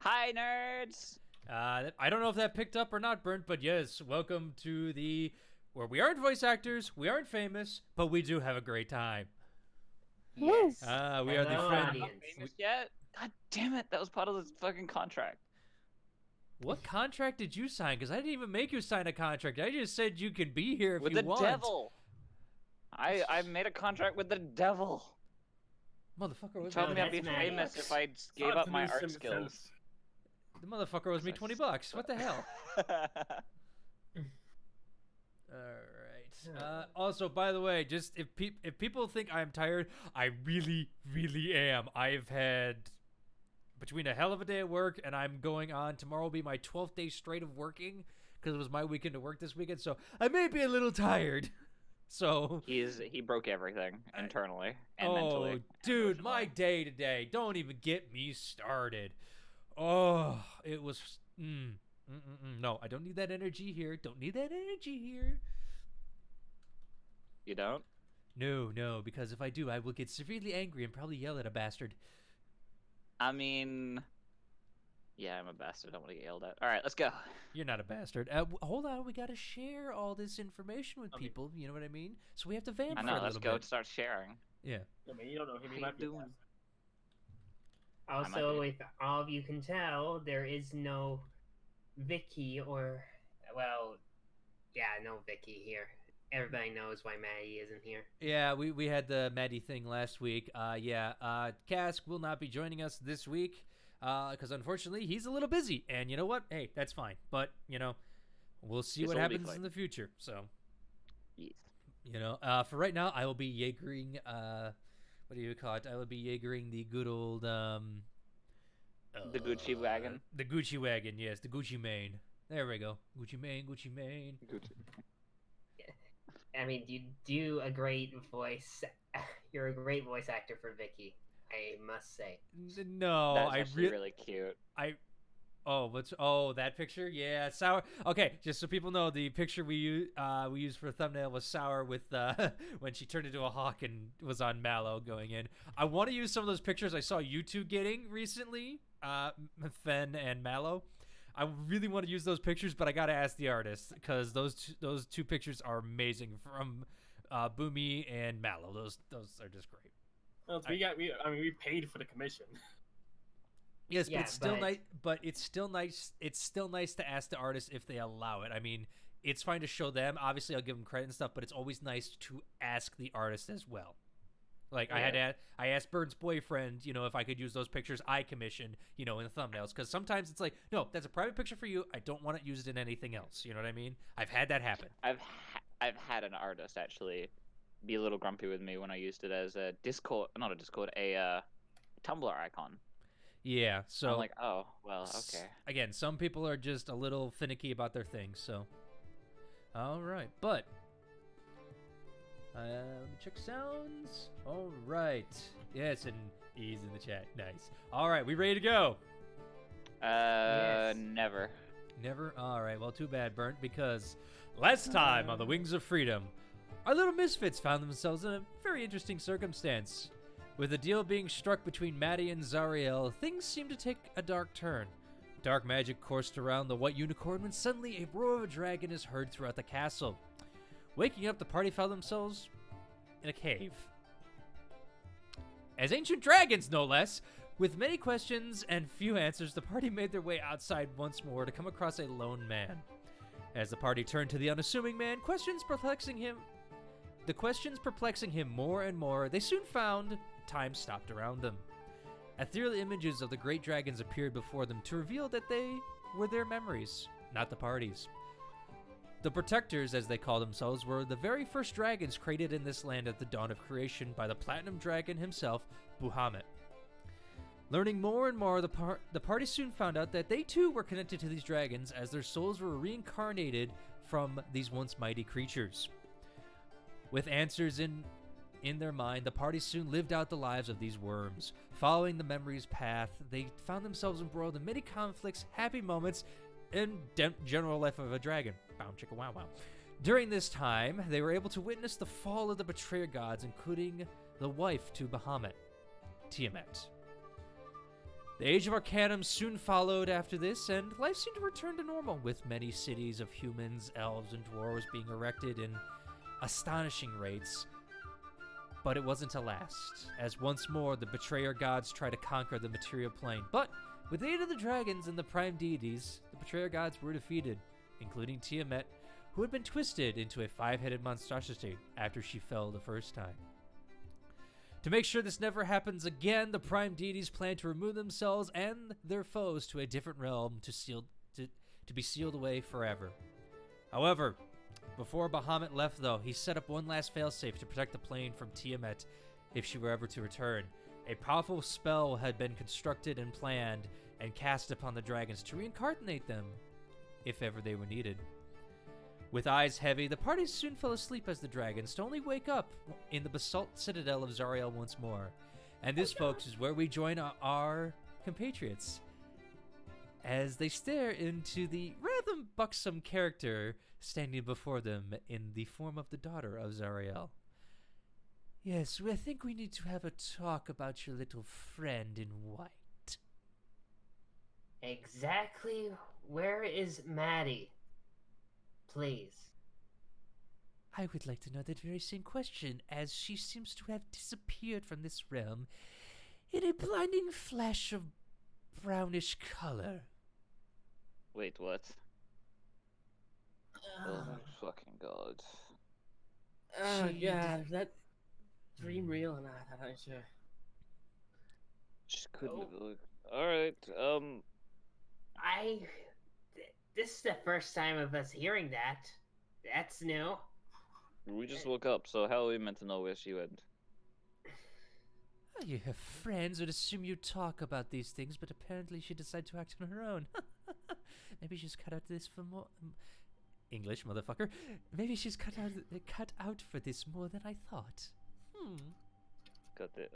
Hi, nerds! I don't know if that picked up or not, Burnt, but yes, welcome to where we aren't voice actors, we aren't famous, but we do have a great time. Yes. We are the Hello, friend. I'm not audience. famous yet? God damn it, that was part of this fucking contract. What contract did you sign? Because I didn't even make you sign a contract. I just said you can be here if With you the want. devil! I made a contract with the devil. Motherfucker was Told me I'd be that's mad. famous if I gave up my art skills. The motherfucker owes me $20. What the hell? All right. Also, by the way, just if people think I'm tired, I really, really am. I've had between a hell of a day at work, and I'm going on. Tomorrow will be my 12th day straight of working because it was my weekend to work this weekend. So I may be a little tired. So he broke everything internally and mentally. Oh, dude, my day today. Don't even get me started. Oh, it was. No, I don't need that energy here. Don't need that energy here. You don't? No, because if I do, I will get severely angry and probably yell at a bastard. I mean... Yeah, I'm a bastard. I don't want to get yelled at. Alright, let's go. You're not a bastard. Hold on, we gotta share all this information with people. You know what I mean? So we have to vamp I for know, a let's little go bit. start sharing. Yeah. I mean, you don't know him. He How might be you doing? Also, if all of you can tell, there is no Vicky or, well, yeah, no Vicky here. Everybody knows why Maddie isn't here. Yeah, we had the Maddie thing last week. Cask will not be joining us this week because unfortunately he's a little busy. And you know what? Hey, that's fine. But, we'll see what happens in the future. So, Yes. For right now, I will be Jaegering, what do you call it? I will be Jaegering the good old, The Gucci wagon. The Gucci wagon, yes, the Gucci mane. There we go. Gucci mane, Gucci mane. Gucci. I mean, you do a great voice. You're a great voice actor for Vicky, I must say. No, That's I really cute. That picture? Yeah, Sour. Okay, just so people know, the picture we used for a thumbnail was Sour with when she turned into a hawk and was on Mallow going in. I want to use some of those pictures I saw you two getting recently, Fen and Mallow. I really want to use those pictures, but I gotta ask the artist because those two pictures are amazing from Boomy and Mallow. Those are just great. Well, we paid for the commission. Yes, but Yeah, it's still but- nice. But it's still nice. It's still nice to ask the artist if they allow it. I mean, it's fine to show them. Obviously, I'll give them credit and stuff, but it's always nice to ask the artist as well. Like Yeah. I asked Bird's boyfriend, if I could use those pictures I commissioned, in the thumbnails, because sometimes it's like, no, that's a private picture for you. I don't want it used in anything else. You know what I mean? I've had that happen. I've had an artist actually be a little grumpy with me when I used it as a a Tumblr icon. Yeah. So I'm like, oh, well, okay. Again, some people are just a little finicky about their things. So, all right, but. Check sounds. All right. Yes, and he's in the chat. Nice. All right, we ready to go? Yes. Never. Never? All right, well, too bad, Burnt, because last time on the Wings of Freedom, our little misfits found themselves in a very interesting circumstance. With the deal being struck between Maddie and Zariel, things seemed to take a dark turn. Dark magic coursed around the white unicorn when suddenly a roar of a dragon is heard throughout the castle. Waking up, the party found themselves in a cave. As ancient dragons, no less. With many questions and few answers, the party made their way outside once more to come across a lone man. As the party turned to the unassuming man, the questions perplexing him more and more, they soon found time stopped around them. Ethereal images of the great dragons appeared before them to reveal that they were their memories, not the party's. The Protectors, as they call themselves, were the very first dragons created in this land at the dawn of creation by the Platinum Dragon himself, Bahamut. Learning more and more, the party soon found out that they too were connected to these dragons as their souls were reincarnated from these once mighty creatures. With answers in their mind, the party soon lived out the lives of these worms. Following the memories path, they found themselves embroiled in many conflicts, happy moments, and general life of a dragon. Bow chicka wow wow. During this time, they were able to witness the fall of the betrayer gods, including the wife to Bahamut, Tiamat. The Age of Arcanum soon followed after this, and life seemed to return to normal, with many cities of humans, elves, and dwarves being erected in astonishing rates. But it wasn't to last, as once more the betrayer gods try to conquer the material plane. But with the aid of the dragons and the prime deities, the betrayer gods were defeated, including Tiamat, who had been twisted into a 5-headed monstrosity after she fell the first time. To make sure this never happens again, the prime deities plan to remove themselves and their foes to a different realm to be sealed away forever. However, before Bahamut left, though, he set up one last failsafe to protect the plane from Tiamat if she were ever to return. A powerful spell had been constructed and planned and cast upon the dragons to reincarnate them if ever they were needed. With eyes heavy, the party soon fell asleep as the dragons, to only wake up in the basalt citadel of Zariel once more. And this, folks, is where we join our compatriots as they stare into the rather buxom character standing before them in the form of the daughter of Zariel. Yes, I think we need to have a talk about your little friend in white. Exactly where is Maddie? Please. I would like to know that very same question, as she seems to have disappeared from this realm in a blinding flash of brownish color. Wait, what? Oh my fucking god. Yeah, is that dream real or not? I'm not sure. She couldn't. Alright, This is the first time of us hearing that. That's new. we just woke up, so how are we meant to know where she went? Oh, you have friends, would assume you talk about these things, but apparently she decided to act on her own. Maybe she's cut out this for more... English, motherfucker. Maybe she's cut out for this more than I thought. Got it.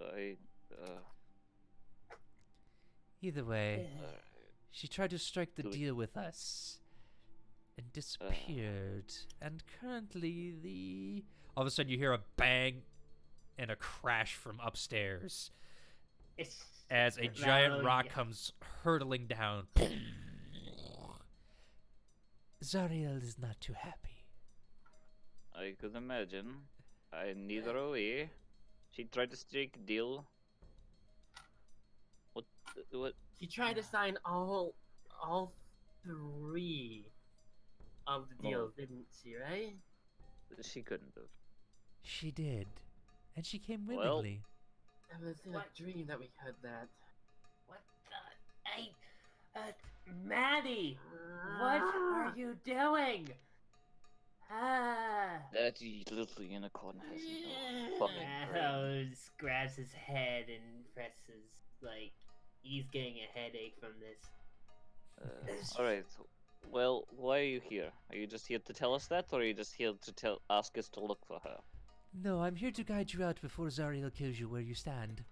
Either way, she tried to strike the deal with us and disappeared. And currently, all of a sudden you hear a bang and a crash from upstairs as a giant rock comes hurtling down. Zariel is not too happy. I could imagine. Neither are we. She tried to strike a deal. What? She tried to sign all 3 of the deals, didn't she, right? She couldn't have. She did. And she came willingly. It was in a dream that we heard that. What the... Maddie! What are you doing? That little unicorn has no fucking brain. Grabs his head and presses, like, he's getting a headache from this. Alright, well, why are you here? Are you just here to tell us that, or are you just here to ask us to look for her? No, I'm here to guide you out before Zariel kills you where you stand.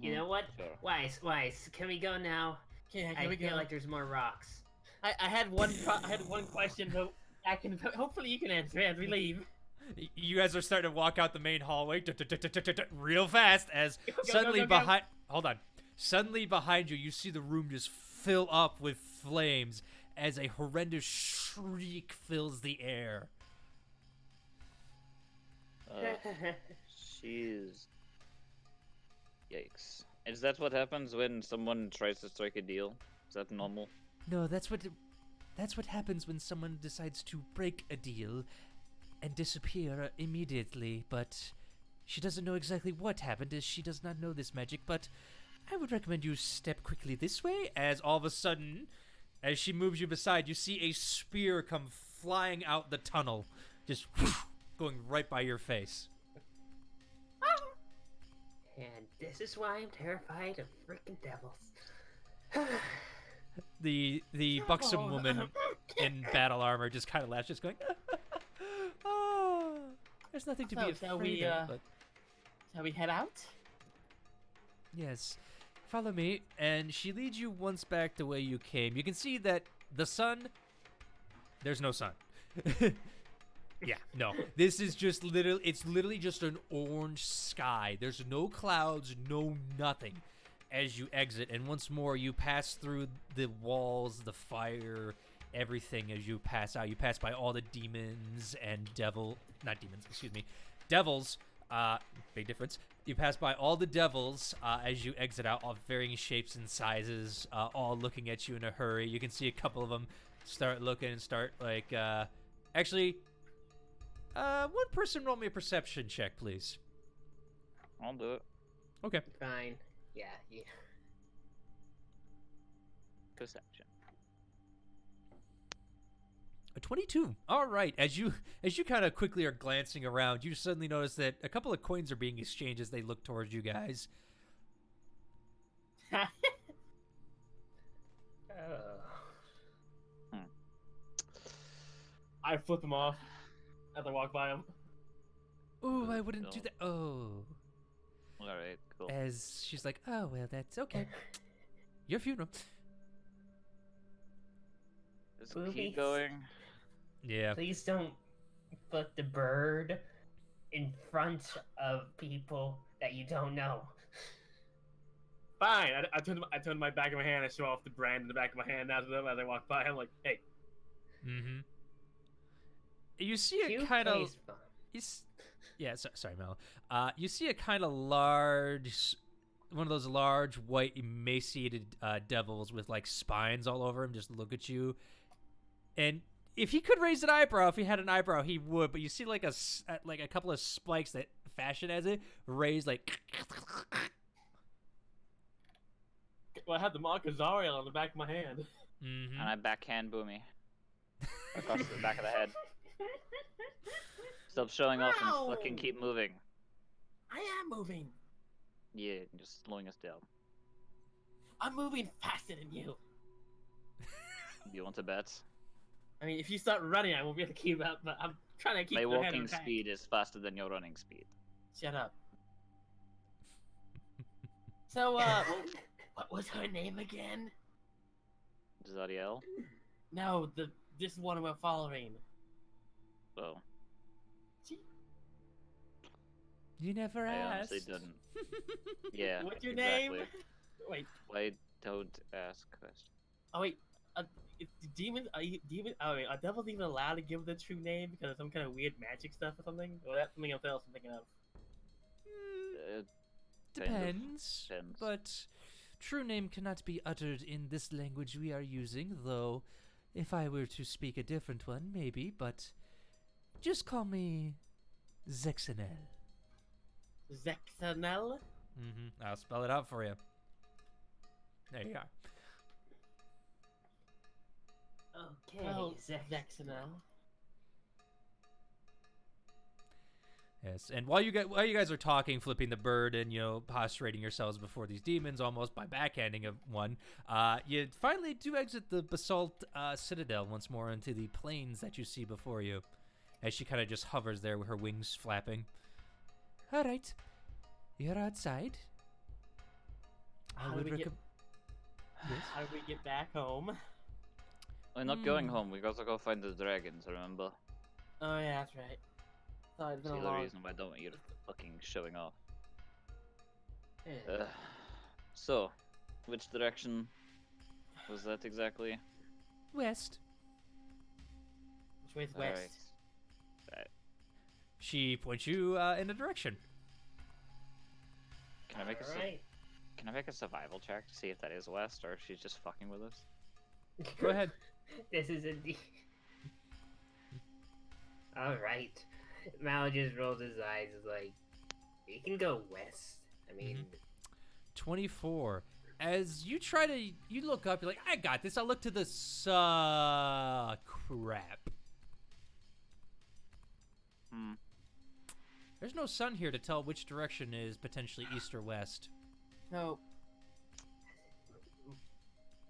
You know what? Sure. Wise, can we go now? Yeah, I feel like there's more rocks. I had one question, but hopefully you can answer it as we leave. You guys are starting to walk out the main hallway real fast as suddenly behind... Hold on. Suddenly behind you, you see the room just fill up with flames as a horrendous shriek fills the air. Jeez. Yikes. Is that what happens when someone tries to strike a deal? Is that normal? No, that's what happens when someone decides to break a deal and disappear immediately, but she doesn't know exactly what happened as she does not know this magic, but I would recommend you step quickly this way as all of a sudden, as she moves you beside, you see a spear come flying out the tunnel, just going right by your face. And this is why I'm terrified of freaking devils. The buxom woman in battle armor just kind of laughs, just going, oh, there's nothing to be afraid of. But... Shall we head out? Yes. Follow me, and she leads you once back the way you came. You can see that the sun, there's no sun. Yeah, no. This is just it's literally just an orange sky. There's no clouds, no nothing. as you exit, and once more you pass through the walls, the fire, everything as you pass out. You pass by all the demons and devils. Big difference. You pass by all the devils as you exit out, all varying shapes and sizes, all looking at you in a hurry. You can see a couple of them start looking and start like, actually, one person roll me a perception check, please. I'll do it. Okay. Fine. Yeah. Perception. A 22. All right. As you kind of quickly are glancing around, you suddenly notice that a couple of coins are being exchanged as they look towards you guys. I flip him off as I walk by him. Oh, I wouldn't do that. Oh. All right, cool. As she's like, oh, well, that's okay. Your funeral. Just Please. keep going. Yeah. Please don't put the bird in front of people that you don't know. Fine. I turn my back of my hand and show off the brand in the back of my hand after them as I walk by. I'm like, hey. Mm-hmm. You see a kind of... Yeah, sorry, Mel. You see a kind of large... One of those large, white, emaciated devils with, like, spines all over him just look at you. And if he could raise an eyebrow, if he had an eyebrow, he would. But you see, like, a couple of spikes that fashion as it raised, like... Well, I had the mark of Zariel on the back of my hand. Mm-hmm. And I backhand Boomy across the back of the head. Stop showing off and fucking keep moving. I am moving. Yeah, just slowing us down. I'm moving faster than you. You want to bet? I mean, if you start running, I won't be able to keep up, but I'm trying to keep My the head walking on track. speed is faster than your running speed. Shut up. So, what was her name again? Zariel? No, this one we're following. Oh, You never I asked. honestly didn't. Yeah, What's your exactly. name? Wait. Why don't ask questions? Oh wait. Demons? Oh wait. Are devils even allowed to give the true name because of some kind of weird magic stuff or something? Or that's something else I'm thinking of. Depends. Depends. But true name cannot be uttered in this language we are using, though if I were to speak a different one, maybe, but just call me Zexanel. Zexanel? Mm-hmm. I'll spell it out for you. There you are. Okay, Oh, Zexanel. Yes, and while you guys are talking, flipping the bird, and posturating yourselves before these demons, almost by backhanding of one, you finally do exit the basalt citadel once more into the plains that you see before you, as she kind of just hovers there with her wings flapping. All right, you're outside. How do we get back home? We're not going home. We gotta go find the dragons. Remember? Oh yeah, that's right. Thought it'd That's been the a other long. reason why I don't want you fucking showing off. Yeah. So, which direction was that exactly? West. Which way's Alright. west? She points you in a direction. Can I make Alright. Can I make a survival check to see if that is west or if she's just fucking with us? Go ahead. This is indeed. Alright. Mal just rolls his eyes, is like, we can go west. I mean, 24. As you you look up, you're like, I got this. I'll look to the crap. There's no sun here to tell which direction is potentially east or west. No.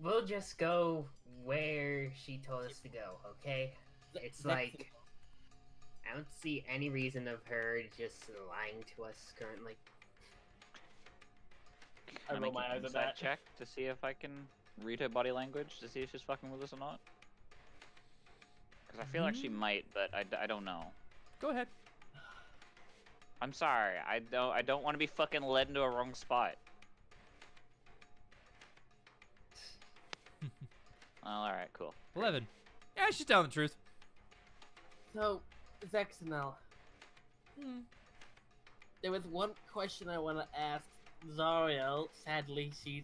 we'll just go where she told us to go, okay? It's like, I don't see any reason of her just lying to us currently. Can I roll make my eyes an at insight that. check to see if I can read her body language to see if she's fucking with us or not? Because I feel like she might, but I don't know. Go ahead. I'm sorry. I don't want to be fucking led into a wrong spot. all right, cool. 11. Yeah, she's telling the truth. So, Zexanel, Hmm. there was one question I want to ask Zariel. Sadly, she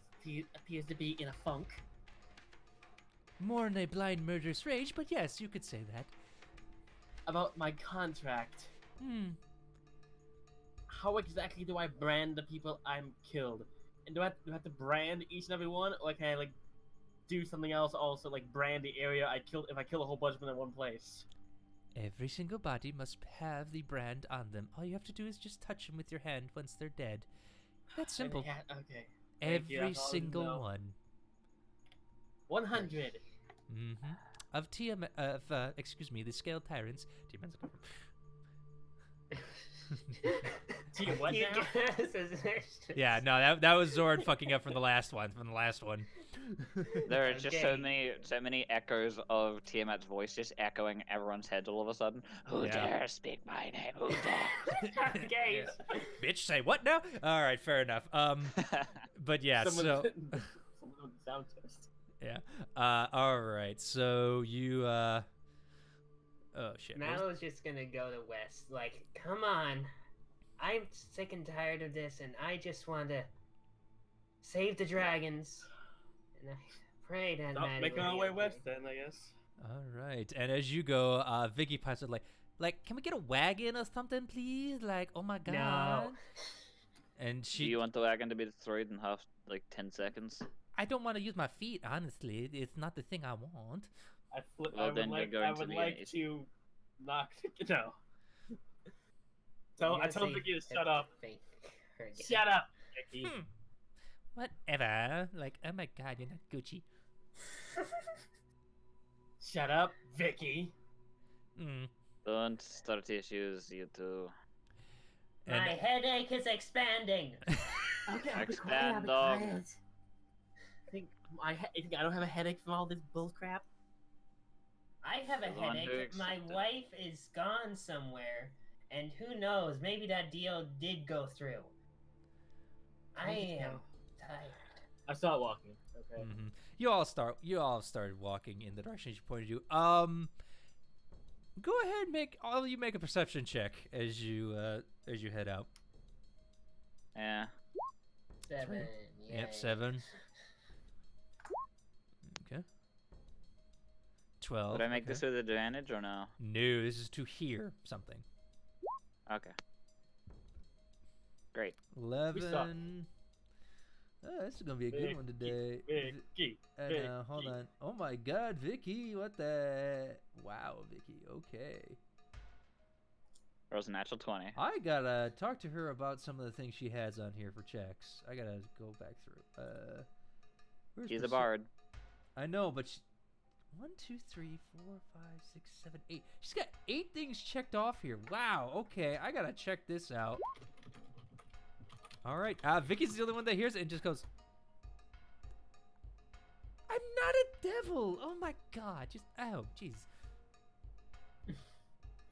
appears to be in a funk. More in a blind murderous rage, but yes, you could say that. About my contract. Hmm. How exactly do I brand the people I'm killed? And do I have to brand each and every one, or can I like do something else also, like brand the area I killed if I kill a whole bunch of them in one place? Every single body must have the brand on them. All you have to do is just touch them with your hand once they're dead. That's simple. Okay. Thank you, Every that's all I need to single know. one. 100. Mm-hmm. Of excuse me, the scaled tyrants. What now? Yeah, no, that was Zorn fucking up from the last one. There are just so Okay. many echoes of Tiamat's voice just echoing everyone's heads all of a sudden. Who Yeah. dare speak my name? Who dare? Okay. Bitch, say what now? All right, fair enough. But yeah, Someone so someone sound test. yeah. All right, so you oh shit. what was- Mallow's just gonna go to West. Like, come on. I'm sick and tired of this, and I just want to save the dragons. And I pray that Oh, Maddie making will our be way okay. west then, I guess. All right, and as you go, Vicky pipes it like, can we get a wagon or something, please? Like, oh my god. No. And Do she, you want the wagon to be destroyed in half, like 10 seconds? I don't want to use my feet. Honestly, it's not the thing I want. Well, then you're going to be an idiot. to knock. No. I'm So I gonna told say Vicky to shut up. fake her again. Shut up, Vicky. Whatever. Like, oh my god, you're not Gucci. Shut up, Vicky. Hmm. Don't start issues, you two. And My headache is expanding. Okay, I'll be quiet. Expand, I'll be dog. quiet. You think I don't have a headache from all this bullcrap? I have a The one who headache. My accepted. wife is gone somewhere, and who knows? Maybe that deal did go through. I am tired. I start walking. Okay. mhm. You all started walking in the direction she pointed you. Go ahead, make a perception check as you head out. Yeah. 7. Yep, yay. 7. Okay. 12. Would I make okay. this with advantage or no? No, this is to hear something. Okay. Great. 11. Oh, this is gonna be a good one today. Vicky. Hold on. Oh my God, Vicky! What the? Wow, Vicky. Okay. Rolls a natural 20. I gotta talk to her about some of the things she has on here for checks. I gotta go back through. Where's She's a perce- bard. I know, but 1, 2, 3, 4, 5, 6, 7, 8. She's got 8 things checked off here. Wow. Okay, I gotta check this out. All right. Vicky's the only one that hears it and just goes, "I'm not a devil." Oh my God. Just jeez.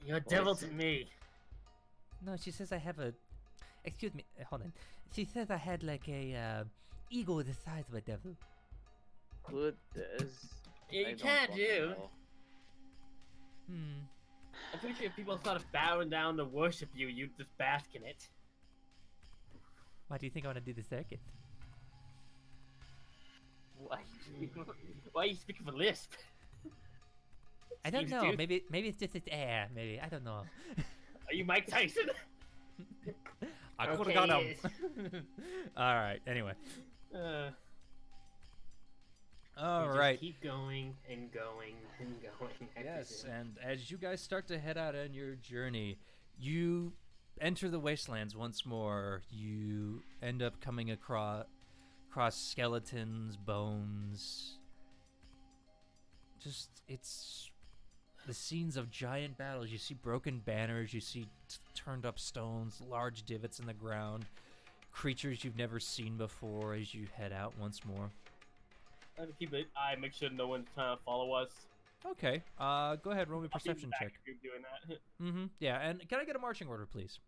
You're a devil to me. No, she says I have a. Excuse me. Hold on. She says I had like a ego the size of a devil. Good as. You I don't can't fucking do. know. I'm pretty sure if people started bowing down to worship you, you'd just bask in it. Why do you think I want to do the circuit? Why are you speaking for lisp? I don't Seems know. dude. Maybe it's just its air. Maybe I don't know. Are you Mike Tyson? I could Okay, have got yes. him. All right. Anyway. We All just right. keep going and going and going. I Yes, presume. and as you guys start to head out on your journey, you enter the wastelands once more. You end up coming across skeletons, bones. Just it's the scenes of giant battles. You see broken banners, you see turned up stones, large divots in the ground, creatures you've never seen before as you head out once more. I have to keep an eye, make sure no one's trying to follow us. Okay, go ahead, roll me a I'll be in the perception back check. if you're doing that. Mm-hmm. Yeah, and can I get a marching order, please?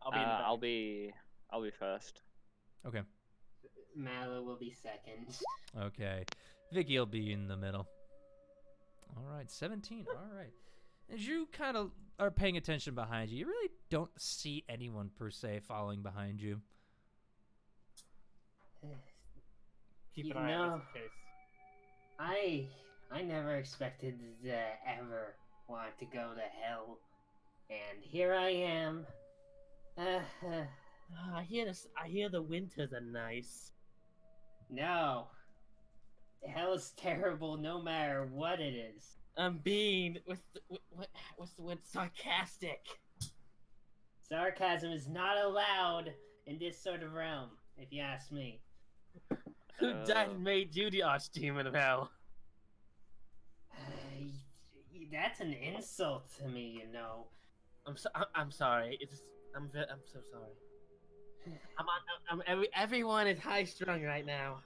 I'll be in the back. I'll be first. Okay. Mallow will be second. Okay. Vicky will be in the middle. All right, 17. All right. As you kind of are paying attention behind you, you really don't see anyone per se following behind you. Keep You an eye on know, us in case. I never expected to ever want to go to hell, and here I am. I hear this. I hear the winters are nice. No, hell is terrible no matter what it is. I'm being what's the word? Sarcastic. Sarcasm is not allowed in this sort of realm, if you ask me. Who died and made you the archdemon of hell? That's an insult to me, you know. I'm sorry. I'm so sorry. Everyone is high strung right now.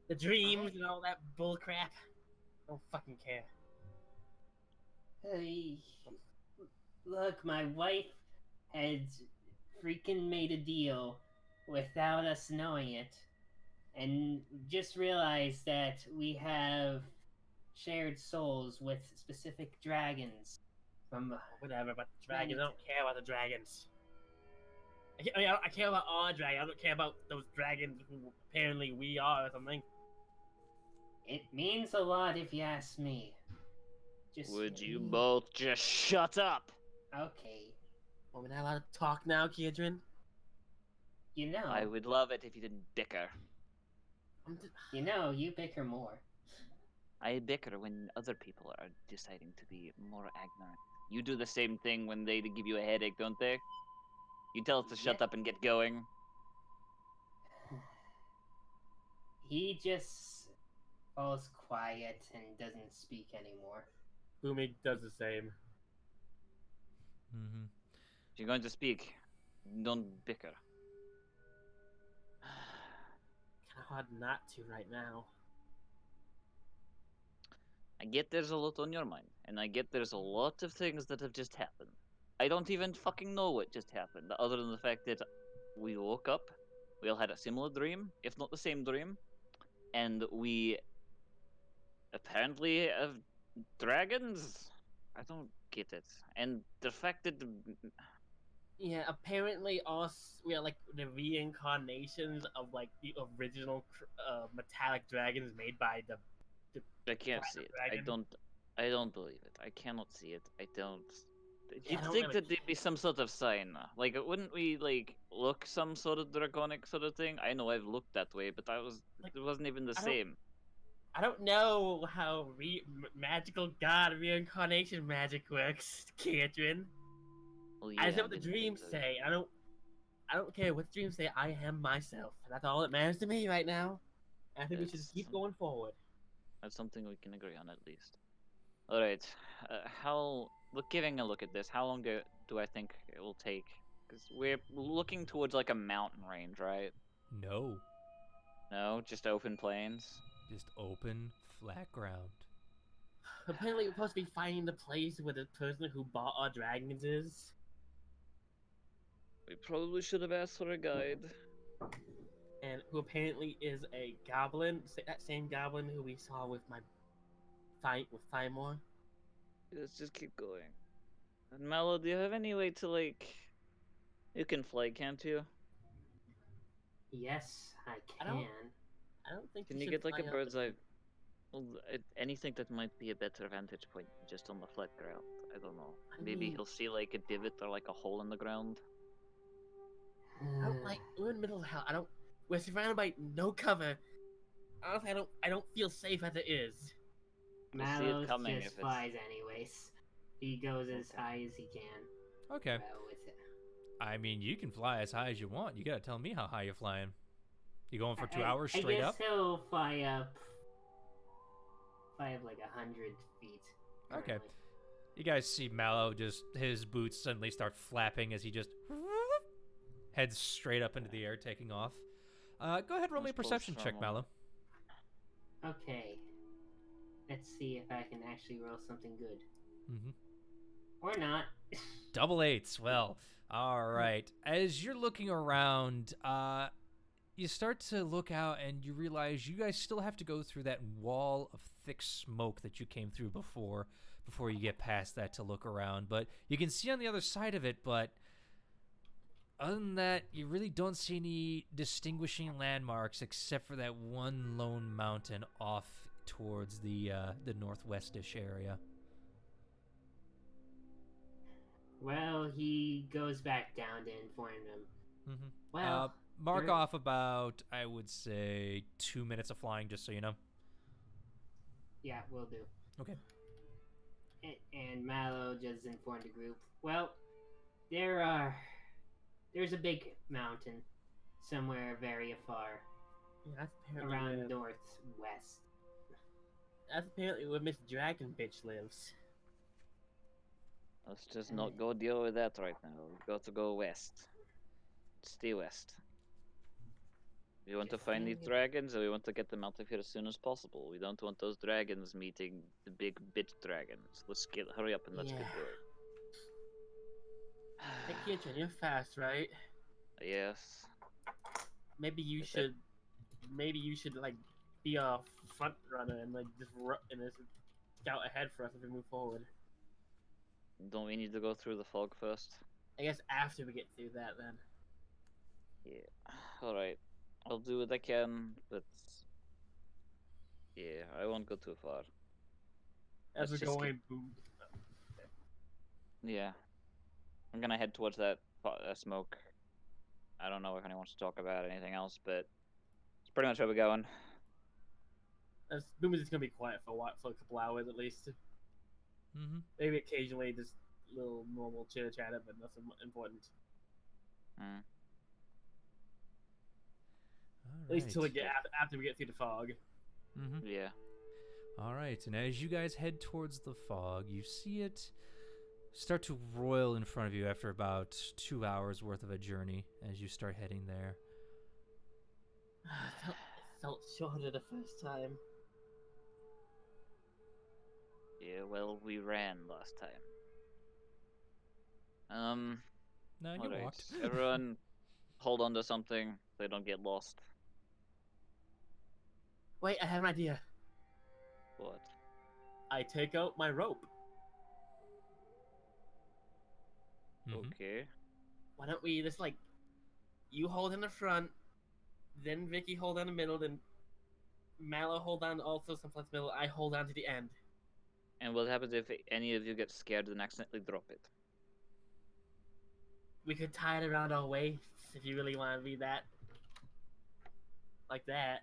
The dreams and all that bull crap. I don't fucking care. Hey, look, my wife had freaking made a deal without us knowing it, and just realized that we have shared souls with specific dragons from Whatever, but dragons. I don't care about the dragons. I care about our dragon. I don't care about those dragons who apparently we are or something. It means a lot if you ask me. Just Would you both just shut up? Okay. Are we not allowed to talk now, Kiedrin? You know. I would love it if you didn't bicker. You know, you bicker more. I bicker when other people are deciding to be more ignorant. You do the same thing when they give you a headache, don't they? You tell us to shut up and get going. He just falls quiet and doesn't speak anymore. Boomy does the same. Mm-hmm. If you're going to speak, don't bicker. Kinda hard not to right now. I get there's a lot on your mind, and I get there's a lot of things that have just happened. I don't even fucking know what just happened, other than the fact that we woke up, we all had a similar dream, if not the same dream, and we apparently have dragons? I don't get it. And the fact that Yeah, apparently we are like the reincarnations of like the original metallic dragons made by the I can't see it. dragon. I don't believe it. I cannot see it. I don't. I You'd don't think really that there'd be some sort of sign. Like, wouldn't we like look some sort of draconic sort of thing? I know I've looked that way, but it wasn't even the same. I don't know how magical god reincarnation magic works, Kiedrin. Well, I just know yeah, what the didn't dreams think so. say. I don't care what the dreams say. I am myself. That's all that matters to me right now. I think we should just keep going forward. That's something we can agree on at least. All right. Giving a look at this, how long do I think it will take? Because we're looking towards like a mountain range, right? No. No, just open plains. Just open, flat ground. Apparently, we're supposed to be finding the place where the person who bought our dragons is. We probably should have asked for a guide. And who apparently is a goblin. That same goblin who we saw with my fight with Thymor. Let's just keep going. And Mallow, do you have any way to like? You can fly, can't you? Yes, I I can. don't think Can you you should get like a fly up bird's the- eye? Well, anything that might be a better vantage point, just on the flat ground. I don't know. I Maybe mean- he'll see like a divot or like a hole in the ground. I don't like. We're in the middle of hell. We're surrounded by no cover. Honestly, I don't feel safe as it is. We'll see it Mallows coming just if it's- flies anyways. He goes as high as he can. Okay. Well, with it. I mean, you can fly as high as you want. You gotta tell me how high you're flying. You going for 2 I- hours I straight guess up? he'll fly up like 100 feet. Okay. currently. You guys see Mallow just, his boots suddenly start flapping as he just heads straight up into the air, taking off. Go ahead, roll me a Let's pull perception check, thermal. Mallow. Okay. Let's see if I can actually roll something good. Mm-hmm. Or not. Double eights. Well, all right. As you're looking around, you start to look out and you realize you guys still have to go through that wall of thick smoke that you came through before you get past that to look around. But you can see on the other side of it, but other than that, you really don't see any distinguishing landmarks except for that one lone mountain off towards the northwestish area. Well, he goes back down to inform them. Mm-hmm. Well, mark there- off about, I would say, 2 minutes of flying, just so you know. yeah, will do. Okay. And Mallow just informed the group. Well, there's a big mountain somewhere very afar, Yeah, that's apparently around where, northwest. that's apparently where Miss Dragon bitch lives. Let's just not go deal with that right now. We've got to go west. Stay west. We want to Just find these saying. dragons, and we want to get them out of here as soon as possible. We don't want those dragons meeting the big bitch dragons. Hurry up and let's get Yeah. going. Hey, Kitchen, you're fast, right? Yes. Maybe you Is that- should like be a front runner and like just scout ahead for us as we move forward. Don't we need to go through the fog first? I guess after we get through that, then. Yeah. Alright. I'll do what I can, but... yeah, I won't go too far. As Let's we're just keep- going, boom. Yeah. I'm gonna head towards that smoke. I don't know if anyone wants to talk about anything else, but... it's pretty much where we're going. Boom is just gonna be quiet for a couple hours at least. Mm-hmm. Maybe occasionally just little normal chitter chatter, but nothing important. Hmm. At least until we get after we get through the fog. Mm-hmm. Yeah. All right, and as you guys head towards the fog, you see it start to roil in front of you after about 2 hours worth of a journey as you start heading there. It felt shorter the first time. Yeah, well, we ran last time. No, you Alright. walked. Everyone, hold on to something. They don't get lost. Wait, I have an idea. What? I take out my rope. Mhm. Okay. Why don't we just like, you hold in the front, then Vicky hold on the middle, then Mallow hold on also someplace middle. I hold on to the end. And what happens if any of you get scared and accidentally drop it? We could tie it around our waist if you really want to be that. Like that.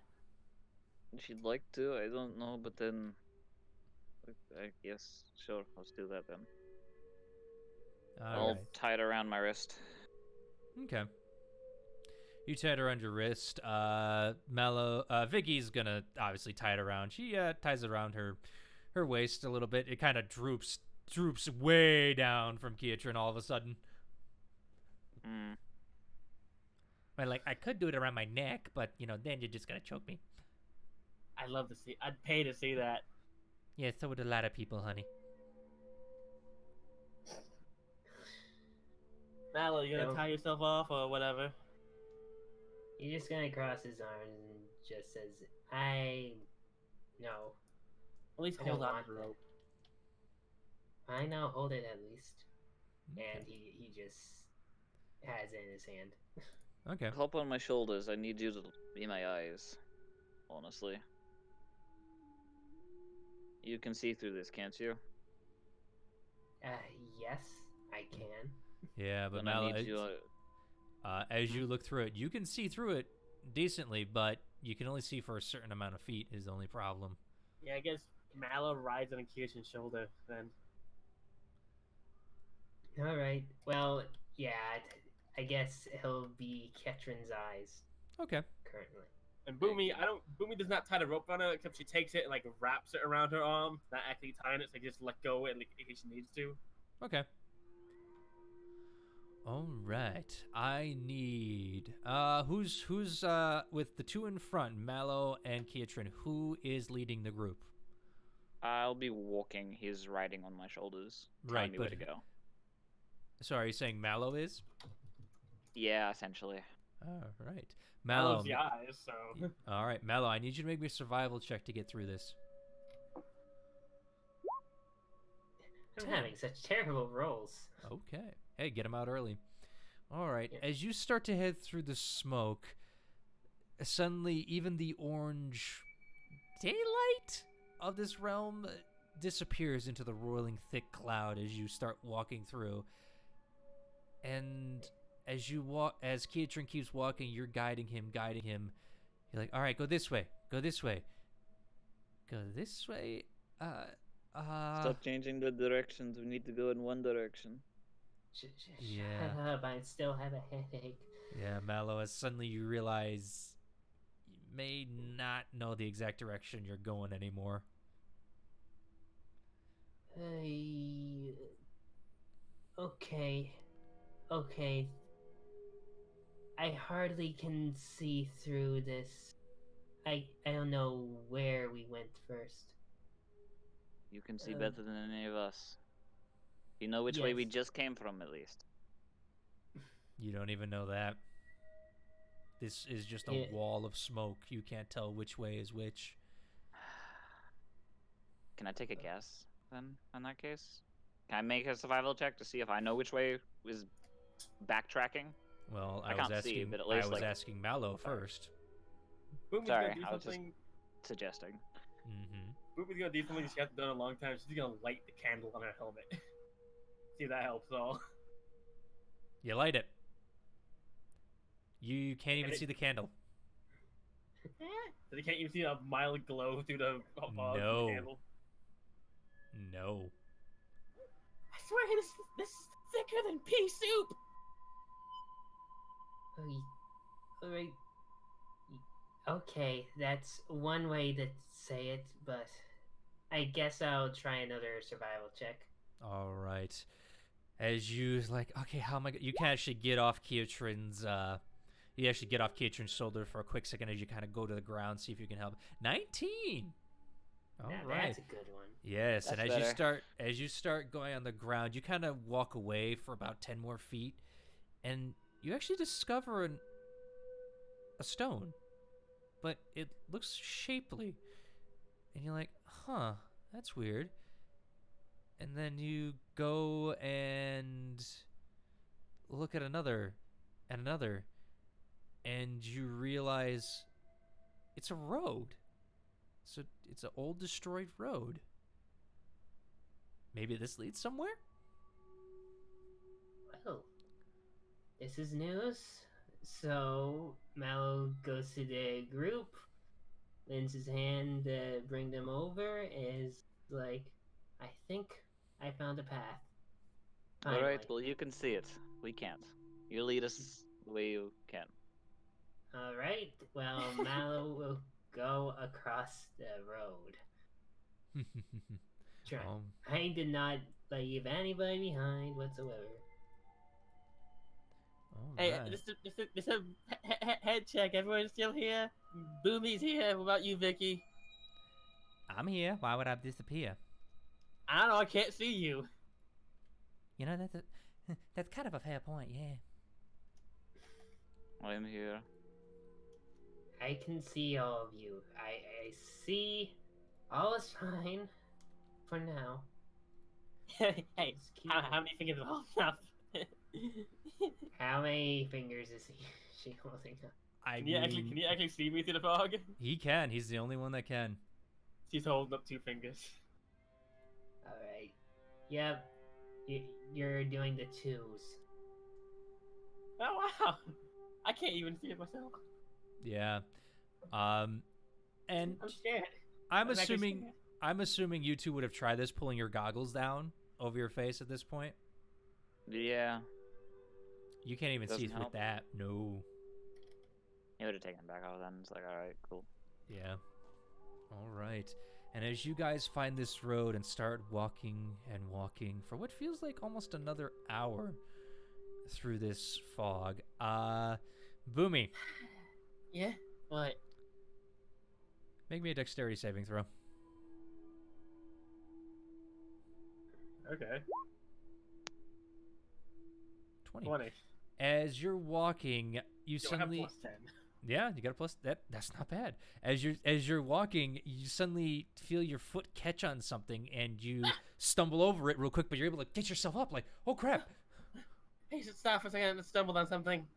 If you'd like to, I don't know, but then... I guess, sure, let's do that then. All I'll right. tie it around my wrist. Okay. You tie it around your wrist. Vicky's gonna obviously tie it around. She ties it around her waist a little bit. It kind of droops way down from Kiatrin all of a sudden. Hmm. Like, I could do it around my neck, but then you're just gonna choke me. I'd love to see. I'd pay to see that. Yeah, so would a lot of people, honey. Mallow, you gonna No. tie yourself off or whatever? He's just gonna cross his arms and just says, no. At least I hold don't on want to the that. rope. I know, hold it at least. Okay. And he just has it in his hand. Okay. Hop on my shoulders. I need you to be my eyes. Honestly. You can see through this, can't you? Yes, I can. Yeah, but Then I Mallow, need you... as you look through it, you can see through it decently, but you can only see for a certain amount of feet is the only problem. Yeah, I guess Mallow rides on Kirsten's shoulder then. Alright, well, yeah, I guess he'll be Ketrin's eyes Okay. currently. And Boomy, Boomy does not tie the rope around her, except she takes it and like wraps it around her arm, not actually tying it, so just let go and like, if she needs to. Okay. All right. I need who's with the two in front, Mallow and Kiatrin. Who is leading the group? I'll be walking. He's riding on my shoulders. Right, Telling me where but- to go. Sorry, are you saying Mallow is? Yeah, essentially. All right. Mallow's Mallow. the eyes, so. All right, Mallow, I need you to make me a survival check to get through this. I'm 10. having such terrible rolls. Okay. Hey, get him out early. All right. Yeah. As you start to head through the smoke, suddenly even the orange daylight of this realm disappears into the roiling thick cloud as you start walking through. And as you walk, as Keatron keeps walking, you're guiding him. You're like, all right, go this way. Go this way. Go this way. Stop changing the directions. We need to go in one direction. Yeah. Shut up, I still have a headache. Yeah, Mallow, as suddenly you realize you may not know the exact direction you're going anymore. Okay. I hardly can see through this. I don't know where we went first. You can see better than any of us. You know which way we just came from, at least. You don't even know that. This is just a wall of smoke. You can't tell which way is which. Can I take a guess, then, in that case? Can I make a survival check to see if I know which way is backtracking? Well, I I can't was asking. see, but at least, I was like- asking Mallow first. Boomy's Sorry, gonna do I was something. Suggesting. Mm-hmm. Boomy's gonna do something she hasn't done in a long time. She's gonna light the candle on her helmet. See if that helps at all. You light it. You can't even And it- see the candle. So they can't even see a mild glow through the fog No. of the candle. No. I swear this is thicker than pea soup. Alright. Okay, that's one way to say it, but I guess I'll try another survival check. All right. As you like, okay, how am I? You can actually get off Keatron's. You actually get off Keatron's shoulder for a quick second as you kind of go to the ground, see if you can help. 19. All Now right. that's a good one. Yes, That's and better. as you start going on the ground, you kind of walk away for about 10 more feet, and you actually discover a stone, but it looks shapely, and you're like, huh, that's weird. And then you go and look at another, and you realize it's a road. So it's an old destroyed road. Maybe this leads somewhere? Well, this is news. So Mallow goes to the group, lends his hand to bring them over, is like, I think I found a path. Alright, Finally. well, you can see it. We can't. You lead us the way you can. Alright, well, Mallow will go across the road. I did not leave anybody behind whatsoever. Hey, Alright. just a head check. Everyone's still here. Boomy's here. What about you, Vicky? I'm here. Why would I disappear? I don't know. I can't see you. You know, that's kind of a fair point, yeah. I'm here. I can see all of you. I see all is fine for now. Hey, Just keep- how many fingers are enough? How many fingers is she holding up? I Can you actually see me through the fog? He can. He's the only one that can. She's holding up 2 fingers. Alright. Yep. You're doing the 2s. Oh wow! I can't even see it myself. Yeah. And I'm scared. I'm actually assuming scared. I'm assuming you two would have tried this, pulling your goggles down over your face at this point. Yeah. You can't even see Doesn't through help. that. No. You would have taken it back off then. It's like, alright, cool. Yeah. All right. And as you guys find this road and start walking and walking for what feels like almost another hour through this fog, Boomy, Yeah. What? make me a dexterity saving throw. Okay. 20. 20. As you're walking, you Yo, I have suddenly +10. yeah, you got a plus. That's not bad. As you're walking, you suddenly feel your foot catch on something, and you stumble over it real quick. But you're able to get yourself up. Like, oh crap! Hey, should stop for a second and stumbled on something.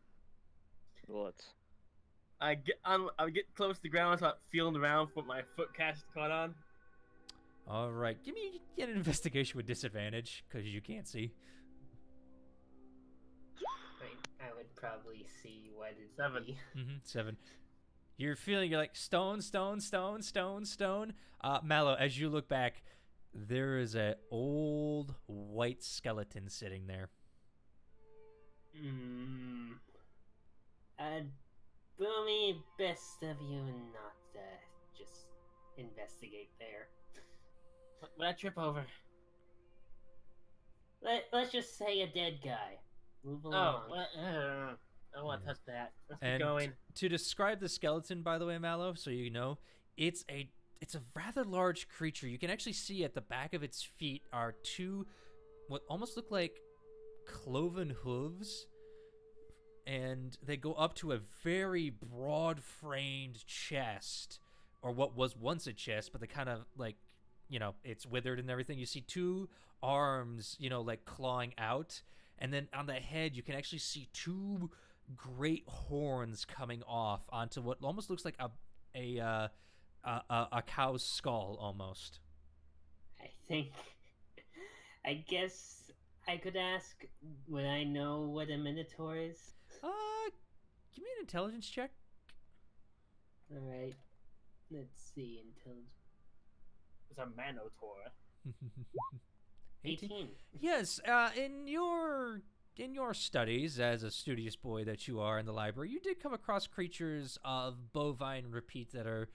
What? I get close to the ground, start feeling around for what my foot caught on. All right, give me an investigation with disadvantage because you can't see. I would probably see what it's 7. 7. You're feeling you're like stone, stone, stone, stone, stone. Mallow, as you look back, there is a old white skeleton sitting there. Boomy, best of you not just investigate there. What I trip over? Let's just say a dead guy. Move along. Oh, I don't want to touch that. Let's keep And going. to describe the skeleton, by the way, Mallow, so you know, it's a rather large creature. You can actually see at the back of its feet are two what almost look like cloven hooves, and they go up to a very broad-framed chest, or what was once a chest, but they kind of like, you know, it's withered and everything. You see two arms, you know, like clawing out, and then on the head you can actually see two great horns coming off onto what almost looks like a cow's skull almost. I guess I could ask, would I know what a minotaur is? Give me an intelligence check. Alright. Let's see, intelligence. It's a Manotaur. 18. Yes, in your studies as a studious boy that you are in the library, you did come across creatures of bovine repeat that are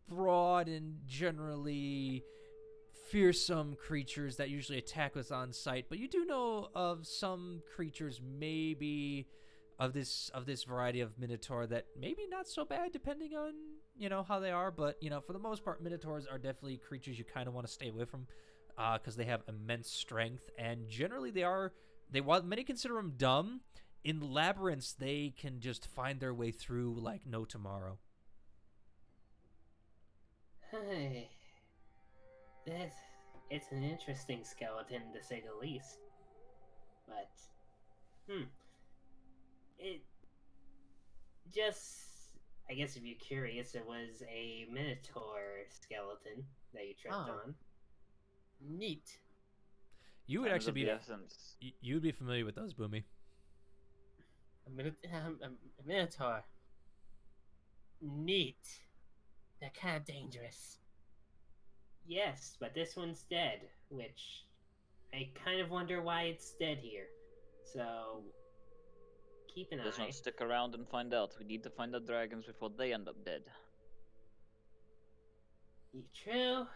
broad and generally fearsome creatures that usually attack us on sight, but you do know of some creatures maybe of this variety of minotaur that maybe not so bad depending on, you know, how they are, but you know, for the most part, minotaurs are definitely creatures you kind of want to stay away from because they have immense strength, and generally while many consider them dumb, in labyrinths they can just find their way through like no tomorrow. Hey, it's an interesting skeleton to say the least. But, it just, I guess if you're curious, it was a minotaur skeleton that you tripped on. Neat. You would Times actually of be the essence. you would be familiar with those, Boomy. A Minotaur. Neat. They're kind of dangerous. Yes, but this one's dead, which I kind of wonder why it's dead here. So, keep an Let's eye. not stick around and find out. We need to find the dragons before they end up dead. True.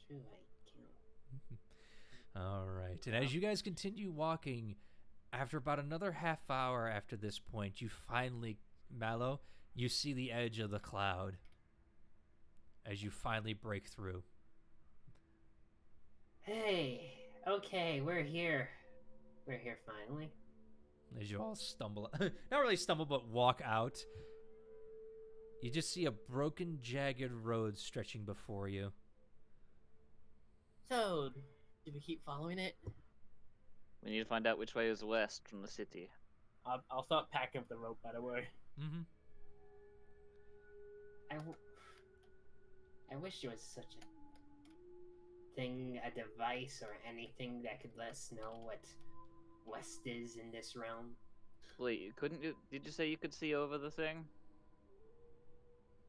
True, I can't. All right. And as you guys continue walking, after about another half hour after this point, you finally, Mallow, you see the edge of the cloud as you finally break through. Hey, okay, we're here. We're here finally. As you all stumble, not really stumble, but walk out, you just see a broken, jagged road stretching before you. So, do we keep following it? We need to find out which way is west from the city. I'll start packing up the rope, by the way. Mm-hmm. I wish there was such a thing, a device or anything that could let us know what west is in this realm. Wait, couldn't you? Did you say you could see over the thing?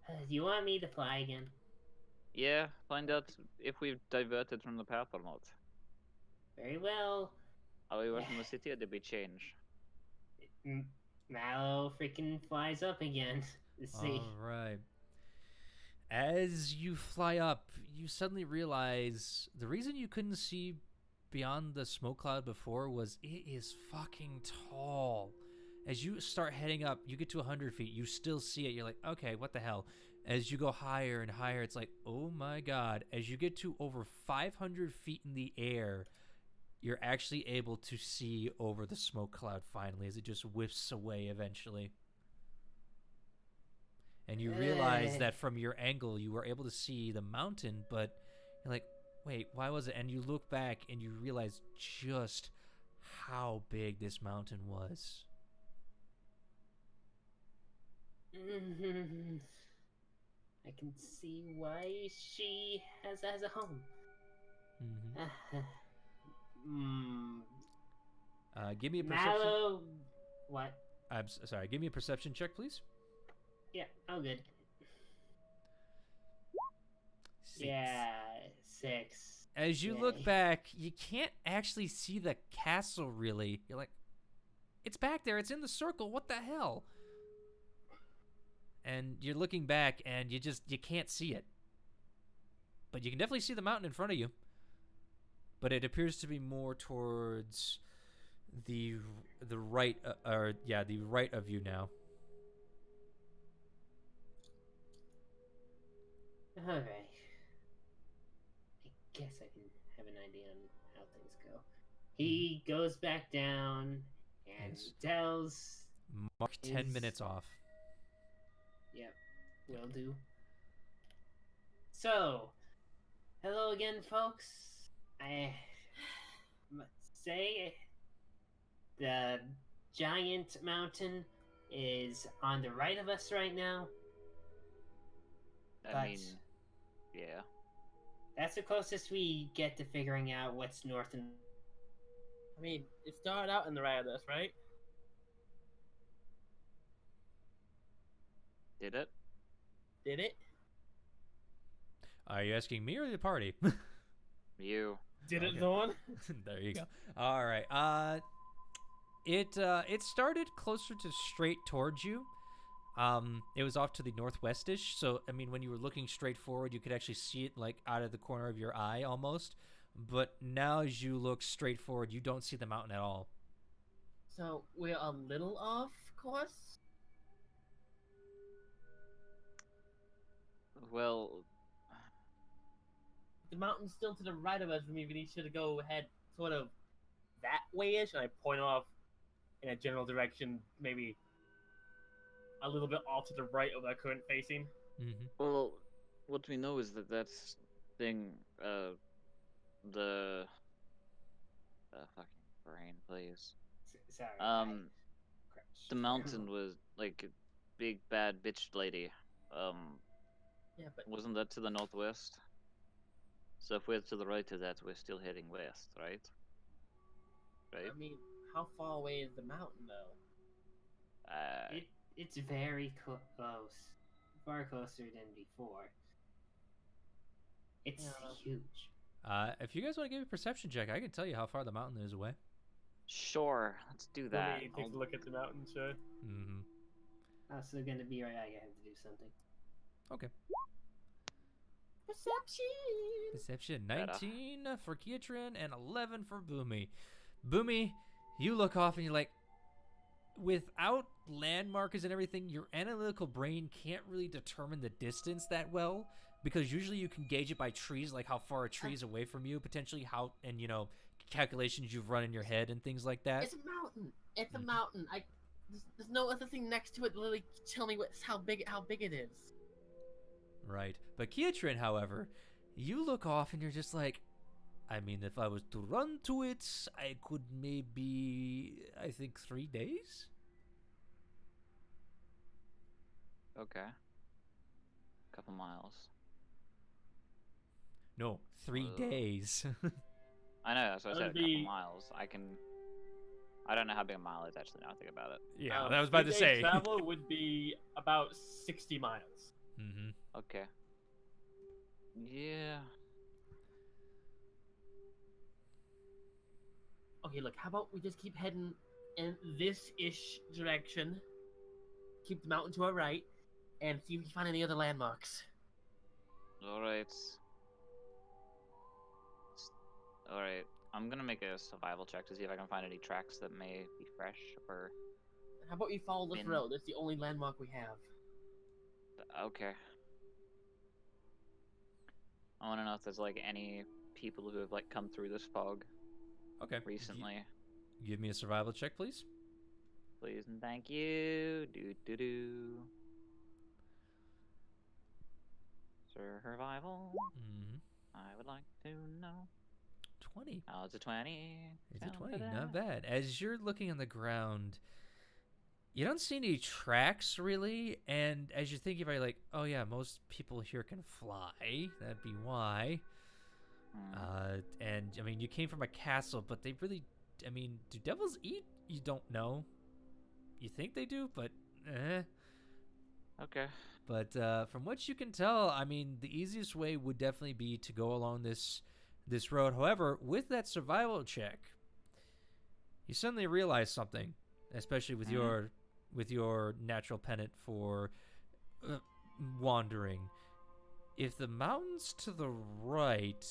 Do you want me to fly again? Yeah, find out if we've diverted from the path or not. Very well. Are we from the city or did we change? Mallow freaking flies up again. Let's see. All right. As you fly up, you suddenly realize the reason you couldn't see beyond the smoke cloud before was it is fucking tall. As you start heading up, you get to 100 feet, you still see it, you're like, okay, what the hell? As you go higher and higher, it's like, oh my god. As you get to over 500 feet in the air, you're actually able to see over the smoke cloud finally, as it just whiffs away eventually. and you realize that from your angle you were able to see the mountain, but you're like, wait, why was it? And you look back and you realize just how big this mountain was. I can see why she has a home. Give me a perception. Mallow. What? I'm sorry. Give me a perception check, please. Yeah. Oh, good. 6. Yeah, 6. As you look back, you can't actually see the castle really. You're like, it's back there. It's in the circle. What the hell? And you're looking back, and you can't see it. But you can definitely see the mountain in front of you. But it appears to be more towards the right, the right of you now. All right. I guess I can have an idea on how things go. He goes back down and tells. Mark 10 minutes off. Yep, will do. So, hello again, folks. I must say the giant mountain is on the right of us right now. I mean, yeah. That's the closest we get to figuring out what's north and... I mean, it started out in the right of this, right? Did it? Did it? Are you asking me or the party? You. Did Okay. it, Zorn? There you go. All right. It started closer to straight towards you. It was off to the northwestish. So I mean, when you were looking straight forward, you could actually see it like out of the corner of your eye almost. But now, as you look straight forward, you don't see the mountain at all. So we're a little off course. Well, The mountain's still to the right of us. Maybe we should go ahead, sort of that way-ish, and I point off in a general direction, maybe a little bit off to the right of our current facing. Mm-hmm. well, what we know is that that's thing, the fucking brain, please. Sorry. The mountain was like a big bad bitch lady. Yeah, but Wasn't that to the northwest? So if we're to the right of that, we're still heading west, right? Right? I mean, how far away is the mountain, though? It's very close. Far closer than before. It's huge. If you guys want to give me a perception check, I can tell you how far the mountain is away. Sure, let's do that. Let me take a look at the mountain, sure. Mm-hmm. Also gonna be right. I have to do something. Okay. Perception! Perception. Better. 19 for Kiatrin and 11 for Boomy. Boomy, you look off and you're like, without landmarkers and everything, your analytical brain can't really determine the distance that well, because usually you can gauge it by trees, like how far a tree is away from you, potentially how, and you know, calculations you've run in your head and things like that. It's a mountain. It's a mountain. There's no other thing next to it to really tell me how big it is. Right. But Kiatrin, however, you look off and you're just like, I mean, if I was to run to it, I could maybe, I think, 3 days? Okay. Couple miles. No, 3 days. I know, that's what I said, a That'd couple be- miles. I don't know how big a mile is actually now I think about it. Yeah, I was about to 3 say. days travel would be about 60 miles. Mm-hmm. Okay. Yeah. Okay, look, how about we just keep heading in this-ish direction, keep the mountain to our right, and see if we can find any other landmarks. Alright. Alright. I'm gonna make a survival check to see if I can find any tracks that may be fresh or... How about we follow this Been- road? That's the only landmark we have. Okay. I wanna know if there's like any people who have like come through this fog Okay. recently. Give me a survival check, please. Please and thank you. Do do do. Survival. Mm-hmm. I would like to know. 20. Oh, it's a 20. It's a Down for 20. Not that. bad. As you're looking on the ground, you don't see any tracks really, and as you're thinking about it, like, oh yeah, most people here can fly. That'd be why. And I mean, you came from a castle, but they really, I mean, do devils eat? You don't know. You think they do, but Okay. But from what you can tell, I mean, the easiest way would definitely be to go along this road. However, with that survival check, you suddenly realize something, especially with your natural pennant for wandering. If the mountains to the right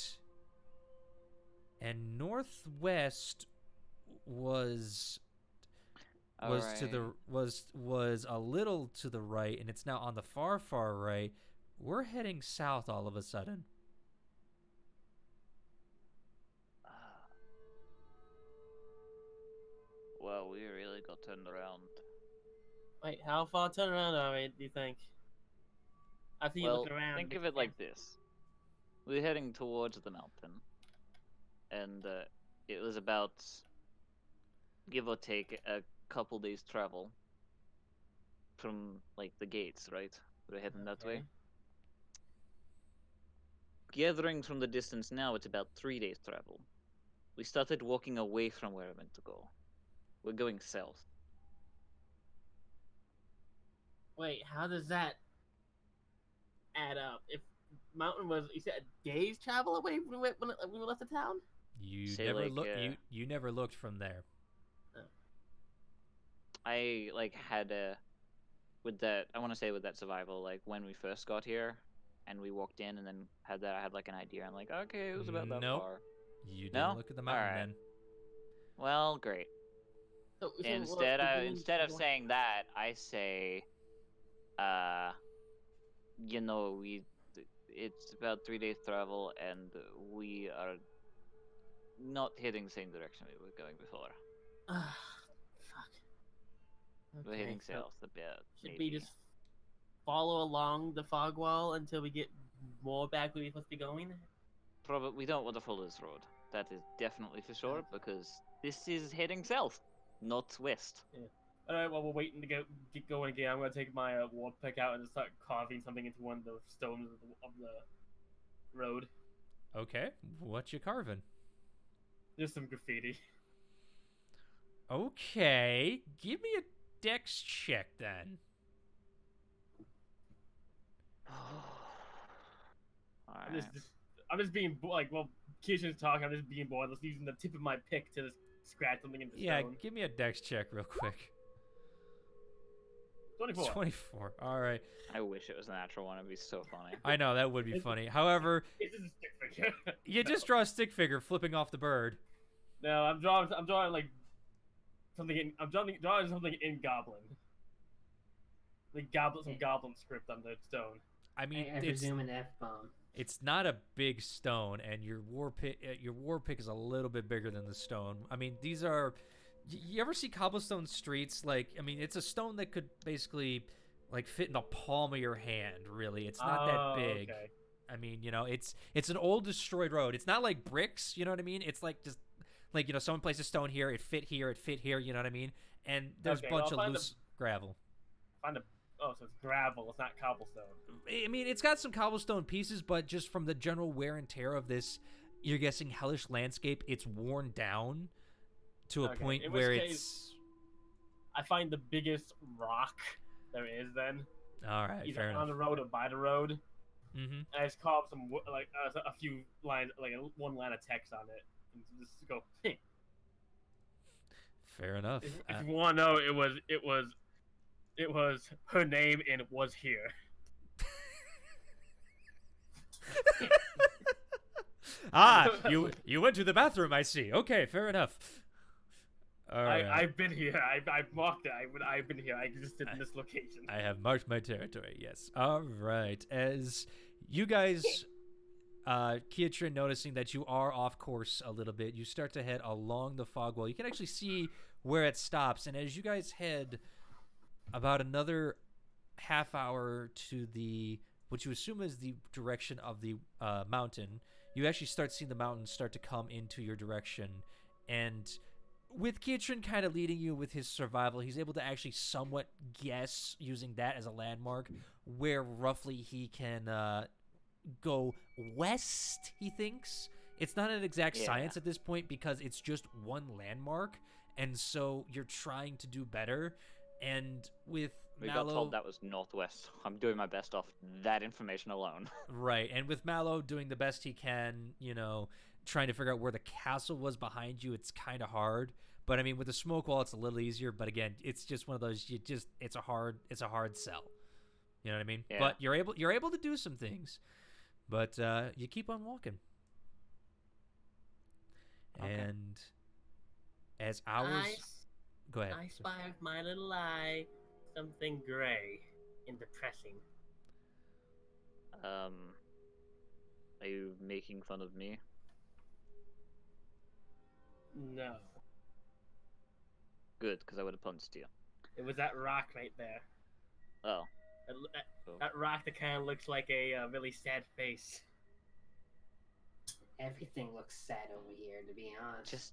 and northwest was to the was a little to the right, and it's now on the far right, we're heading south all of a sudden. Well, we really got turned around. Wait, how far turn around are we, do you think? After you look around. Think of it like this. We're heading towards the mountain. And it was about, give or take, a couple days travel from, like, the gates, right? We're heading that way. Gathering from the distance now, it's about 3 days travel. We started walking away from where I meant to go. We're going south. Wait, how does that add up? If mountain was, you said, a day's travel away when we left the town? You Say, never like, you never looked from there. I like had with that, I want to say with that survival, like when we first got here and we walked in and then I had like an idea. I'm like, okay, it was about that far. You No? didn't look at the mountain then. Well, great. So Instead of saying that, I say, you know, it's about 3 days travel and we are not heading the same direction we were going before. Fuck. We're heading south a bit. Should we just follow along the fog wall until we get more back where we're supposed to be going? Probably we don't want to follow this road. That is definitely for sure, because this is heading south, not west. Yeah. Alright, while we're waiting to get going again, I'm going to take my warp pick out and just start carving something into one of the stones of the road. Okay, what you carving? Just some graffiti. Okay, give me a dex check then. Alright. I'm just being like, well, Kishan's talking. I'm just being bored. Just using the tip of my pick to just scratch something into Yeah, stone. give me a dex check real quick. 24. 24. All right. I wish it was a natural one. It'd be so funny. I know that would be funny. However, It's just a stick figure. you just draw a stick figure flipping off the bird. No, I'm drawing like something in. I'm drawing something in Goblin. Like some Goblin script on the stone. I mean, I presume an F-bomb. It's not a big stone, and your war pick is a little bit bigger than the stone. I mean, these are. You ever see cobblestone streets? Like, I mean, it's a stone that could basically, like, fit in the palm of your hand. Really, it's not that big. Okay. I mean, you know, it's an old destroyed road. It's not like bricks. You know what I mean? It's like just like, you know, someone placed a stone here, it fit here, it fit here. You know what I mean? And there's a bunch of loose gravel. So it's gravel. It's not cobblestone. I mean, it's got some cobblestone pieces, but just from the general wear and tear of this, you're guessing hellish landscape, it's worn down to a point where it's. I find the biggest rock there is then. All right, either fair enough. on the road or by the road. Mm-hmm. And I just carve some like a few lines, like one line of text on it, and just go. Hey. Fair enough. If you want to know, it was her name and it was here. You went to the bathroom, I see. Okay, fair enough. All right. I've been here. I've marked it. I've been here. I existed in this location. I have marked my territory. Yes. All right. As you guys, Kiatrin, noticing that you are off course a little bit, you start to head along the fog wall. You can actually see where it stops, and as you guys head about another half hour to the what you assume is the direction of the mountain. You actually start seeing the mountain start to come into your direction, and with Kitrin kind of leading you with his survival, he's able to actually somewhat guess, using that as a landmark, where roughly he can go west, he thinks. It's not an exact science at this point because it's just one landmark, and so you're trying to do better. And with We Mallow, got told that was northwest. I'm doing my best off that information alone. right, and with Mallow doing the best he can, trying to figure out where the castle was behind you, it's kind of hard. But I mean, with the smoke wall, it's a little easier. But again, it's just one of those. It's a hard sell. You know what I mean? Yeah. But you're able to do some things. But you keep on walking. Okay. And as hours, go ahead. I spy with my little eye something gray and depressing. Are you making fun of me? No. Good, because I would have punched you. It was that rock right there. Oh. That rock that kind of looks like a really sad face. Everything looks sad over here, to be honest.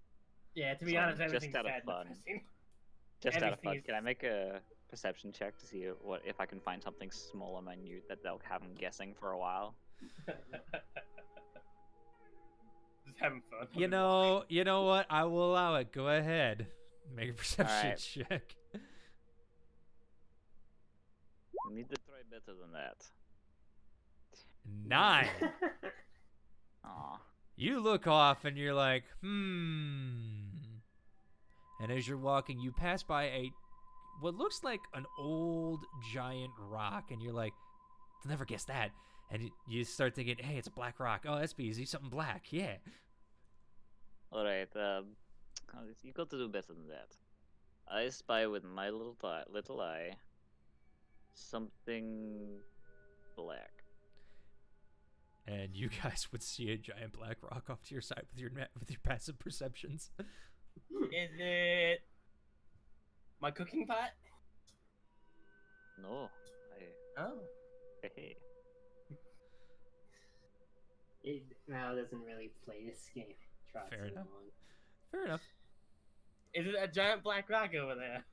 To be honest, everything's just out of sad and fun. depressing. Just out of Everything fun, is- can I make a perception check to see if I can find something small and minute that they'll have them guessing for a while? Just having fun. You know what? I will allow it. Go ahead. Make a perception Alright. check. We need to try better than that. 9. Aw. You look off and you're like, And as you're walking, you pass by what looks like an old giant rock, and you're like, I'll never guess that. And you start thinking, hey, it's a black rock. Oh, that's easy. Something black. Yeah. Alright, you got to do better than that. I spy with my little eye something black. And you guys would see a giant black rock off to your side with your passive perceptions. Is it my cooking pot? No, Oh. hey. Mal doesn't really play this game. Trots Fair enough. along. Fair enough. Is it a giant black rock over there?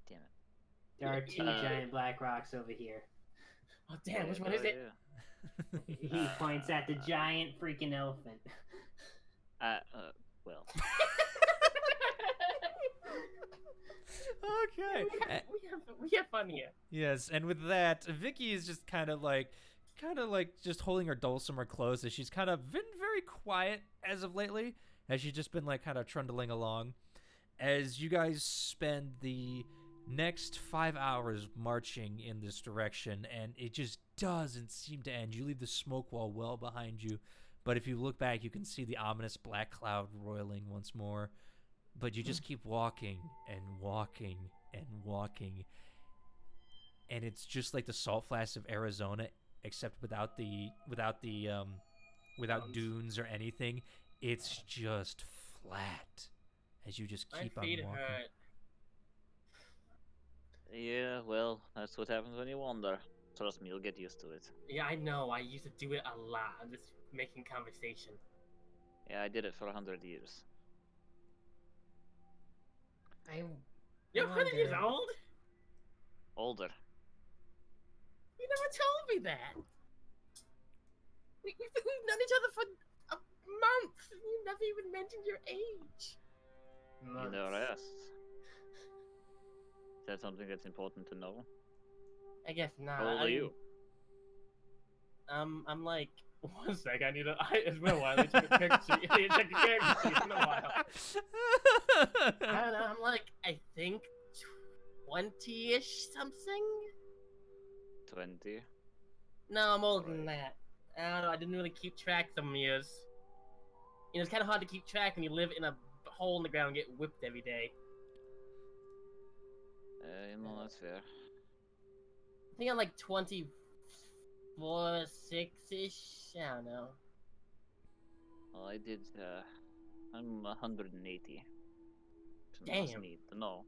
Damn it. There are two giant black rocks over here. Oh damn, which one is it? He points at the giant freaking elephant. Well. Okay. We have fun here. Yes, and with that, Vicky is just kind of like just holding her dulcimer close, as she's kind of been very quiet as of lately, as she's just been like kind of trundling along. As you guys spend the next 5 hours marching in this direction, and it just doesn't seem to end. You leave the smoke wall well behind you, but if you look back, you can see the ominous black cloud roiling once more. But you just keep walking and walking and walking, and it's just like the salt flats of Arizona, except without dunes or anything. It's just flat as you just keep My on feet walking. hurt. Yeah, well, that's what happens when you wander. Trust me, you'll get used to it. Yeah, I know. I used to do it a lot. I'm just making conversation. Yeah, I did it for 100 years. You're 100 years old? Older. You never told me that. We've known each other for a month. You never even mentioned your age. You never asked. Is that something that's important to know? I guess not. How old are you? I'm like, one sec. I need a. It's been a while. I need to check a character sheet. I need to check a character sheet. It's been a while. I don't know. I'm like, I think 20-ish something. 20. No, I'm older than that. I don't know. I didn't really keep track some years. You know, it's kind of hard to keep track when you live in a hole in the ground and get whipped every day. That's fair. I think I'm like 24, 6-ish. I don't know. Well, I did, I'm 180. So Damn. must need to know.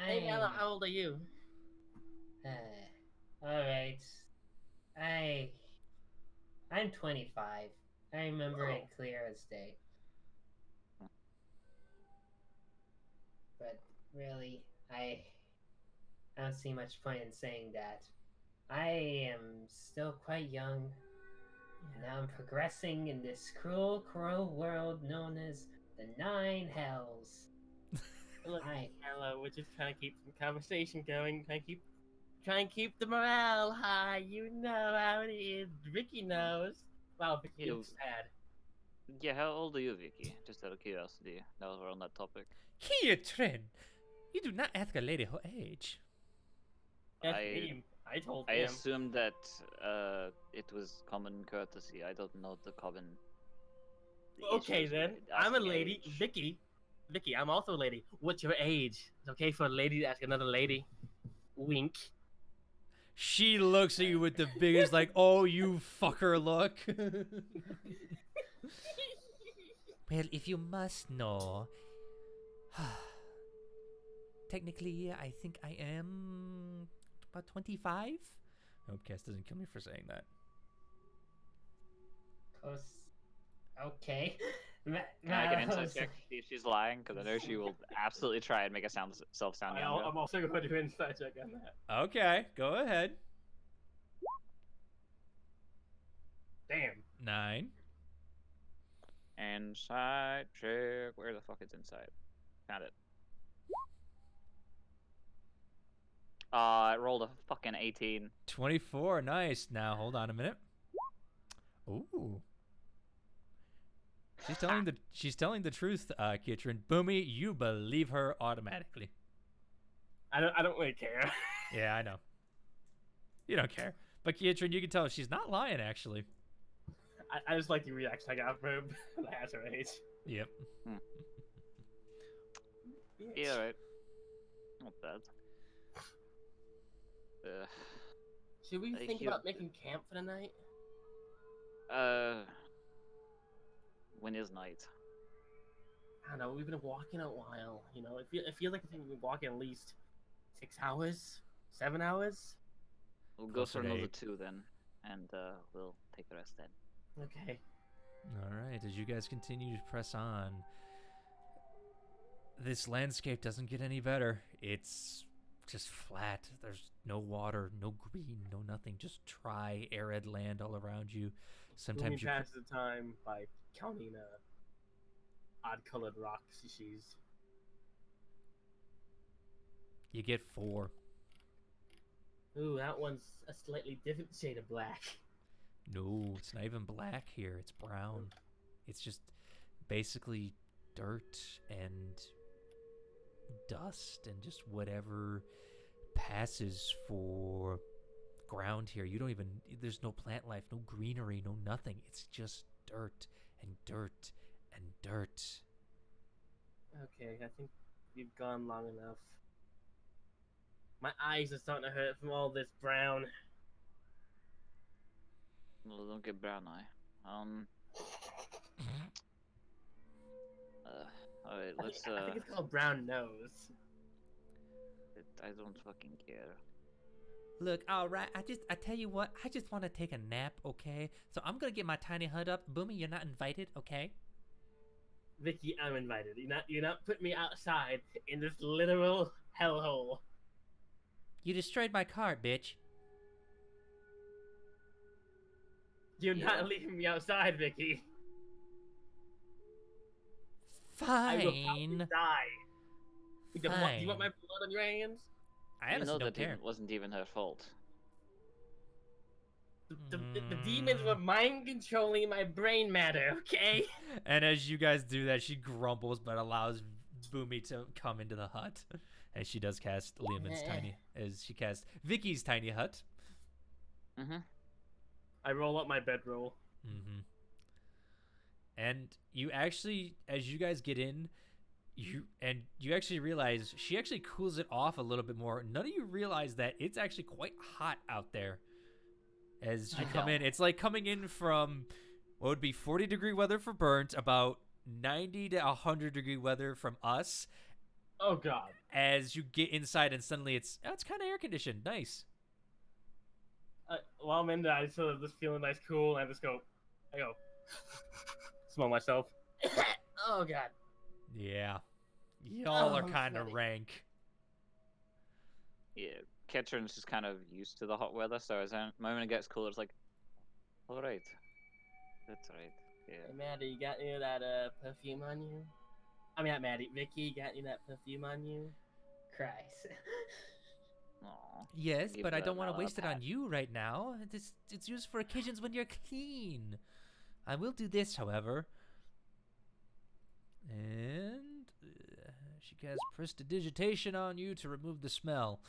Hey, how old are you? Alright. I'm 25. I remember it clear as day. But really, I don't see much point in saying that. I am still quite young. Now I'm progressing in this cruel, cruel world known as the Nine Hells. Look, I Hello, we're just trying to keep some conversation going. Try and keep the morale high. You know how it is. Vicky knows. Wow, Vicky You- looks sad. Yeah, how old are you, Vicky? Just out of curiosity. Now that we're on that topic. Kiatrin, you do not ask a lady her age. That's I- me. I told I him. assumed that it was common courtesy. I don't know the common. Okay issues then, with I'm a asking lady. age. Vicky, I'm also a lady. What's your age? It's okay for a lady to ask another lady. Wink. She looks at you with the biggest, like, oh, you fucker look. Well, if you must know, technically, I think I am about 25. I hope Cass doesn't kill me for saying that. close. Okay. Can I make an insight check to see if she's lying? Because I know she will absolutely try and make herself sound younger. I'm also going to do an insight check on that. Okay, go ahead. Damn. 9. Insight check. Where the fuck is insight? Found it. I rolled a fucking 18. 24, nice. Now, hold on a minute. Ooh. She's telling the truth, Kitrin. Boomy, you believe her automatically. I don't really care. Yeah, I know. You don't care. But Kitrin, you can tell she's not lying, actually. I just like the reaction I got from him. That's her age. Yep. Yeah, right. Not bad. Should we I think hear- about making camp for the night? When is night? I don't know. We've been walking a while. You know, it feels like we've been walking at least 6 hours, 7 hours. We'll go Closer for to another 8. 2 then, and we'll take the rest then. Okay. All right, as you guys continue to press on, this landscape doesn't get any better. It's just flat. There's no water, no green, no nothing. Just dry, arid land all around you. Sometimes Boomy you passes the time by counting odd-colored rock species. you get 4. Ooh, that one's a slightly different shade of black. No, it's not even black here. It's brown. It's just basically dirt and dust and just whatever passes for ground here. You don't even, there's no plant life, no greenery, no nothing. It's just dirt and dirt and dirt. Okay, I think we've gone long enough. My eyes are starting to hurt from all this brown. Well, don't get brown eye. Alright, let's I think it's called brown nose. I don't fucking care. Look, all right, I tell you what, I just want to take a nap, okay? So I'm gonna get my tiny hut up. Boomy, you're not invited, okay? Vicky, I'm invited. You're not putting me outside in this literal hellhole. You destroyed my cart, bitch. You're Yeah. not leaving me outside, Vicky. I will probably Fine. die. Do you want Fine. my blood on your hands? I You honestly know don't that care. it wasn't even her fault. The demons were mind controlling my brain matter, okay? And as you guys do that, she grumbles but allows Boomy to come into the hut. As she does cast Leomund's tiny, as she casts Vicky's tiny hut. Mm-hmm. I roll up my bedroll. Mm-hmm. And you actually, as you guys get in, you actually realize she actually cools it off a little bit more. None of you realize that it's actually quite hot out there. As you come in, it's like coming in from what would be 40-degree weather for Burnt, about 90 to 100-degree weather from us. Oh god. As you get inside, and suddenly it's kind of air conditioned. Nice. While I'm in there, I sort of just feeling nice, cool, and I just go, smell myself. Oh god. Yeah. Y'all are I'm kind of sweating. rank. Yeah, Ketron's just kind of used to the hot weather, so as the moment it gets cooler, it's like, all right, that's right. Yeah. Hey, Maddie, you got any of that perfume on you? I mean, not Maddie. Vicky, you got any of that perfume on you? Christ. Aw, Yes, give but I the don't want to Mala a waste it on pat. you right now. It's used for occasions when you're clean. I will do this, however. And she casts prestidigitation on you to remove the smell.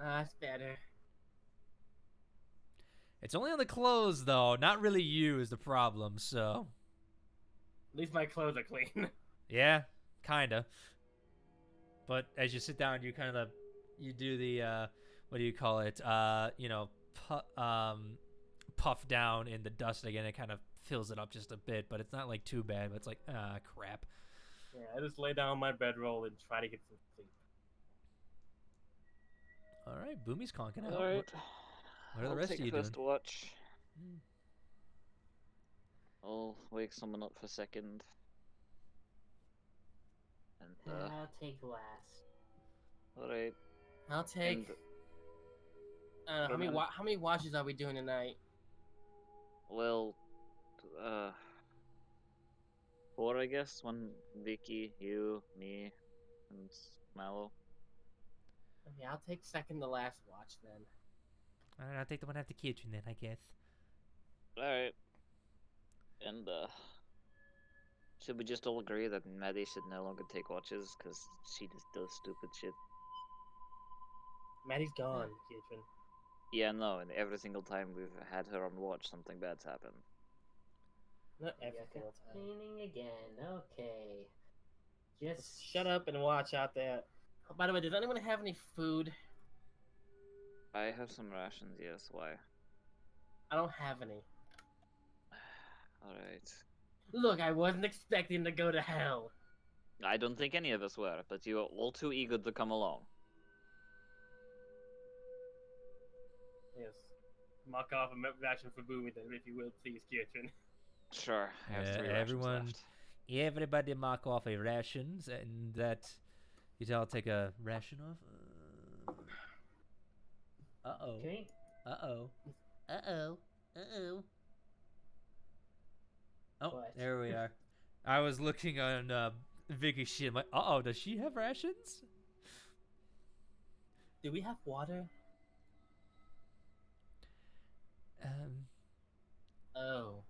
That's better. It's only on the clothes, though. Not really you is the problem, so... At least my clothes are clean. Yeah, kinda. But as you sit down, you kind of... You do the, what do you call it? Puff down in the dust again. It kind of fills it up just a bit, but it's not, like, too bad. But it's like, crap. Yeah, I just lay down on my bedroll and try to get some sleep. All right, Boomy's conking out. All right. What are the I'll rest take of you first doing? watch. Hmm. I'll wake someone up for second. And, I'll take last. alright. I'll take. And, how many watches are we doing tonight? well, 4, I guess. One, Vicky, you, me, and Mallow. Okay, I'll take second to last watch then. All right, I'll take the one after kitchen then, I guess. Alright. And, should we just all agree that Maddie should no longer take watches because she just does stupid shit? Maddie's gone, Kietran. Yeah, no, and every single time we've had her on watch, something bad's happened. Not You're every single time. complaining again. Okay. Just Shut up and watch out there. Oh, by the way, does anyone have any food? I have some rations, yes, why? I don't have any. Alright. Look, I wasn't expecting to go to hell. I don't think any of us were, but you are all too eager to come along. Yes. Mock off a ration for Boomy then, if you will, please, Kietran. Sure, I have 3 everyone, rations left. everybody mark off a rations, and that you all take a ration off. Uh-oh. Okay. Uh-oh. Uh-oh. Uh-oh. Oh, What? there we are. I was looking on Vicky's shit. I'm like, uh-oh, does she have rations? Do we have water? Oh.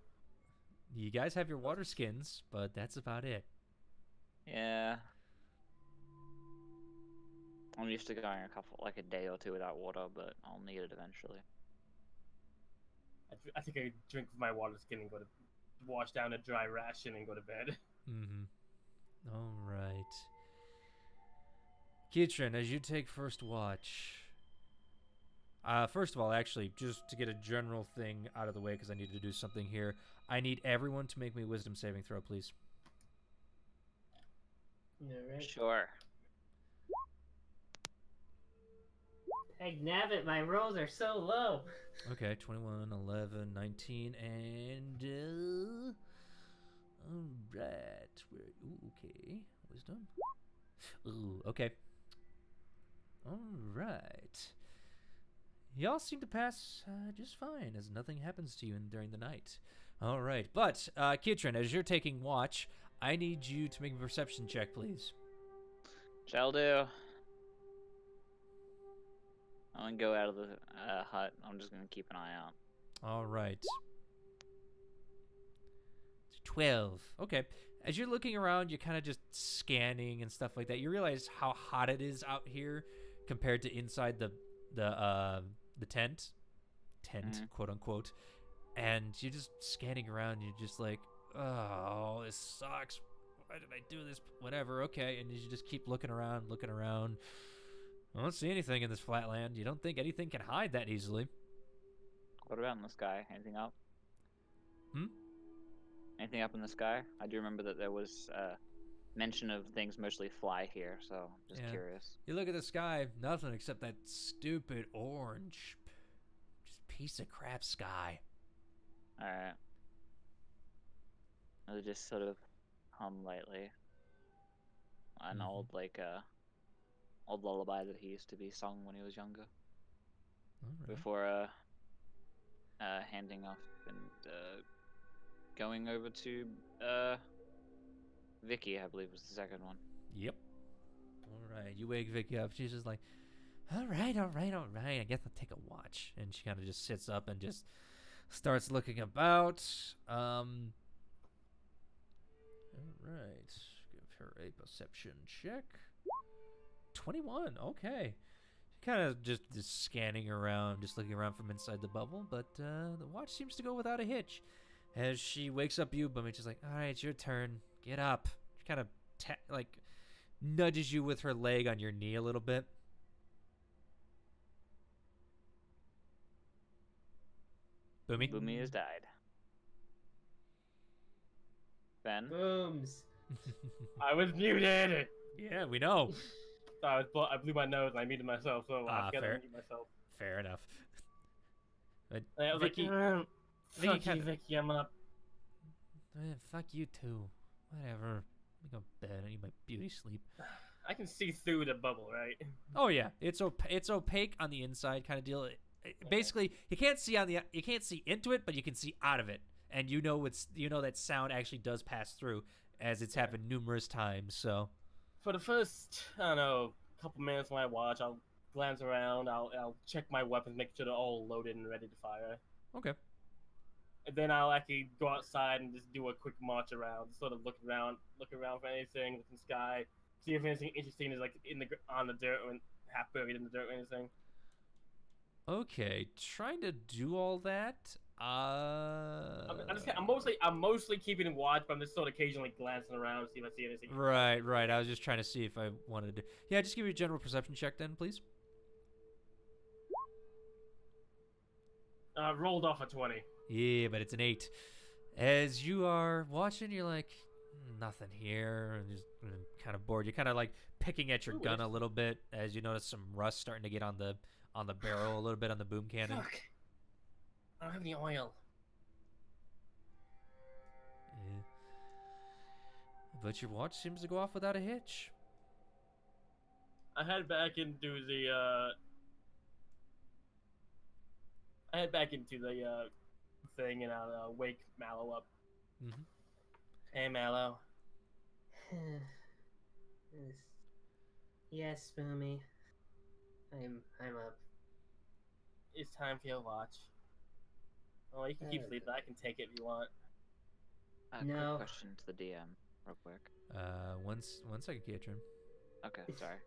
You guys have your water skins, but that's about it. Yeah. I'm used to going a day or 2 without water, but I'll need it eventually. I think I drink my water skin and go to wash down a dry ration and go to bed. Mm-hmm. All right. Kietran, as you take first watch... first of all, actually, just to get a general thing out of the way, because I need to do something here, I need everyone to make me a wisdom saving throw, please. Alright. Sure. Hey, nabbit, my rolls are so low. Okay, 21, 11, 19, and... Alright. Ooh, okay. Wisdom. Ooh, okay. Alright. Y'all seem to pass just fine, as nothing happens to you during the night. Alright, but, Kietran, as you're taking watch, I need you to make a perception check, please. Shall do. I'm gonna go out of the hut. I'm just gonna keep an eye out. Alright. 12. Okay. As you're looking around, you're kind of just scanning and stuff like that. You realize how hot it is out here compared to inside the tent, quote unquote. And you're just scanning around. You're just like, oh, this sucks. Why did I do this? Whatever. Okay. And you just keep looking around. I don't see anything in this flatland. You don't think anything can hide that easily. What about in the sky? Anything up? Hmm? Anything up in the sky? I do remember that there was mention of things mostly fly here, so I'm just Yeah. curious. You look at the sky, nothing except that stupid orange piece of crap sky. Alright. I'll just sort of hum lightly. An old, old lullaby that he used to be sung when he was younger. All right. Before, handing off and, going over to, Vicky, I believe was the second one. Yep. All right. You wake Vicky up. She's just like, all right. I guess I'll take a watch. And she kind of just sits up and just starts looking about. All right. Give her a perception check. 21. Okay. She kind of just scanning around, just looking around from inside the bubble. But the watch seems to go without a hitch. As she wakes up you, Bummy, she's like, all right, it's your turn. Get up. She kind of nudges you with her leg on your knee a little bit. Boomy? Boomy has died. Ben? Booms. I was muted. Yeah, we know. I blew my nose and I muted myself, so I forgot fair. to mute myself. Fair enough. But I was Vicky, like, Vicky fuck you, kinda- Vicky, I'm up. fuck you too. Whatever. Let me go to bed. I need my beauty sleep. I can see through the bubble, right? Oh yeah, it's opaque on the inside, kind of deal. Basically, you can't see into it, but you can see out of it, and you know that sound actually does pass through, as it's happened numerous times. So, For the first, I don't know, couple minutes when I watch, I'll glance around, I'll check my weapons, make sure they're all loaded and ready to fire. okay. And then I'll actually go outside and just do a quick march around, sort of look around for anything, look in the sky, see if anything interesting is like on the dirt or half buried in the dirt or anything. Okay, trying to do all that. I'm mostly keeping watch, but I'm just sort of occasionally glancing around to see if I see anything. Right. I was just trying to see if I wanted to. Yeah, just give me a general perception check then, please. Rolled off a 20. Yeah, but it's an 8. As you are watching, you're like, nothing here, and just kind of bored. You're kind of like picking at your gun a little bit as you notice some rust starting to get on the barrel a little bit on the boom cannon. Fuck. I don't have any oil. Yeah. But your watch seems to go off without a hitch. I head back into the thing and I'll wake Mallow up. Mm-hmm. Hey, Mallow. Yes, Boomy. I'm up. It's time for your watch. Oh, you can keep sleeping. I can take it if you want. No. Quick question to the DM, real quick. One second, Kiatrin. Okay, sorry.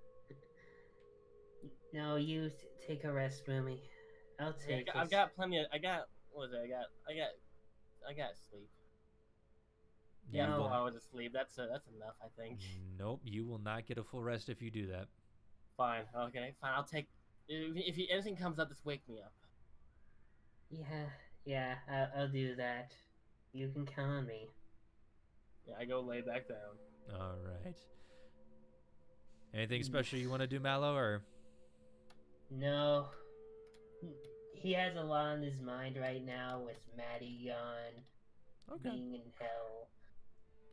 No, you take a rest, Boomy. I'll take I've got plenty of. What was it? I got sleep. Yeah, No. 4 hours of sleep. That's enough, I think. Nope, you will not get a full rest if you do that. Fine. Okay. Fine. I'll take. If anything comes up, just wake me up. Yeah, I'll do that. You can count on me. Yeah, I go lay back down. All right. Anything special you want to do, Mallow, or? No. He has a lot on his mind right now with Maddie gone, being in hell.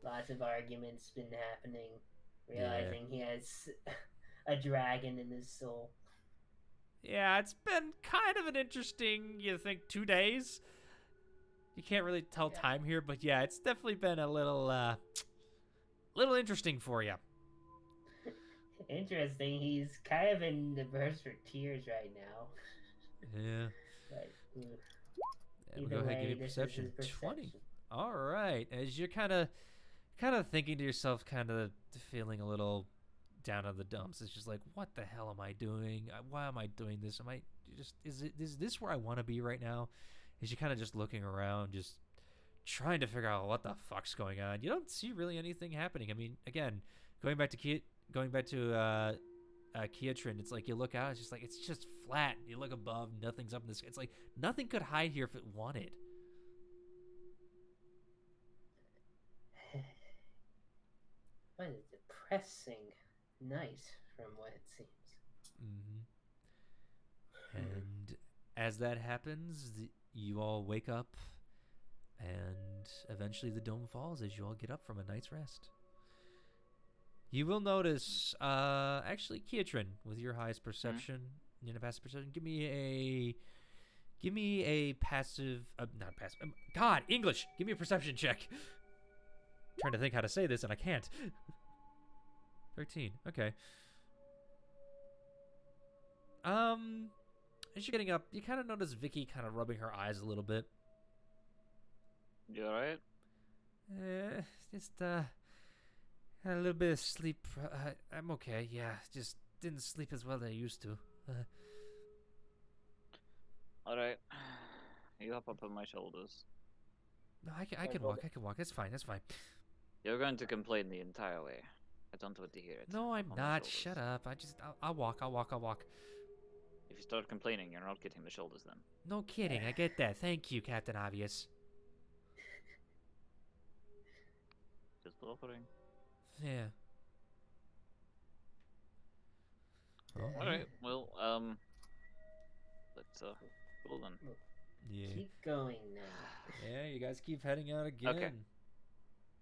Lots of arguments been happening. Realizing he has a dragon in his soul. Yeah, it's been kind of an interesting, 2 days. You can't really tell time here, but yeah, it's definitely been a little interesting for you. Interesting. He's kind of in the burst for tears right now. Yeah. But, And we'll go ahead and give you perception. 20. All right. As you're kind of thinking to yourself, kind of feeling a little down on the dumps. It's just like, what the hell am I doing? Why am I doing this? Is this where I want to be right now? As you're kind of just looking around, just trying to figure out what the fuck's going on. You don't see really anything happening. I mean, again, going back to Kiatrin, it's like you look out, it's just flat. You look above, nothing's up in this. It's like nothing could hide here if it wanted. What a depressing night, from what it seems. Mm-hmm. And as that happens, you all wake up, and eventually the dome falls as you all get up from a night's rest. You will notice, actually, Kietrin, with your highest perception, passive perception, give me a passive, not passive, God, English, give me a perception check. I'm trying to think how to say this, and I can't. 13, okay. As you're getting up, you kind of notice Vicky kind of rubbing her eyes a little bit. You alright? Just, had a little bit of sleep. I'm okay, yeah. Just didn't sleep as well as I used to. Alright. You hop up on my shoulders. No, I can walk. I can walk. That's fine. That's fine. You're going to complain the entire way. I don't want to hear it. No, I'm on my not. shoulders. Shut up. I'll walk. I'll walk. If you start complaining, you're not getting the shoulders then. No kidding. I get that. Thank you, Captain Obvious. Just offering. Yeah. Oh. Alright, well, let's, cool then. Yeah. Keep going now. Yeah, you guys keep heading out again. Okay.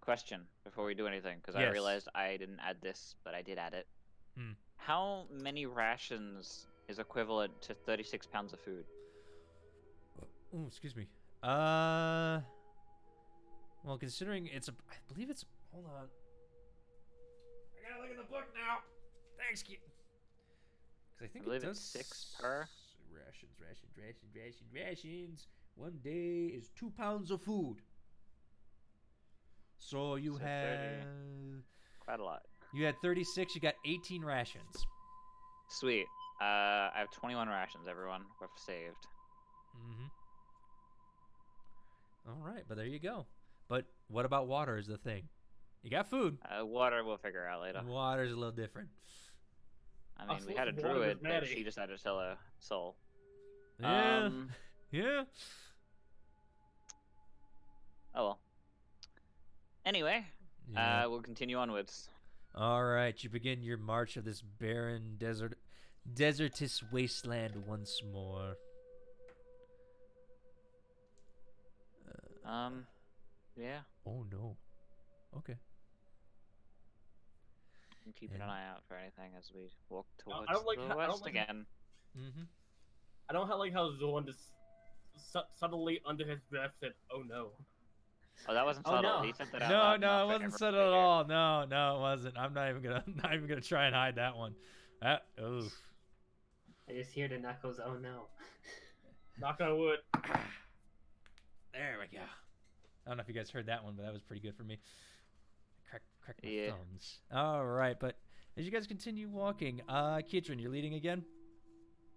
Question before we do anything, because Yes. I realized I didn't add this, but I did add it. Hmm. How many rations is equivalent to 36 pounds of food? Oh, excuse me. Well, considering it's I believe it's. Hold on. I gotta look at the book now. Thanks, Because I think believe it does it's 6 per. Rations. 1 day is 2 pounds of food. So you So have 30. Quite a lot. you had 36. You got 18 rations. Sweet. I have 21 rations, everyone. We're saved. Mm-hmm. All right, but there you go. But what about water is the thing? You got food. Water we'll figure out later. Water's a little different. I mean, we Also, had a water was druid, but Maddie. she decided to sell a soul. Yeah. Yeah. Oh well. Anyway, Yeah. we'll continue onwards. All right, you begin your march of this barren desertous wasteland once more. Yeah. Oh no. Okay. I'm keeping Yeah. an eye out for anything as we walk towards I don't like the how- I don't west like- again. Mm-hmm. I don't like how Zorn just subtly under his breath said, "Oh no." Oh, that wasn't Oh, subtle. no. He said that out No, loud no, enough it for wasn't everyone subtle to at hear. all. No, it wasn't. I'm not even gonna try and hide that one. Oof. I just hear the knuckles. Oh no. Knock on wood. There we go. I don't know if you guys heard that one, but that was pretty good for me. Crack my Yeah. thumbs. All right, but as you guys continue walking, Kietrin, you're leading again.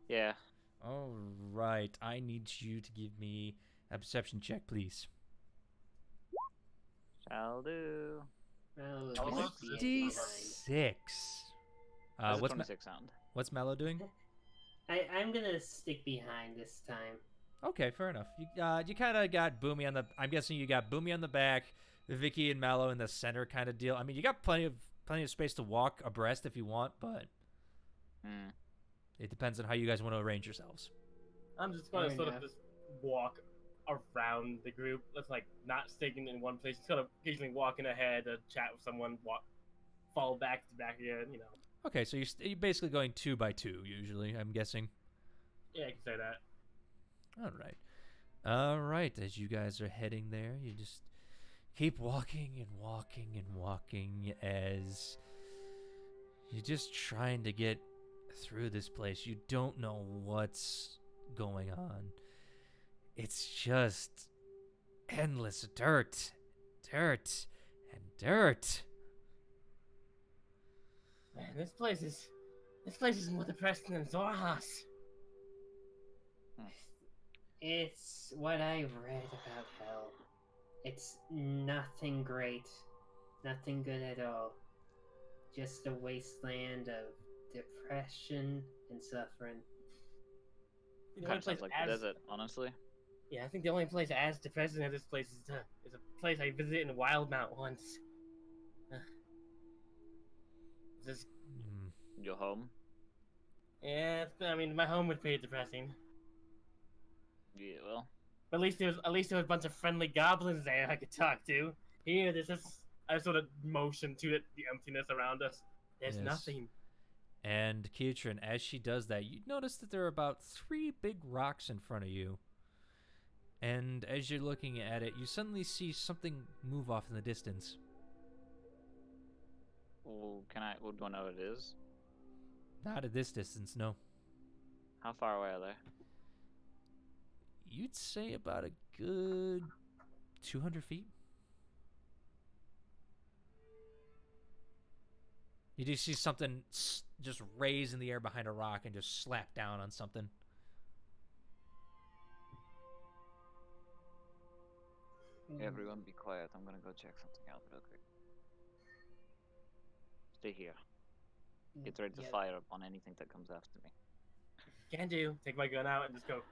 Yeah. All right, I need you to give me a perception check, please. Shall do. Oh, Oh, this is the end 26. How's the What's 26 sound? what's Mallow doing? I'm gonna stick behind this time. Okay, fair enough. You kind of got Boomy on the. I'm guessing you got Boomy on the back, Vicky and Mallow in the center, kind of deal. I mean, you got plenty of space to walk abreast if you want, but Hmm. it depends on how you guys want to arrange yourselves. I'm just gonna Fair sort enough. of just walk around the group. That's like not sticking in one place. Just kind of occasionally walking ahead to chat with someone, fall back to back again. You know. Okay, so you're basically going 2 by 2 usually. I'm guessing. Yeah, I can say that. All right. As you guys are heading there, you just keep walking and walking and walking as you're just trying to get through this place. You don't know what's going on. It's just endless dirt, and dirt. Man, this place is more depressing than Zorha's. It's what I read about hell. It's nothing great, nothing good at all. Just a wasteland of depression and suffering. The only Kind of place sounds like the desert, honestly. Yeah, I think the only place as depressing as this place is a place I visited in Wildmount once. Just Hmm. Your home. yeah, I mean my home was pretty depressing. Yeah, well. But at least there was a bunch of friendly goblins there I could talk to. Here, there's just I sort of motion to the emptiness around us. There's Yes. nothing. And Keatron, as she does that, you notice that there are about 3 big rocks in front of you. And as you're looking at it, you suddenly see something move off in the distance. Well, do I know what it is? Not at this distance, no. How far away are they? You'd say about a good 200 feet. You do see something just raise in the air behind a rock and just slap down on something. Everyone be quiet. I'm gonna go check something out real quick. Stay here. Get ready to fire up on anything that comes after me. Can do. Take my gun out and just go.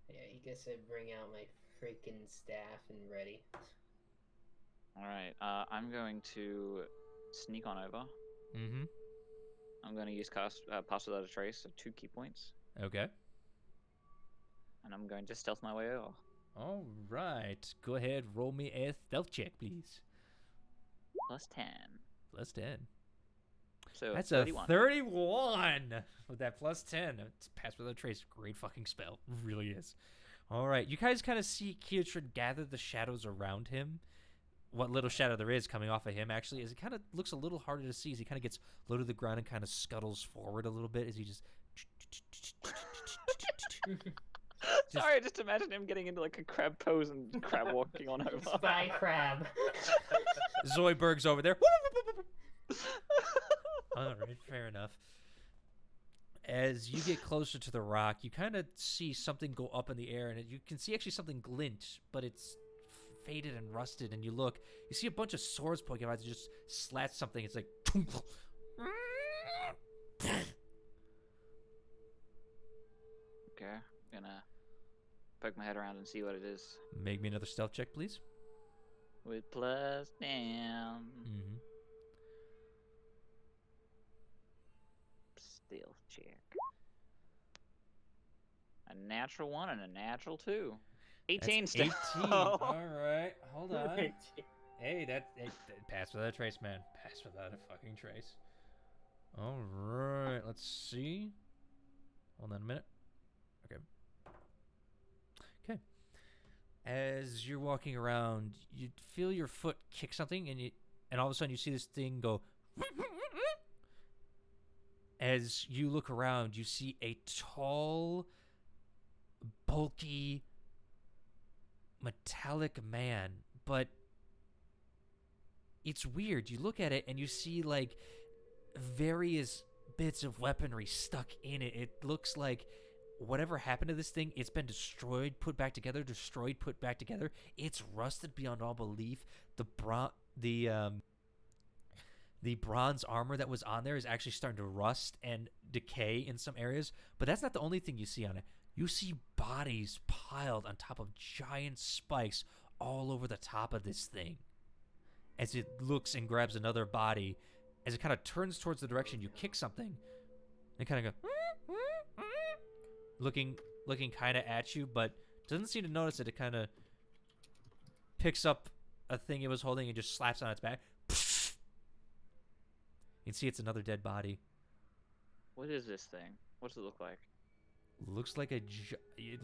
Yeah, you guess I bring out my freaking staff and ready. Alright, I'm going to sneak on over. Mm-hmm. I'm going to use Pass Without a Trace of 2 key points. Okay. And I'm going to stealth my way over. All right. Go ahead, roll me a stealth check, please. Plus 10. Plus 10. So That's 31. a 31 with that plus 10. It's Pass Without a Trace. Great fucking spell. Really is. All right. You guys kind of see Keatron gather the shadows around him. What little shadow there is coming off of him, actually, is it kind of looks a little harder to see as he kind of gets low to the ground and kind of scuttles forward a little bit as he just... Sorry, just imagine him getting into like a crab pose and crab walking on over. Spy crab. Zoidberg's over there. All right, fair enough. As you get closer to the rock, you kind of see something go up in the air, and you can see actually something glint, but it's faded and rusted. And you look, you see a bunch of swords poking out. It just slats something. It's like. Okay, I'm gonna poke my head around and see what it is. Make me another stealth check, please. With plus 10. Mm-hmm. Stealth check. A natural 1 and a natural 2. 18 That's stealth. 18. All right, hold on. Hey, that pass without a trace, man. Pass without a fucking trace. All right, let's see. Hold on a minute. Okay. Okay. As you're walking around, you feel your foot kick something, and all of a sudden you see this thing go. As you look around, you see a tall, bulky, metallic man, but it's weird. You look at it and you see like various bits of weaponry stuck in it. It looks like whatever happened to this thing, it's been destroyed, put back together, destroyed, put back together. It's rusted beyond all belief. The bronze armor that was on there is actually starting to rust and decay in some areas, but that's not the only thing you see on it. You see bodies piled on top of giant spikes all over the top of this thing. As it looks and grabs another body, as it kind of turns towards the direction you kick something, and kind of go looking kind of at you, but doesn't seem to notice it. It kind of picks up a thing it was holding and just slaps on its back. You can see it's another dead body. What is this thing? What does it look like? Looks like it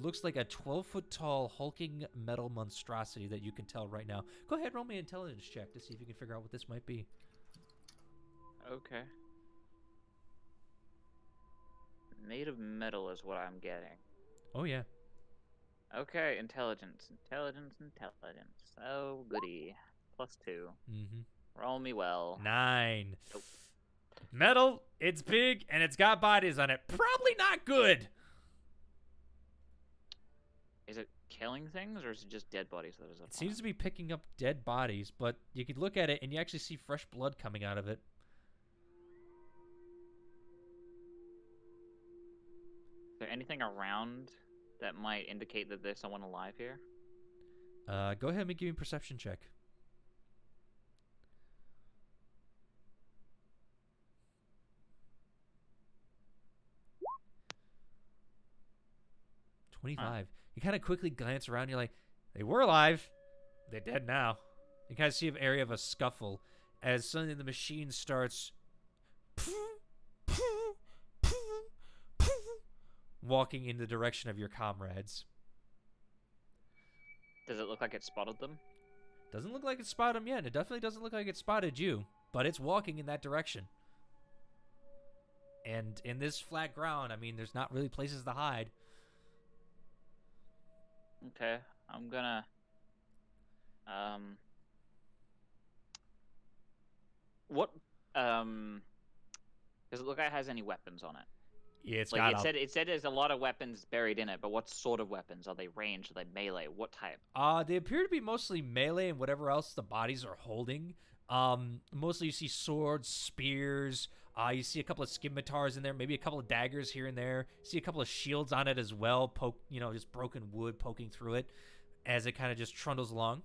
looks like a 12-foot tall hulking metal monstrosity that you can tell right now. Go ahead, roll me an intelligence check to see if you can figure out what this might be. Okay. Made of metal is what I'm getting. Oh yeah. Okay, intelligence. Oh, goody. Plus 2. Mm-hmm. Roll me well. 9. Nope. Metal, it's big, and it's got bodies on it. Probably not good. Is it killing things, or is it just dead bodies that is up It seems to be picking up dead bodies, but you could look at it, and you actually see fresh blood coming out of it. Is there anything around that might indicate that there's someone alive here? Go ahead and give me a perception check. 25. You kind of quickly glance around. You're like, they were alive. They're dead now. You kind of see an area of a scuffle as suddenly the machine starts walking in the direction of your comrades. Does it look like it spotted them? Doesn't look like it spotted them yet. It definitely doesn't look like it spotted you, but it's walking in that direction. And in this flat ground, I mean, there's not really places to hide. Okay, I'm gonna what does it look like it has any weapons on it? Yeah, it's Like got it said there's a lot of weapons buried in it, but what sort of weapons? Are they ranged? Are they melee? What type? They appear to be mostly melee and whatever else the bodies are holding. Mostly you see swords, spears. You see a couple of scimitars in there, maybe a couple of daggers here and there. See a couple of shields on it as well. Just broken wood poking through it as it kind of just trundles along.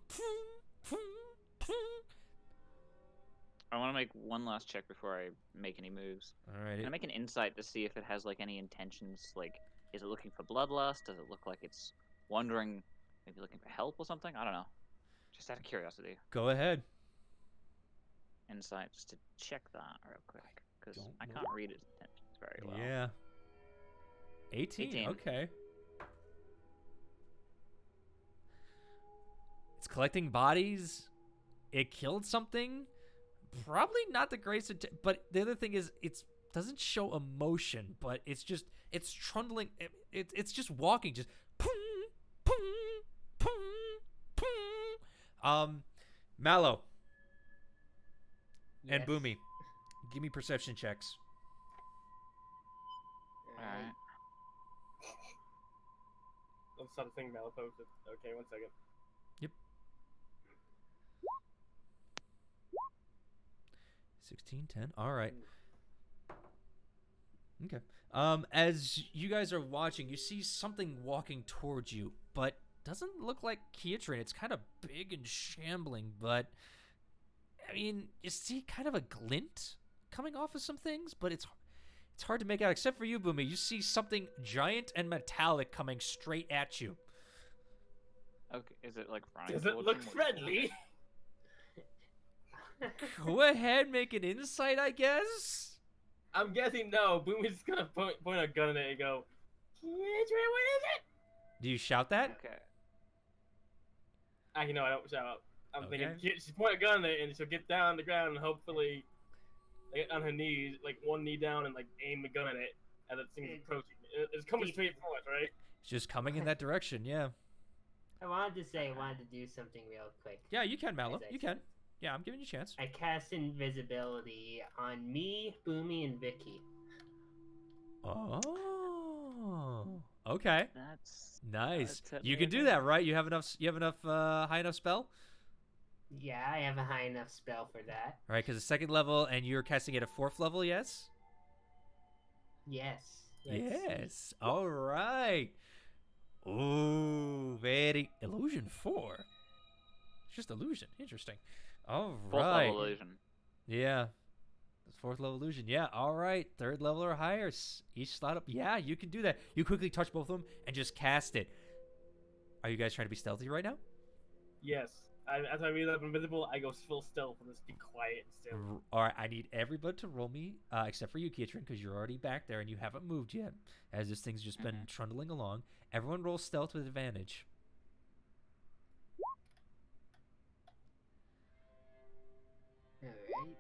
I want to make one last check before I make any moves. All right. Can I make an insight to see if it has like any intentions? Like, is it looking for bloodlust? Does it look like it's wandering, maybe looking for help or something? I don't know. Just out of curiosity. Go ahead. Insight, just to check that real quick, because I can't read its intentions very well. Yeah. 18. Okay. It's collecting bodies. It killed something. Probably not the greatest, but the other thing is it doesn't show emotion, but it's trundling. It's just walking, just Mallow and Yes. Boomy, give me perception checks. Alright. Let's stop the thing Mal posted. Okay, 1 second. Yep. 16, 10. All right. Okay. As you guys are watching, you see something walking towards you, but doesn't look like Kiatrin. It's kind of big and shambling, but I mean, you see kind of a glint coming off of some things, but it's hard to make out. Except for you, Boomy, you see something giant and metallic coming straight at you. Okay, is it like running? Does it towards look him or- friendly? Go ahead, make an insight, I guess. I'm guessing no. Boom is gonna point a gun at it and go, "Kiatrin, what is it?" Do you shout that? Okay. I don't shout out. I'm Okay. thinking she's point a gun at it and she'll get down on the ground and hopefully get on her knees, like one knee down, and like aim the gun at it as it thing's approaching. It's coming straight for us, right? It's just coming in that direction, yeah. I wanted to do something real quick. Yeah, you can, Mallow. As I You said. can. Yeah, I'm giving you a chance. I cast invisibility on me, Boomy, and Vicky. Oh. Okay. That's Nice. That's You can do that, right? You have enough high enough spell? Yeah, I have a high enough spell for that. All right, cuz it's second level and you're casting it at 4th level, yes? Yes. Yes. All right. Ooh, very illusion 4. It's just illusion. Interesting. All fourth right. level illusion. Yeah. That's 4th level illusion. Yeah. All right. 3rd level or higher. Each slot up. Yeah, you can do that. You quickly touch both of them and just cast it. Are you guys trying to be stealthy right now? Yes. As I realize I'm invisible, I go full stealth and just be quiet and still. All right. I need everybody to roll me, except for you, Kiatrin, because you're already back there and you haven't moved yet, as this thing's just been trundling along. Everyone roll stealth with advantage. Alright.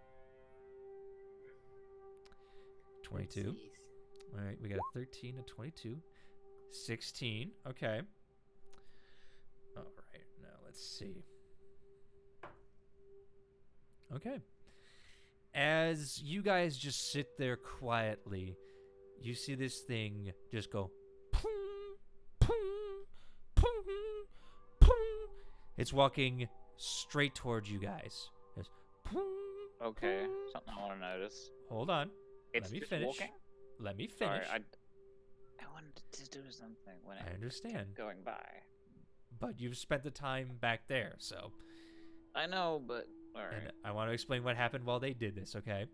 22. All right, we got a 13, a 22, 16. Okay. All right, now let's see. Okay. As you guys just sit there quietly, you see this thing just go. It's walking straight towards you guys. It's Okay, something I want to notice. Hold on. It's Let me just finish. walking. Let me Sorry, finish. I wanted to do something when I it understand. kept going by. But you've spent the time back there, so. I know, but all And right. I want to explain what happened while they did this, okay?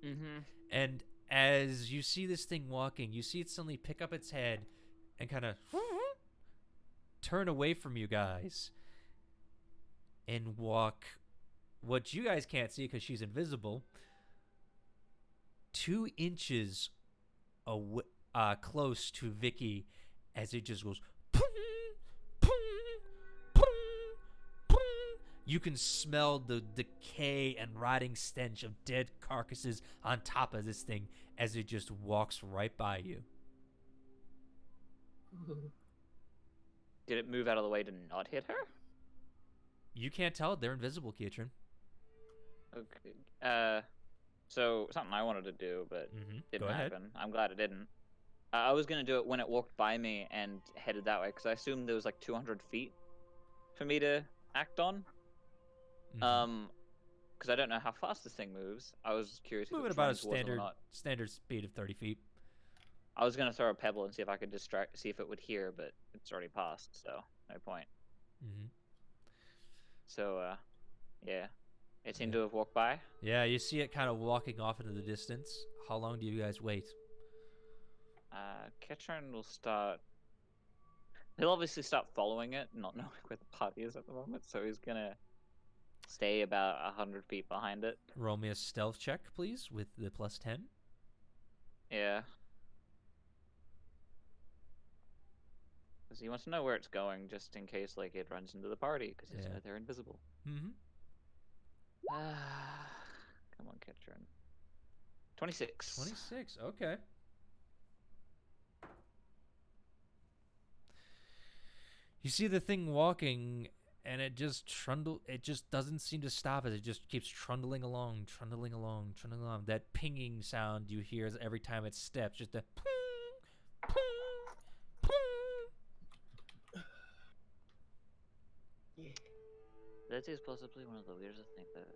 Mm-hmm. And as you see this thing walking, you see it suddenly pick up its head and kind of turn away from you guys and walk what you guys can't see because she's invisible, 2 inches close to Vicky as it just goes. You can smell the decay and rotting stench of dead carcasses on top of this thing as it just walks right by you. Did it move out of the way to not hit her? You can't tell. They're invisible, Kietrin. Okay. So something I wanted to do, but didn't Go ahead. happen. I'm glad it didn't. I was gonna do it when it walked by me and headed that way, because I assumed there was like 200 feet for me to act on. Because I don't know how fast this thing moves. I was curious. Moving if it about a was running towards them or not. standard speed of 30 feet. I was gonna throw a pebble and see if I could see if it would hear, but it's already passed, so no point. So, yeah, it seemed to have walked by. Yeah, you see it kind of walking off into the distance. How long do you guys wait? Ketron will start. He'll obviously start following it, not knowing where the party is at the moment, so he's gonna stay about 100 feet behind it. Roll me a stealth check, please, with the +10. Yeah. Because he wants to know where it's going, just in case like it runs into the party, because they're invisible. Come on, Ketron. 26. 26. Okay. You see the thing walking, and it just It just doesn't seem to stop as it just keeps trundling along. That pinging sound you hear every time it steps, just a ping, ping, ping. That is possibly one of the weirdest things that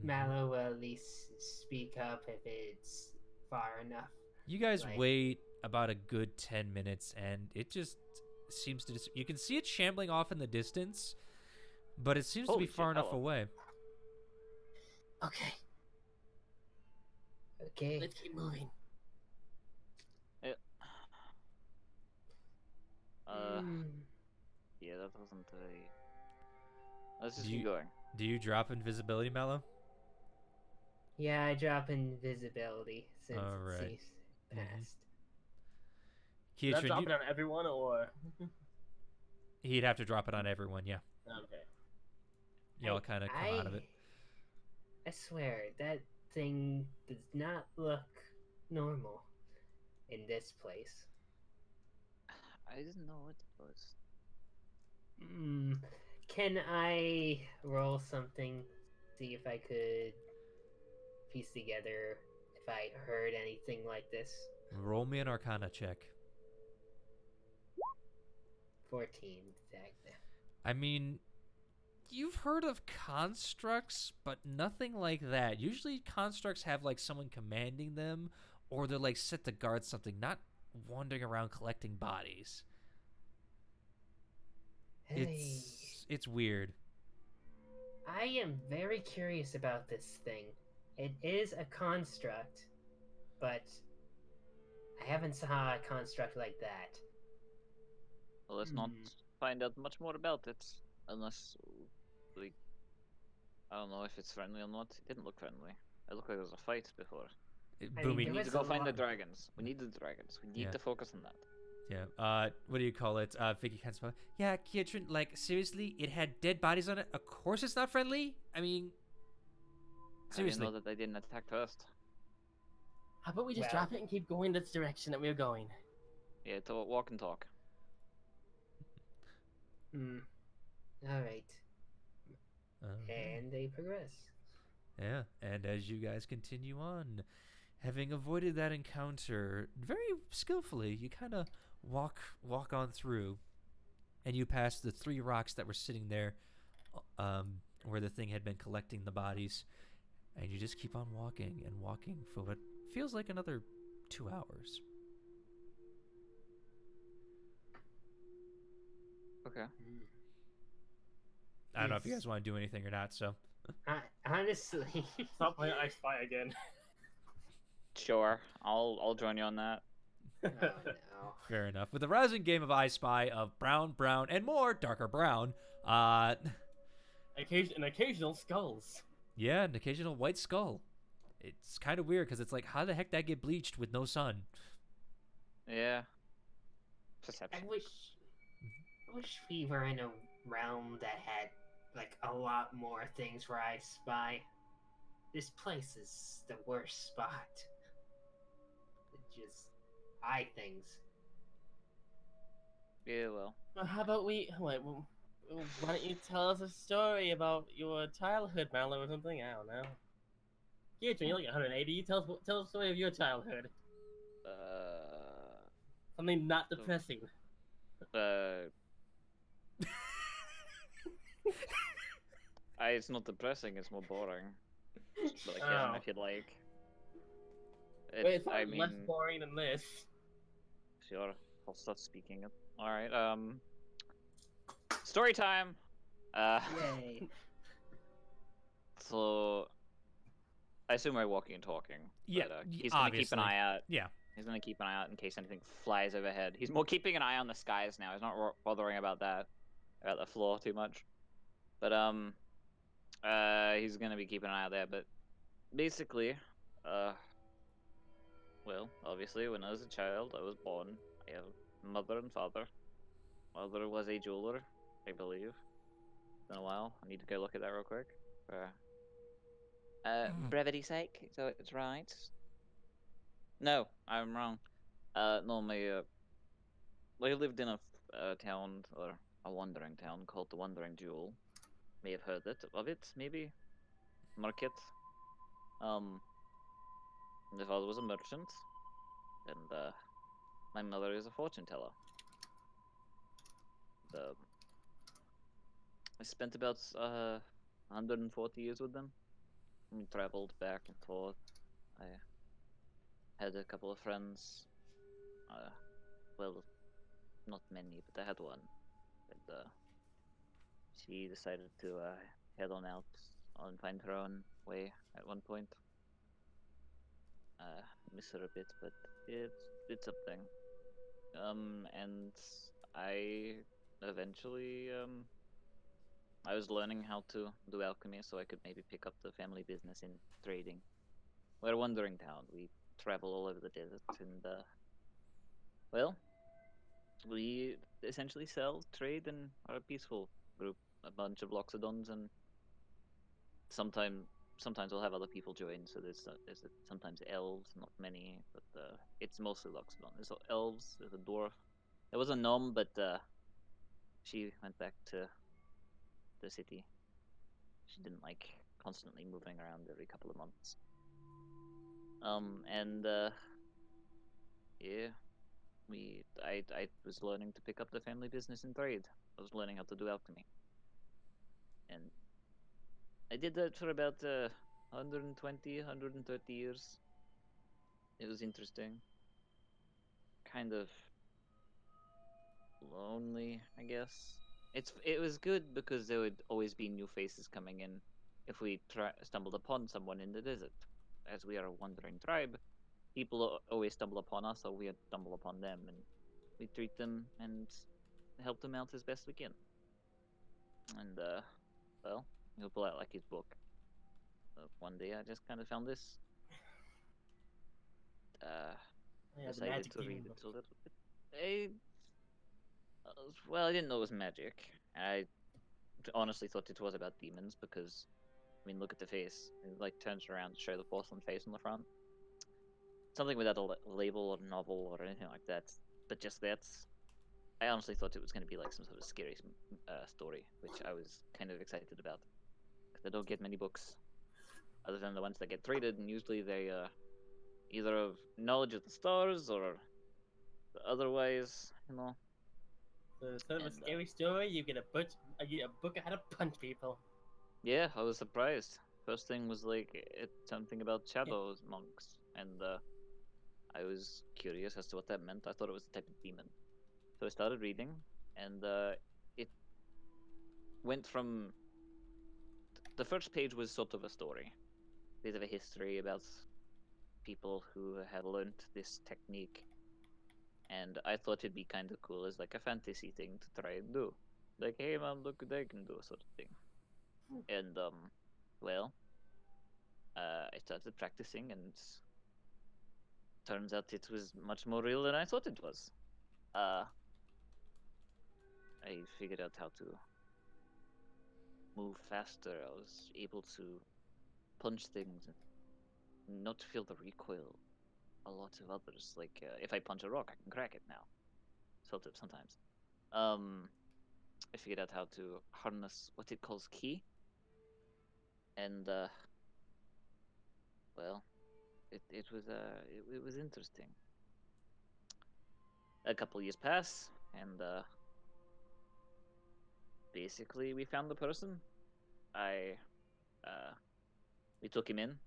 Mallow will at least speak up if it's far enough. You guys wait about a good 10 minutes, and it just seems to. You can see it shambling off in the distance, but it seems to be far enough away. Okay. Let's keep moving. Yeah, that wasn't a. Let's just keep going. Do you drop invisibility, Mallow? Yeah, I drop invisibility since it's past. Should I drop it on everyone, or? He'd have to drop it on everyone, yeah. Okay. Y'all kind of come out of it. I swear, that thing does not look normal in this place. I didn't know what it was. Can I roll something? See if I could piece together if I heard anything like this. Roll me an Arcana check. 14. I mean, you've heard of constructs, but nothing like that. Usually constructs have like someone commanding them, or they're like set to guard something, not wandering around collecting bodies. Hey. It's weird. I am very curious about this thing. It is a construct, but I haven't saw a construct like that. Well, let's not find out much more about it, unless, like, I don't know if it's friendly or not. It didn't look friendly. It looked like there was a fight before. We need to go find the dragons. We need the dragons. We need to focus on that. Yeah. What do you call it? Vicky kind of. Yeah, Kietrin. Like seriously, it had dead bodies on it. Of course, it's not friendly. I mean, seriously. I didn't know that they didn't attack first. How about we just drop it and keep going this direction that we're going? Yeah, to walk and talk. Alright. And they progress. Yeah, and as you guys continue on, having avoided that encounter very skillfully, you kind of walk on through, and you pass the 3 rocks that were sitting there where the thing had been collecting the bodies, and you just keep on walking and walking for what feels like another 2 hours. Okay. I don't know if you guys want to do anything or not, so. Honestly. Stop playing I Spy again. Sure, I'll join you on that. Oh, no. Fair enough. With a rousing game of I Spy of brown, brown, and more darker brown, An occasional skulls. yeah, an occasional white skull. It's kind of weird because it's like, how the heck that get bleached with no sun? Yeah. I Perception. wish we were in a realm that had like a lot more things where I spy. This place is the worst spot. It just eye things. Yeah, well. Well, how about wait, why don't you tell us a story about your childhood, Mallow, or something? I don't know. Here, you're like 180. Tell us a story of your childhood. Something not depressing. It's not depressing. It's more boring. But I can if you'd like. Wait, it's I less mean, boring than this. sure. I'll start speaking it. All right. Story time. Yay! So I assume we're walking and talking. Yeah, But, he's gonna keep an obviously. eye out. Yeah. He's gonna keep an eye out in case anything flies overhead. He's more keeping an eye on the skies now. He's not bothering about that, about the floor too much. But he's gonna be keeping an eye out there. But basically, well, obviously, when I was a child, I was born. I have mother and father. Mother was a jeweler, I believe. It's been a while. I need to go look at that real quick. For brevity's sake, so it's right. No, I'm wrong. No, we lived in a town, or a wandering town, called the Wandering Jewel. May have heard of it, maybe? Market. My father was a merchant, and my mother is a fortune teller. I spent about 140 years with them. We traveled back and forth. I had a couple of friends. Well, not many, but I had one. And she decided to head on out and find her own way at one point. Miss her a bit, but it's something. And I eventually I was learning how to do alchemy so I could maybe pick up the family business in trading. We're a wandering town. We travel all over the desert, and well, we essentially sell, trade, and are a peaceful group. A bunch of Loxodons, and sometimes we'll have other people join. So there's sometimes elves, not many, but it's mostly Loxodon. There's elves. There's a dwarf. There was a gnome, but she went back to the city. She didn't like constantly moving around every couple of months. And yeah, I was learning to pick up the family business and trade. I was learning how to do alchemy, and I did that for about 120, 130 years. It was interesting, kind of lonely, I guess. It was good because there would always be new faces coming in if we stumbled upon someone in the desert. As we are a wandering tribe, people always stumble upon us, or we stumble upon them, and we treat them and help them out as best we can. And well, he'll pull out like his book. One day I just kind of found this. Yeah, the Decided magic to read demon it book. a little bit. Well, I didn't know it was magic. I honestly thought it was about demons because, I mean, look at the face. It like turns around to show the porcelain face on the front. Something without a label or novel or anything like that. But just that, I honestly thought it was going to be like some sort of scary story, which I was kind of excited about. Because I don't get many books, other than the ones that get traded, and usually they either of knowledge of the stars or otherwise, you know. So instead of a And scary story, you get a book on how to punch people. yeah, I was surprised. First thing was like something about shadows monks, and I was curious as to what that meant. I thought it was a type of demon, so I started reading, and it went from the first page was sort of a story, bit of a history about people who had learned this technique and I thought it'd be kind of cool as like a fantasy thing to try and do. Like, hey man, look what I can do, sort of thing. And well, I started practicing, and turns out it was much more real than I thought it was. I figured out how to move faster. I was able to punch things and not feel the recoil a lot of others. Like, if I punch a rock, I can crack it now. Sort of, sometimes. I figured out how to harness what it calls ki. And, well, it was interesting. A couple years pass, and, basically we found the person. We took him in,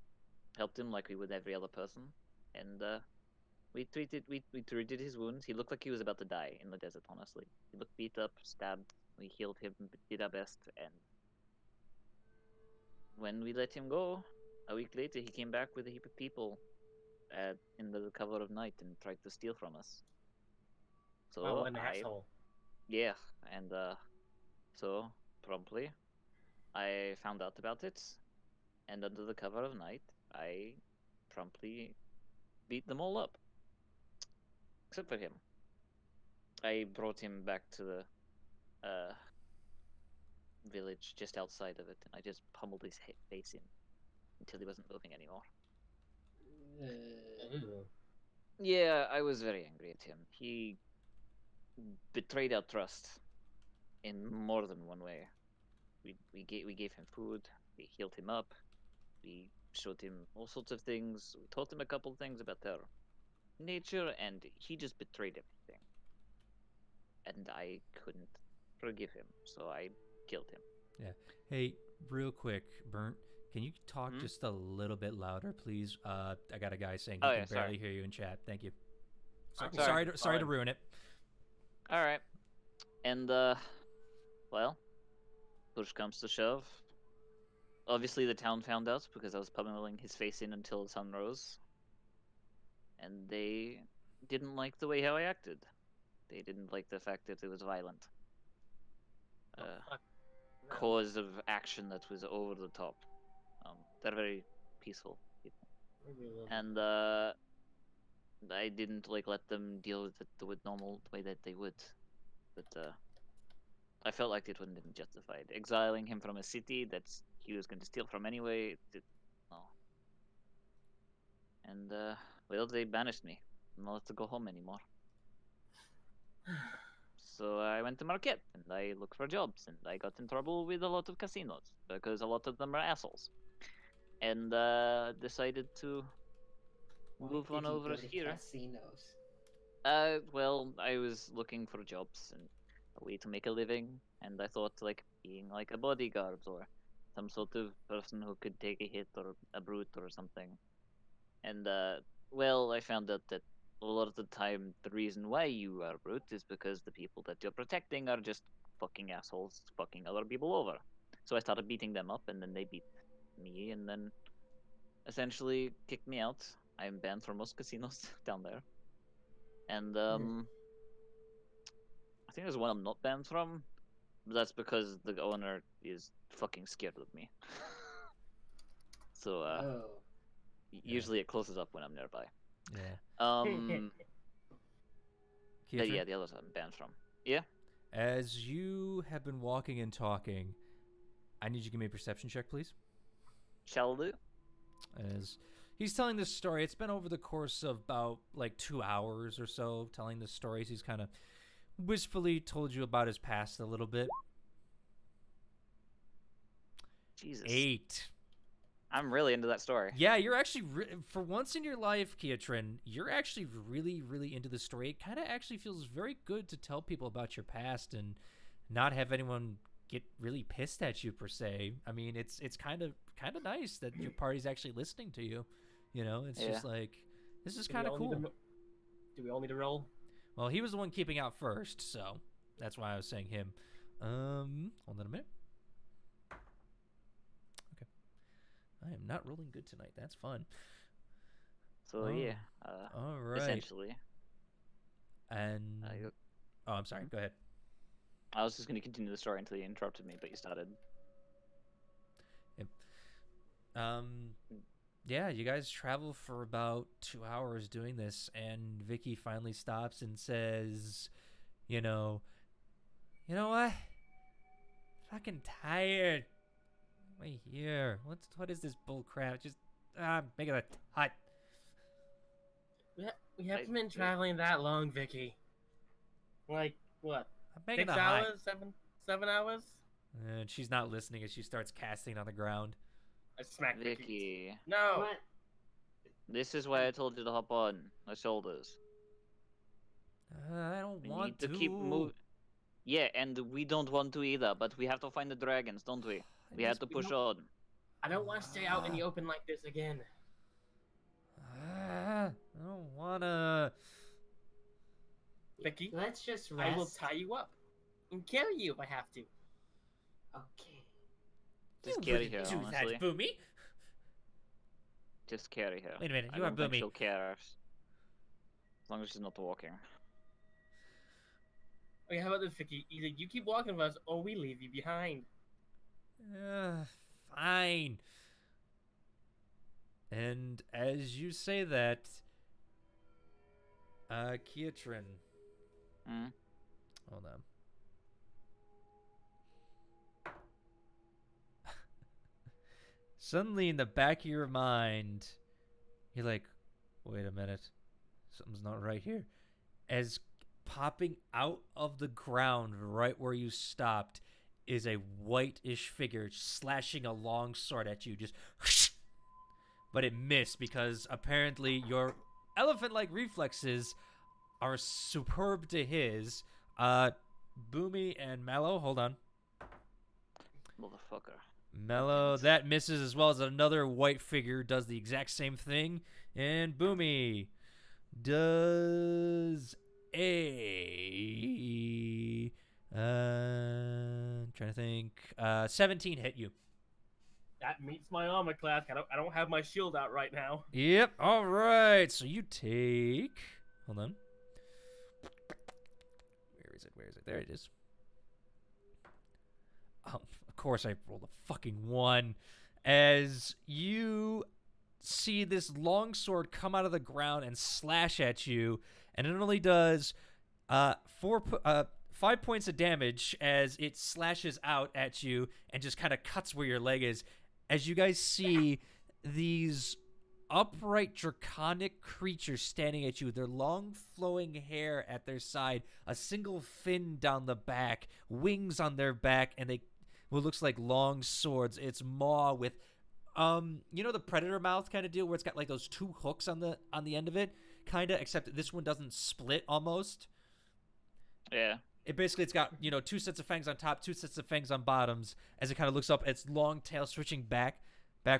helped him like we would every other person, and we treated his wounds. He looked like he was about to die in the desert. Honestly, he looked beat up, stabbed. We healed him, did our best, and when we let him go, a week later he came back with a heap of people in the cover of night and tried to steal from us. So Oh, an asshole. yeah, and so promptly I found out about it, and under the cover of night, I promptly beat them all up, except for him. I brought him back to the village just outside of it, and I just pummeled his face in until he wasn't moving anymore. Ew. Yeah, I was very angry at him. He betrayed our trust in more than one way. We gave him food, we healed him up, we showed him all sorts of things, we taught him a couple things about their nature, and he just betrayed everything. And I couldn't forgive him, so I killed him. Yeah. Hey, real quick, Burnt, can you talk Hmm? just a little bit louder, please? I got a guy saying he Oh, can yeah, barely sorry. hear you in chat. Thank you. So, Sorry. sorry to Fine. ruin it. Alright. And, well, push comes to shove. Obviously, the town found out because I was pummeling his face in until the sun rose. And they didn't like the way how I acted. They didn't like the fact that it was violent. Oh, fuck. No. Cause of action that was over the top. They're very peaceful people. Maybe a little And, I didn't, like, let them deal with it the normal way that they would. But, I felt like it wouldn't have been justified. Exiling him from a city that he was going to steal from anyway, no. And, well, they banished me. I'm not allowed to go home anymore. So I went to Marquette, and I looked for jobs, and I got in trouble with a lot of casinos, because a lot of them are assholes. And, decided to Why move did on you over go to here. casinos? Well, I was looking for jobs and a way to make a living, and I thought like being like a bodyguard or some sort of person who could take a hit or a brute or something. And well, I found out that a lot of the time the reason why you are a brute is because the people that you're protecting are just fucking assholes, fucking other people over. So I started beating them up, and then they beat me, and then essentially kicked me out. I'm banned from most casinos down there. And I think there's one I'm not banned from, but that's because the owner is fucking scared of me. So Oh. usually it closes up when I'm nearby. Yeah. But Kiefren, yeah, the others I'm banned from. Yeah. as you have been walking and talking, I need you to give me a perception check, please. Shall do. As he's telling this story, it's been over the course of about like 2 hours or so telling the stories. He's kind of wistfully told you about his past a little bit. Jesus. 8. I'm really into that story. Yeah, you're actually, for once in your life, Kietrin, you're actually really, really into the story. It kind of actually feels very good to tell people about your past and not have anyone get really pissed at you, per se. I mean, it's kind of nice that your party's actually listening to you. You know, it's just like, this is kind of cool. Do we all need to roll? Well, he was the one keeping out first, so that's why I was saying him. Hold on a minute. Okay. I am not rolling good tonight. That's fun. So yeah, All right. essentially. And oh, I'm sorry. Go ahead. I was just going to continue the story until you interrupted me, but you started. Yep. Yeah, you guys travel for about 2 hours doing this, and Vicky finally stops and says, you know what? Fucking tired. Wait here. What is this bull crap? Just make it a hut. We haven't been traveling that long, Vicky. Like what? I'm making 6 a hut. hours? 7 hours? And she's not listening as she starts casting on the ground. I smack Vicky. Vicky, No. What? this is why I told you to hop on my shoulders. I don't We want need to keep moving. Yeah, and we don't want to either, but we have to find the dragons, don't we? We have to push on. I don't want to stay out in the open like this again. I don't wanna. Vicky, Let's just rest. I will tie you up and carry you if I have to. Okay. Just carry her, do honestly. that, Boomy. Just carry her. Wait a minute, I you are don't think Boomy. she'll care. As long as she's not walking. Okay, how about this, Vicky? Either you keep walking with us, or we leave you behind. Fine. And as you say that, Kiatrin. Hmm? Hold on. Suddenly, in the back of your mind, you're like, wait a minute. Something's not right here. As popping out of the ground right where you stopped is a whitish figure slashing a long sword at you. Just but it missed because apparently your elephant-like reflexes are superb to his. Boomy and Mallow, hold on. Motherfucker. Mellow, that misses, as well as another white figure does the exact same thing. And Boomy does a trying to think. 17 hit you. That meets my armor class. I don't have my shield out right now. Yep. All right. So you take. Hold on. Where is it? Where is it? There it is. Of course, I rolled a fucking 1. As you see this long sword come out of the ground and slash at you, and it only does 5 points of damage as it slashes out at you and just kind of cuts where your leg is. As you guys see these upright draconic creatures standing at you, their long flowing hair at their side, a single fin down the back, wings on their back, and what looks like long swords. Its maw with the predator mouth kind of deal where it's got like those 2 hooks on the end of it, kind of, except that this one doesn't split almost. Yeah. It's got 2 sets of fangs on top, 2 sets of fangs on bottoms. As it kind of looks up, its long tail switching back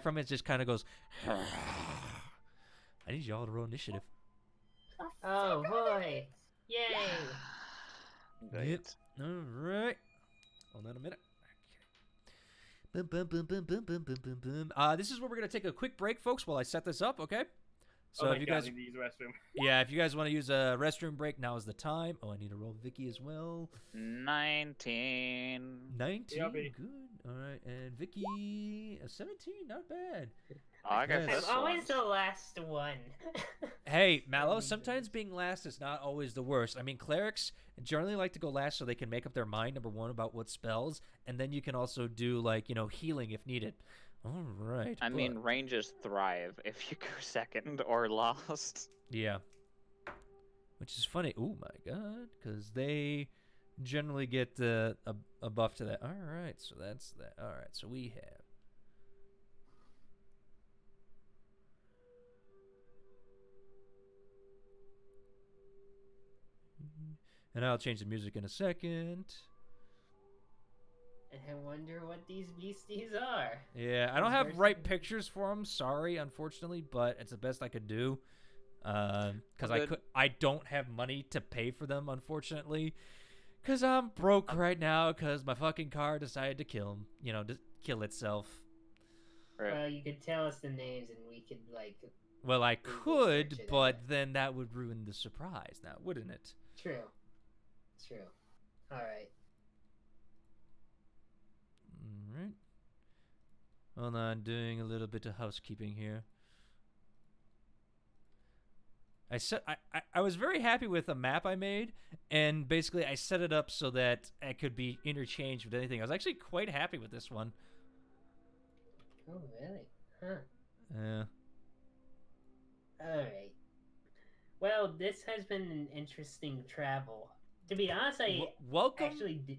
from it, just kind of goes. I need y'all to roll initiative. Oh boy! Yay! Yep. All right. Hold on a minute. Boom, boom, boom, boom, boom, boom, boom, boom, boom. This is where we're gonna take a quick break, folks, while I set this up. Okay. So if you guys, I need to use the restroom. yeah, if you guys want to use a restroom break, now is the time. Oh, I need to roll Vicky as well. 19. 19, Yeah, good. All right, and Vicky, a 17, not bad. Oh, I got Yes. I'm this always one. the last one. Hey, Mallow, sometimes being last is not always the worst. I mean, clerics generally like to go last so they can make up their mind, number one, about what spells, and then you can also do, like, healing if needed. All right. I mean, rangers thrive if you go second or last. Yeah. Which is funny. Oh, my God. Because they generally get a buff to that. All right. So that's that. All right. So we have. And I'll change the music in a second. And I wonder what these beasties are. Yeah, I don't have right pictures for them. Sorry, unfortunately, but it's the best I could do. Because I don't have money to pay for them, unfortunately. Because I'm broke right now. Because my fucking car decided to kill him. To kill itself. Right. Well, you could tell us the names, and we could Well, I Google could, search it but out. then that would ruin the surprise, now, wouldn't it? True. All right. All right. Hold on, doing a little bit of housekeeping here. I was very happy with the map I made, and basically I set it up so that it could be interchanged with anything. I was actually quite happy with this one. Oh, really? Huh. Yeah. All right. Well, this has been an interesting travel. To be honest, I Welcome. actually did.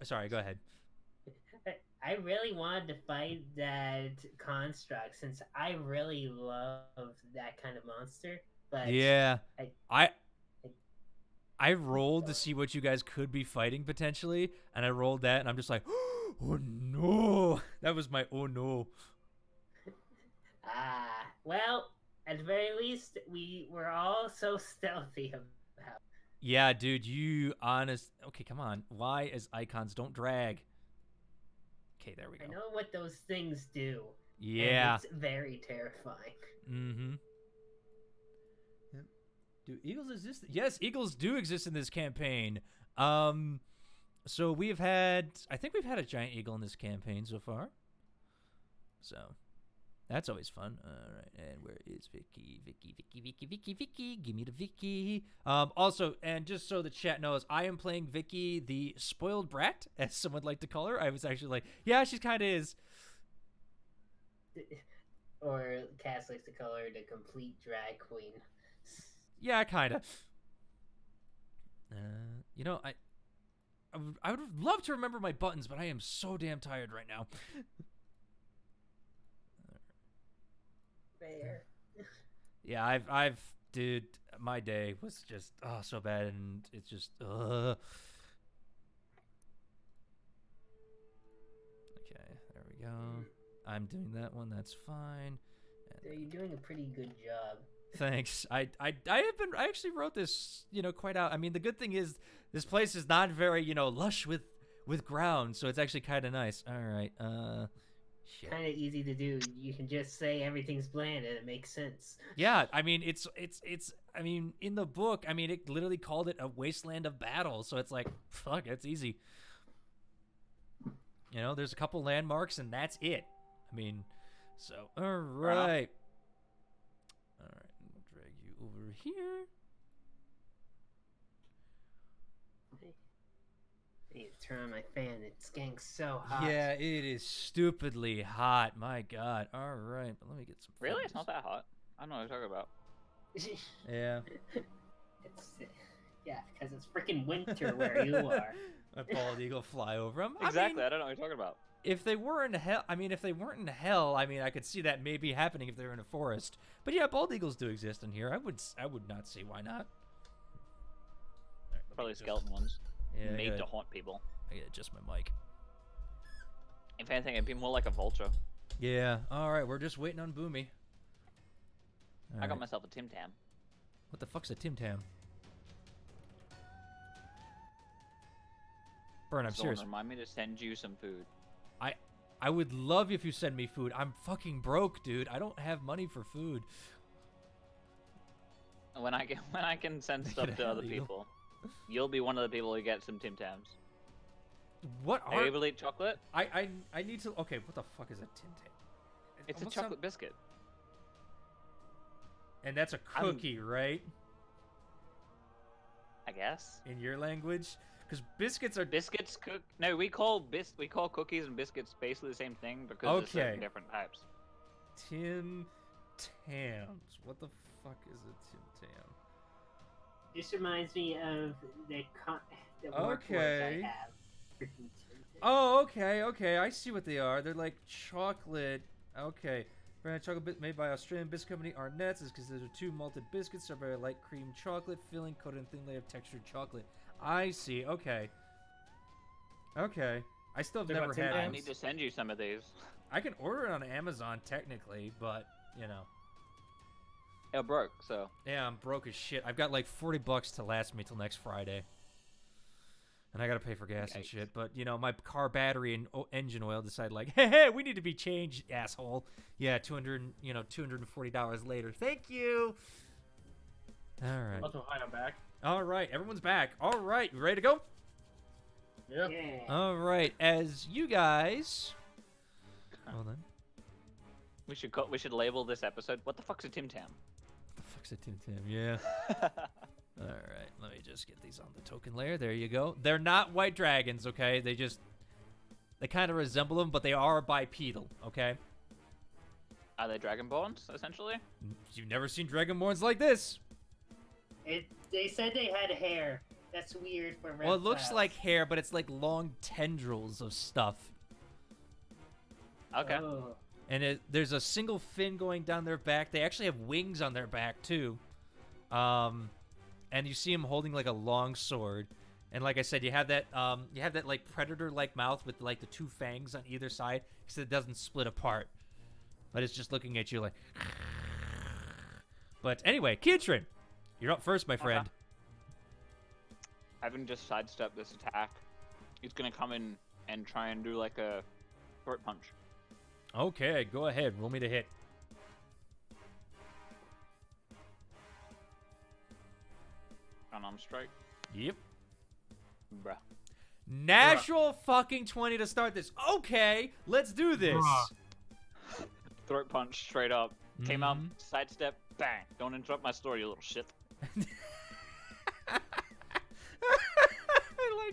Sorry, go ahead. I really wanted to fight that construct since I really love that kind of monster. But Yeah. I I rolled to see what you guys could be fighting potentially, and I rolled that, and I'm just like, oh no. That was my oh no. Well, at the very least, we were all so stealthy about. Yeah, dude, you honest. Okay, come on. Why as icons don't drag? Okay, there we go. I know what those things do. Yeah. And it's very terrifying. Mm-hmm. Yep. Do eagles exist? Yes, eagles do exist in this campaign. So I think we've had a giant eagle in this campaign so far. So that's always fun. All right, and where is Vicky? Vicky. Give me the Vicky. Also, and just so the chat knows, I am playing Vicky, the spoiled brat, as someone would like to call her. I was actually like, yeah, she kind of is. Or Cass likes to call her the complete drag queen. Yeah, kind of. You know, I would love to remember my buttons, but I am so damn tired right now. Fair. Yeah, dude, my day was just so bad, and it's just Okay, there we go. I'm doing that one. That's fine. So you're doing a pretty good job. Thanks. I actually wrote this, quite out. I mean, the good thing is this place is not very, lush with ground, so it's actually kind of nice. All right. Shit. Kind of easy to do. You can just say everything's bland and it makes sense. Yeah, I mean, it's I mean, in the book, I mean, it literally called it a wasteland of battle, so it's like, fuck, it's easy. There's a couple landmarks and that's it. I mean, so all right. All right, we'll drag you over here. I need to turn on my fan. It's getting so hot. Yeah, it is stupidly hot. My God. All right, but let me get some. Really? It's not that hot. I don't know what you're talking about. Yeah. Yeah, because it's freaking winter where you are. A bald eagle fly over them. Exactly. I don't know what you're talking about. If they were in hell, I mean, if they weren't in hell, I mean, I could see that maybe happening if they were in a forest. But yeah, bald eagles do exist in here. I would not see why not. Probably skeleton ones. Yeah, made to haunt people. I gotta adjust my mic. If anything, it'd be more like a vulture. Yeah. All right, we're just waiting on Boomy. I got myself a Tim Tam. What the fuck's a Tim Tam? Burn, I'm serious. Remind me to send you some food. I would love if you send me food. I'm fucking broke, dude. I don't have money for food. When I can send stuff to other people, you'll be one of the people who get some Tim Tams. What are you able to eat chocolate? I need to. Okay, what the fuck is a Tim Tam? It's a chocolate biscuit. And that's a cookie, right? I guess. In your language, because biscuits are cook. No, we call cookies and biscuits basically the same thing because they're different types. Tim Tams. What the fuck is a Tim Tam? This reminds me of the workforce I have. Oh, okay. I see what they are. They're like chocolate. Okay. Brand chocolate bit made by Australian biscuit company Arnett's is considered two malted biscuits served by a light cream chocolate filling coated in thin layer of textured chocolate. I see. Okay. I still have never had. I need to send you some of these. I can order it on Amazon technically, but You're broke, so. Yeah, I'm broke as shit. I've got like $40 to last me till next Friday. And I gotta pay for gas and shit. But, my car battery and engine oil decided like, hey, we need to be changed, asshole. Yeah, $240 later. Thank you! Alright. Also, hi, I'm back. All right, everyone's back. All right, you ready to go? Yeah. Yeah. All right, as you guys... Hold on. We should label this episode. What the fuck's a Tim Tam? What the fuck's a Tim Tam? Yeah. All right, let me just get these on the token layer. There you go. They're not white dragons, okay? They kind of resemble them, but they are bipedal, okay? Are they dragonborns, essentially? You've never seen dragonborns like this. They said they had hair. That's weird for reptiles. Well, it looks like hair, but it's like long tendrils of stuff. Okay. Oh. And there's a single fin going down their back. They actually have wings on their back, too. And you see them holding, like, a long sword. And like I said, you have that like, predator-like mouth with, like, the two fangs on either side, because it doesn't split apart. But it's just looking at you like... But anyway, Keatrin, you're up first, my friend. Okay. Having just sidestepped this attack, he's gonna come in and try and do like a short punch. Okay, go ahead. Roll me to hit. Unarmed strike. Yep. Bruh. Natural fucking 20 to start this. Okay, let's do this. Bruh. Throat punch straight up. Came out, Mhm. sidestep, bang. Don't interrupt my story, you little shit. I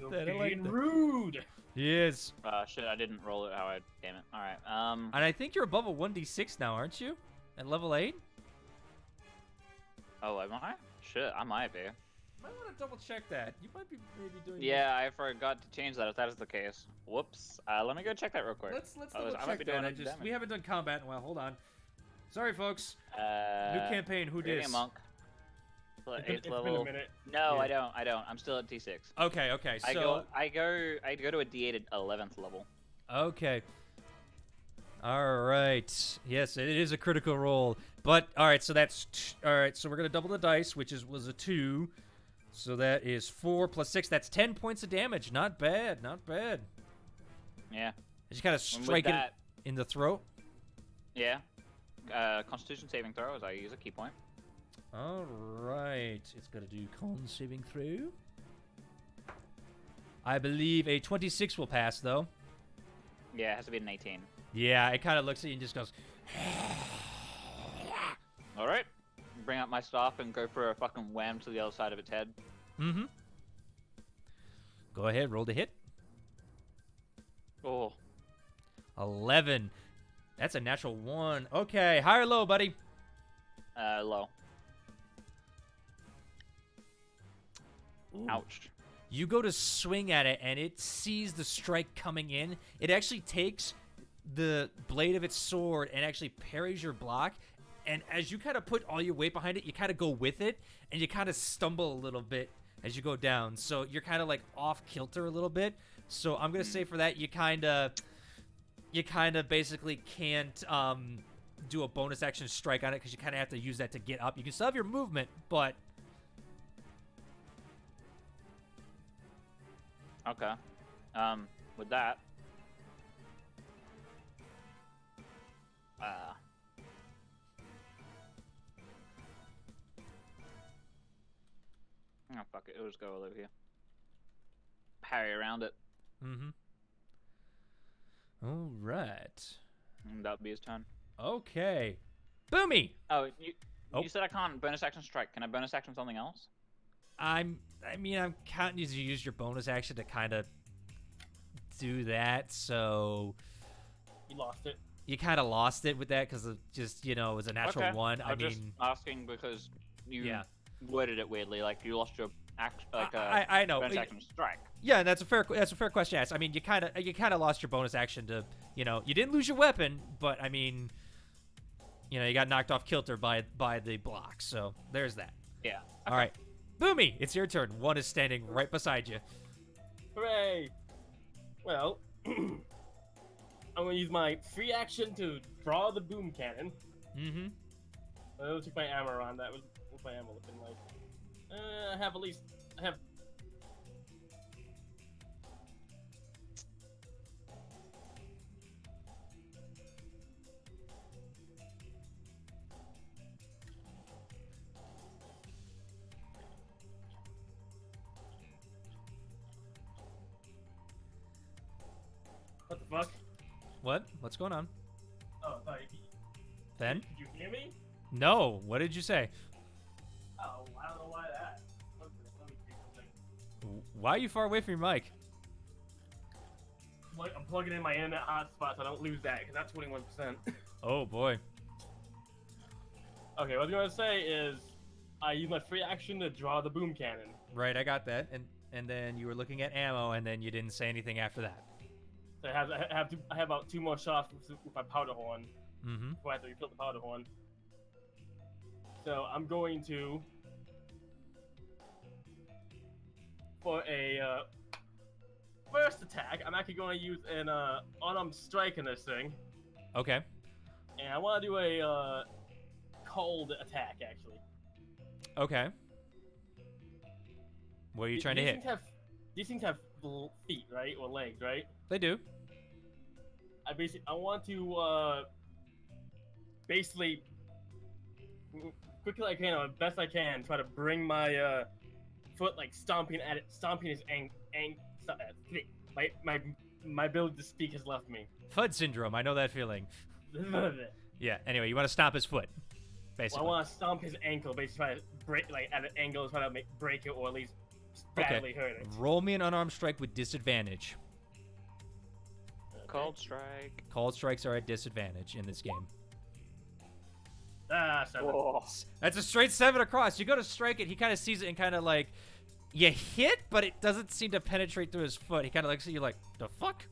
like that. I like Being that. rude. Yes. Shit, I didn't roll it how I... Damn it. Alright, And I think you're above a 1d6 now, aren't you? At level 8? Oh, am I? Shit, I might be. Might want to double check that. You might be maybe doing. Yeah, I forgot to change that if that is the case. Whoops. Let me go check that real quick. Let's I double might be check doing that. damage. We haven't done combat in a while. Hold on. Sorry, folks. New New campaign. Who Radiant dis? monk. It's been a level. minute. No, Yeah. I don't. I'm still at T6. Okay. So I go to a D8 at 11th level. okay. All right. Yes, it is a critical roll. But all right. So that's all right. So we're gonna double the dice, which was a 2. So that is 4 plus 6. That's 10 points of damage. Not bad. Not bad. Yeah. Just kind of And with strike it that, in the throat. yeah. Constitution saving throw as I use a key point. All right. It's going to do con saving throw. I believe a 26 will pass, though. Yeah, it has to be an 18. Yeah, it kind of looks at you and just goes... All right. Bring out my staff and go for a fucking wham to the other side of its head. Mm-hmm. Go ahead, roll the hit. Oh. 11. That's a natural 1. Okay, high or low, buddy? Low. Ooh. Ouch. You go to swing at it, and it sees the strike coming in. It actually takes the blade of its sword and actually parries your block. And as you kind of put all your weight behind it, you kind of go with it, and you kind of stumble a little bit as you go down. So you're kind of like off kilter a little bit. So I'm gonna say for that, you kind of basically can't do a bonus action strike on it because you kind of have to use that to get up. You can still have your movement, but Okay. With that. Oh, fuck it. It'll just go all over here. Parry around it. mm-hmm. All right. And that'll be his turn. Okay. Boomy. Oh, Oh. you said I can't bonus action strike. Can I bonus action something else? I'm counting you to use your bonus action to kind of do that, so You lost it. you kind of lost it with that because just, it was a natural Okay. 1. I'm just asking because you Yeah. worded it weirdly, like you lost your I know. bonus action strike. Yeah, that's a fair question to ask. I mean, you kind of lost your bonus action to, you didn't lose your weapon, but I mean, you got knocked off kilter by the block. So there's that. Yeah. All right, Boomy, it's your turn. 1 is standing right beside you. Hooray! Well, I'm gonna use my free action to draw the boom cannon. Mm-hmm. I'll take my armor on. That was what's my ammo looking like. I have. What the fuck? What? What's going on? Oh, sorry. Then? Did you hear me? No. What did you say? Oh, I don't know why that. Let me see something. Why are you far away from your mic? I'm plugging in my internet hotspot so I don't lose that, because that's 21%. Oh boy. Okay, what I was going to say is, I use my free action to draw the boom cannon. Right, I got that. And then you were looking at ammo, and then you didn't say anything after that. So I have about 2 more shots with my powder horn. Mm-hmm. Before I have to refill the powder horn. So I'm going to, for a first attack, I'm actually going to use an unarmed strike in this thing. Okay. And I want to do a cold attack, actually. Okay. What are you trying to hit? These things have feet, right? Or legs, right? They do. I want to basically quickly I can, or best I can, try to bring my foot like stomping his my ability to speak has left me. FUD syndrome. I know that feeling. Yeah. Anyway, you want to stomp his foot, basically. Well, I want to stomp his ankle, basically try to break, like at an angle, try to break it or at least badly hurt it. Roll me an unarmed strike with disadvantage. Called strike. Called strikes are at disadvantage in this game. Ah, 7. Whoa. That's a straight 7 across. You go to strike it, he kind of sees it and kind of like, you hit, but it doesn't seem to penetrate through his foot. He kind of looks at you like, the fuck?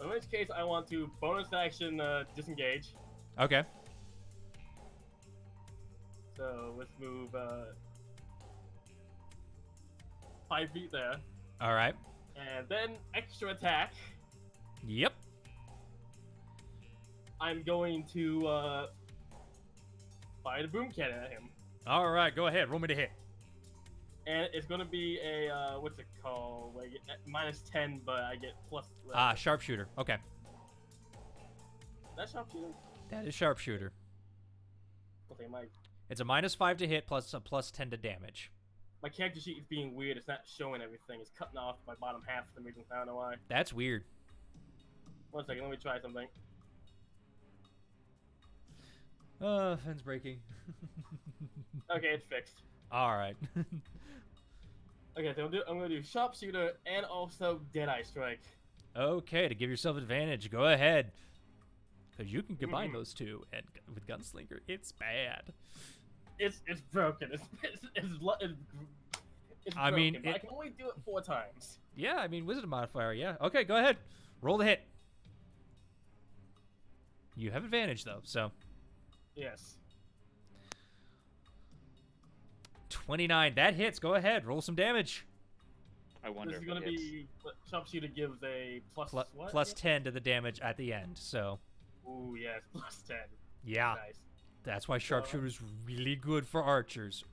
In which case, I want to bonus action disengage. Okay. So let's move 5 feet there. All right. And then extra attack. Yep. I'm going to fire the boom cannon at him. All right, go ahead. Roll me to hit. And it's going to be a, what's it called? Like, -10, but I get plus... Sharpshooter. Okay. That's sharpshooter? That is sharpshooter. Okay, It's a -5 to hit plus a +10 to damage. my character sheet is being weird. It's not showing everything. It's cutting off my bottom half for some reason. I don't know why. That's weird. 1 second, let me try something. Fence breaking. Okay, it's fixed. All right. Okay, so I'm gonna do sharpshooter and also Deadeye Strike. Okay, to give yourself advantage, go ahead. Because you can combine those two, and with Gunslinger, it's bad. It's broken. It's I broken, mean, but I can only do it 4 times. Yeah, I mean, Wizard modifier, yeah. Okay, go ahead. Roll the hit. You have advantage, though, so. Yes. 29, that hits. Go ahead, roll some damage. I wonder This is if gonna it hits. be sharpshooter gives a plus what? Plus 10 to the damage at the end, so. Ooh, yes, plus 10. Yeah. Nice. That's why sharpshooter's really good for archers.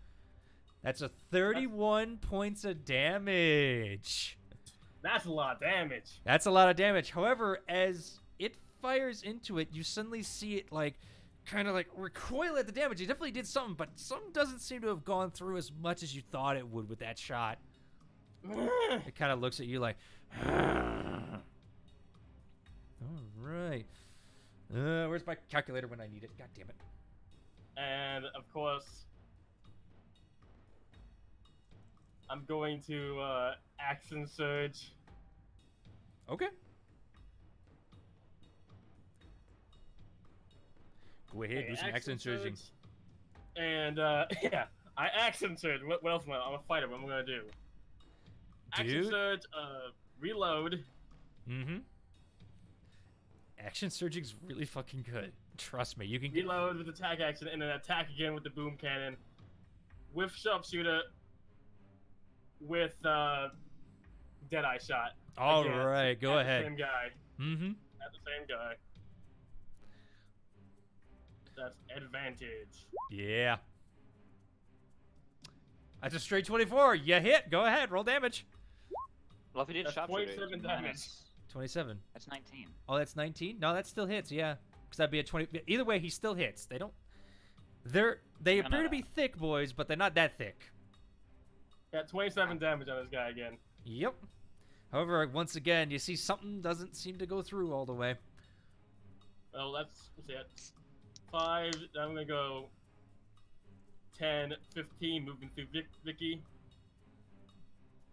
That's a 31 points of damage. That's a lot of damage. That's a lot of damage. However, as it fires into it, you suddenly see it like kind of like recoil at the damage. It definitely did something, but something doesn't seem to have gone through as much as you thought it would with that shot. It kind of looks at you like, all right. Where's my calculator when I need it? God damn it. And of course, I'm going to action surge. Okay. Go ahead, do some action surging. And yeah, I action surge. What else am I? I'm a fighter. What am I gonna do? Action surge. Reload. Mm-hmm. Action surging's really fucking good. Trust me, you can Reload with attack action, and then attack again with the boom cannon, with sharpshooter, with Deadeye shot. All again, right, go at ahead. The same guy. Mm-hmm. At the same guy. That's advantage. Yeah. That's a straight 24. You hit. Go ahead. Roll damage. Well, if he did That's sharpshooter, 27 it's damage. minus- 27. That's 19. Oh, that's 19? No, that still hits. Yeah. Because that'd be a 20. Either way, he still hits. They don't. They appear to be thick, boys, but they're not that thick. Got 27 damage on this guy again. Yep. However, once again, you see something doesn't seem to go through all the way. Well, let's see it. 5. Then I'm gonna go 10, 15, moving through Vicky.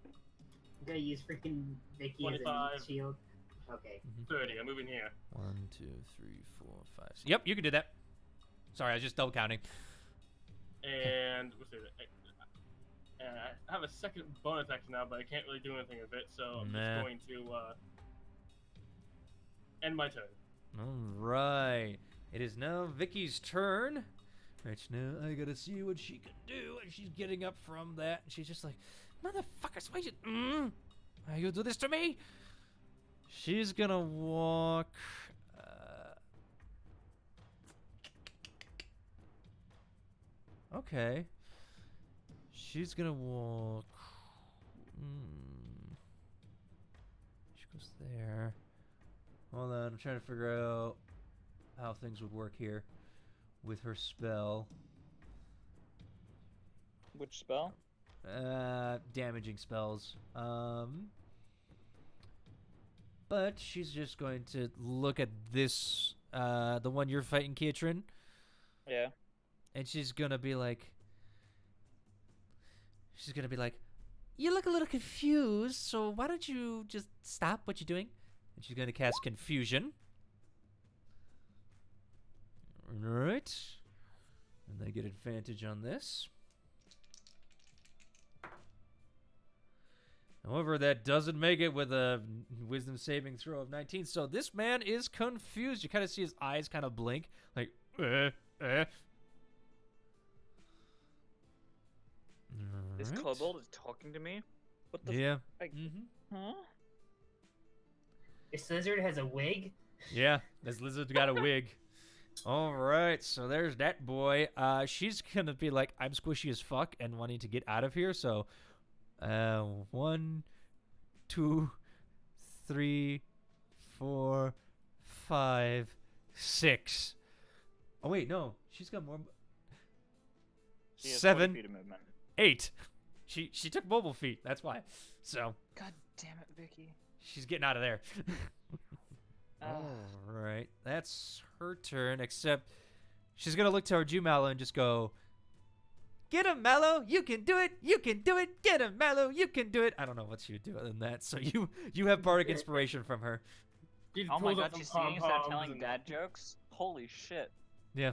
I'm gonna use freaking Vicky 25. as a shield. Okay. 30. I'm moving here. 1, 2, 3, 4, 5. Yep, you can do that. Sorry, I was just double counting. And what's it? I have a second bonus action now, but I can't really do anything with it, so I'm just going to end my turn. All right. It is now Vicky's turn. Right now, I gotta see what she can do. And she's getting up from that. And she's just like, motherfuckers, why you do this to me? She's gonna walk. Okay. She's gonna walk. She goes there. Hold on, I'm trying to figure out how things would work here with her spell. Which spell? Damaging spells. But she's just going to look at this, the one you're fighting, Kiatrin. Yeah. And she's gonna be like, you look a little confused, so why don't you just stop what you're doing? And she's gonna cast Confusion. Alright. And they get advantage on this. However, that doesn't make it with a wisdom saving throw of 19. So this man is confused. You kind of see his eyes kind of blink. Like, This kobold is talking to me? What the Yeah. Huh? This lizard has a wig? Yeah, this lizard's got a wig. All right, so there's that boy. She's gonna be like, I'm squishy as fuck and wanting to get out of here. So, 1, 2, 3, 4, 5, 6. Oh wait, no, she's got more. She has 7, 40 feet of movement. 8. She took mobile feet. That's why. So. God damn it, Vicky. She's getting out of there. All right, that's her turn. Except she's gonna look towards you, Mallow, and just go, "Get him, Mallow! You can do it! You can do it! Get him, Mallow! You can do it!" I don't know what she would do other than that. So you have bardic inspiration from her. Oh my god, she's singing instead of telling dad jokes? Holy shit. Yeah.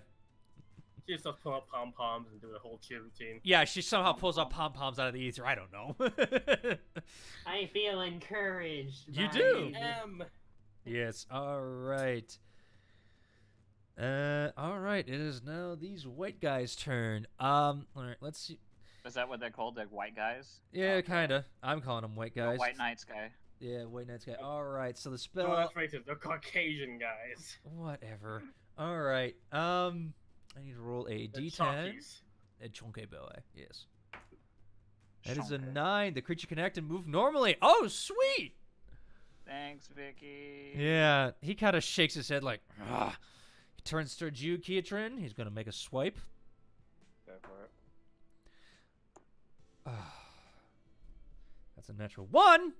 She just starts pulling up pom-poms and doing a whole cheer routine. Yeah, she somehow pulls up pom-poms out of the ether. I don't know. I feel encouraged. You by do. this. Yes. All right. All right. It is now these white guys' turn. All right. Let's see. Is that what they're called? Like white guys? Yeah, kinda. I'm calling them white guys. The white knights guy. Yeah, white knights guy. All right. So the No, spell. that's racist. They're Caucasian guys. Whatever. All right. I need to roll a They're d10. Chonkies. A chonke boy. Yes. That is a 9. The creature can act and move normally. Oh, sweet. Thanks, Vicky. Yeah, he kind of shakes his head like, ah. He turns towards you, Kiatrin. He's going to make a swipe. Go for it. That's a natural 1.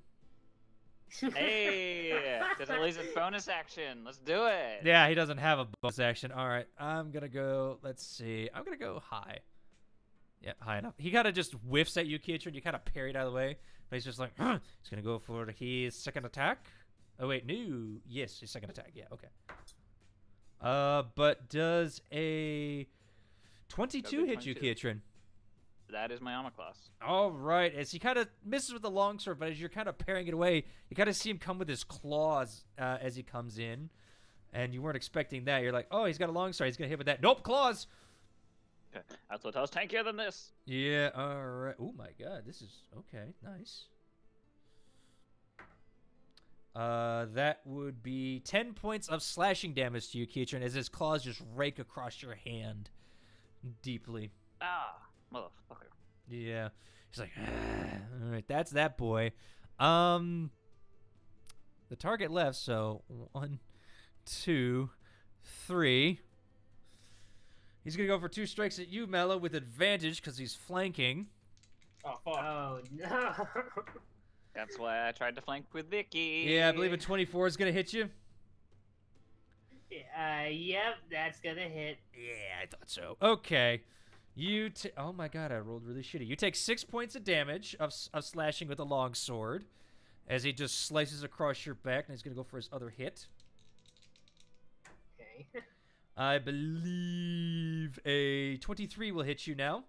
Hey! There's at least a bonus action. Let's do it. Yeah, he doesn't have a bonus action. All right, I'm going to go, let's see. I'm going to go high. Yeah, high enough. He kind of just whiffs at you, Kiatrin. You kind of parried out of the way. But he's just like, he's going to go for his second attack. Oh, wait, no. Yes, his second attack. Yeah, okay. But does a 22 hit you, 22. Kiatrin? That is my armor class. All right. As he kind of misses with the longsword, but as you're kind of parrying it away, you kind of see him come with his claws as he comes in. And you weren't expecting that. You're like, oh, he's got a longsword. He's going to hit with that. Nope, claws. Okay. I thought I was tankier than this. Yeah, all right. Oh, my God. This is okay. Nice. That would be 10 points of slashing damage to you, Kiatrin, as his claws just rake across your hand deeply. Ah, motherfucker. Yeah. He's like, all right, that's that boy. The target left, so 1, 2, 3. He's going to go for 2 strikes at you, Mallow, with advantage because he's flanking. Oh, fuck. Oh no. That's why I tried to flank with Vicky. Yeah, I believe a 24 is gonna hit you. Yep, that's gonna hit. Yeah, I thought so. Okay. Oh my god, I rolled really shitty. You take 6 points of damage of slashing with a long sword as he just slices across your back, and he's gonna go for his other hit. Okay. I believe a 23 will hit you now.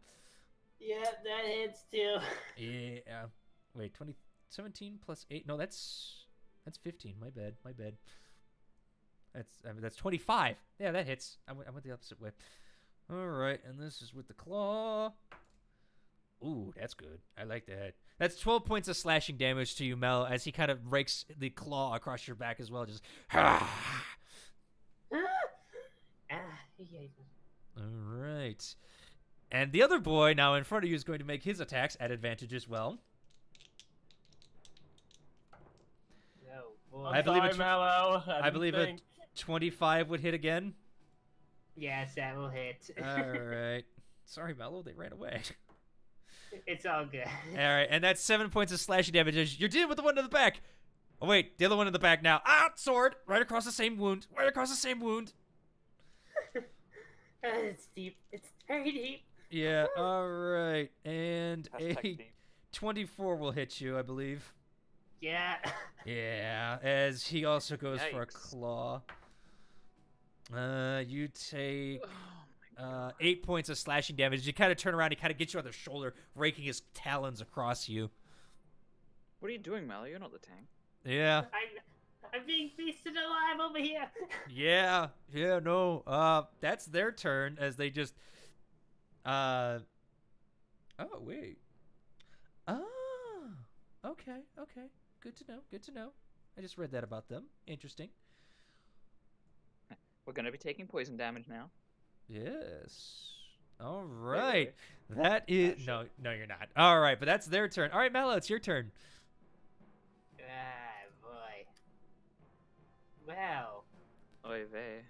Yep, that hits too. Yeah. Wait, 17 plus 8. No, that's 15. My bad. That's 25. Yeah, that hits. I went the opposite way. All right, and this is with the claw. Ooh, that's good. I like that. That's 12 points of slashing damage to you, Mel, as he kind of rakes the claw across your back as well. Just. Yeah. All right. And the other boy now in front of you is going to make his attacks at advantage as well. Oh boy. I believe sorry, Mallow. I believe a 25 would hit again. Yes, that will hit. All right. Sorry, Mello, they ran away. It's all good. All right, and that's 7 points of slashing damage. You're dealing with the one in the back. Oh, wait, the other one in the back now. Ah, sword! Right across the same wound. It's deep. It's very deep. Yeah, all right. And Hashtag a deep. 24 will hit you, I believe. Yeah. Yeah, as he also goes for a Yikes. claw. You take Oh 8 points of slashing damage. You kind of turn around, he kind of gets you on the shoulder, raking his talons across you. What are you doing, Mallow? You're not the tank. Yeah. I'm being feasted alive over here. Yeah, no. That's their turn as they just oh wait. Oh. Okay. Good to know. I just read that about them. Interesting. We're gonna be taking poison damage now. Yes. All right. That Ah, is shit. no, you're not. All right, but that's their turn. All right, Mallow, it's your turn. Ah, boy. Well, Oy vey.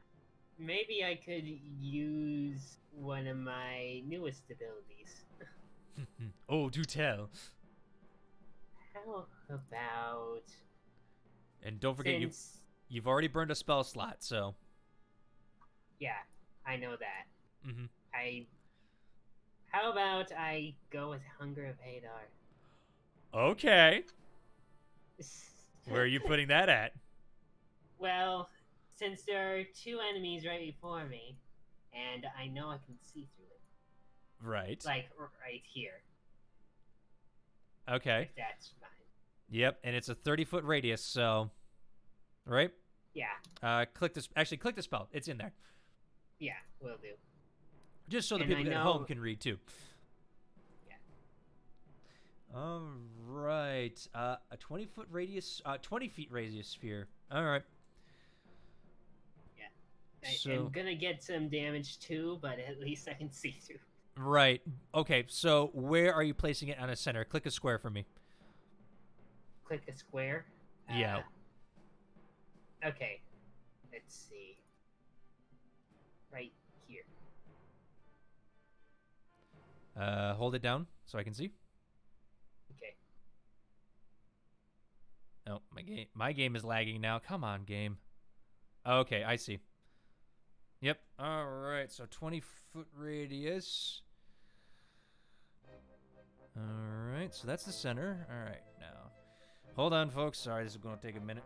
maybe I could use one of my newest abilities. Oh, do tell. How about And don't forget since you've already burned a spell slot, so. yeah, I know that. Mhm. How about I go with Hunger of Hadar? Okay. Where are you putting that at? Well, since there are two enemies right before me, and I know I can see through it, Right. like right here. Okay. If that's fine. Yep, and it's a 30-foot radius, so right? Yeah, Click this. Actually, click the spell. It's in there. yeah, will do. Just so the And people I at know- home can read too. Yeah. All right. A 20-foot radius, 20 feet radius sphere. All right. So- I'm gonna get some damage too, but at least I can see through. Right. Okay. So where are you placing it on a center? Click a square for me. Click a square. Yeah. Okay. Let's see. Right here. Hold it down so I can see. Okay. Oh, my game is lagging now. Come on, game. Okay, I see. Yep. All right. So 20-foot radius. All right. So that's the center. All right. Now, hold on, folks. Sorry, this is going to take a minute.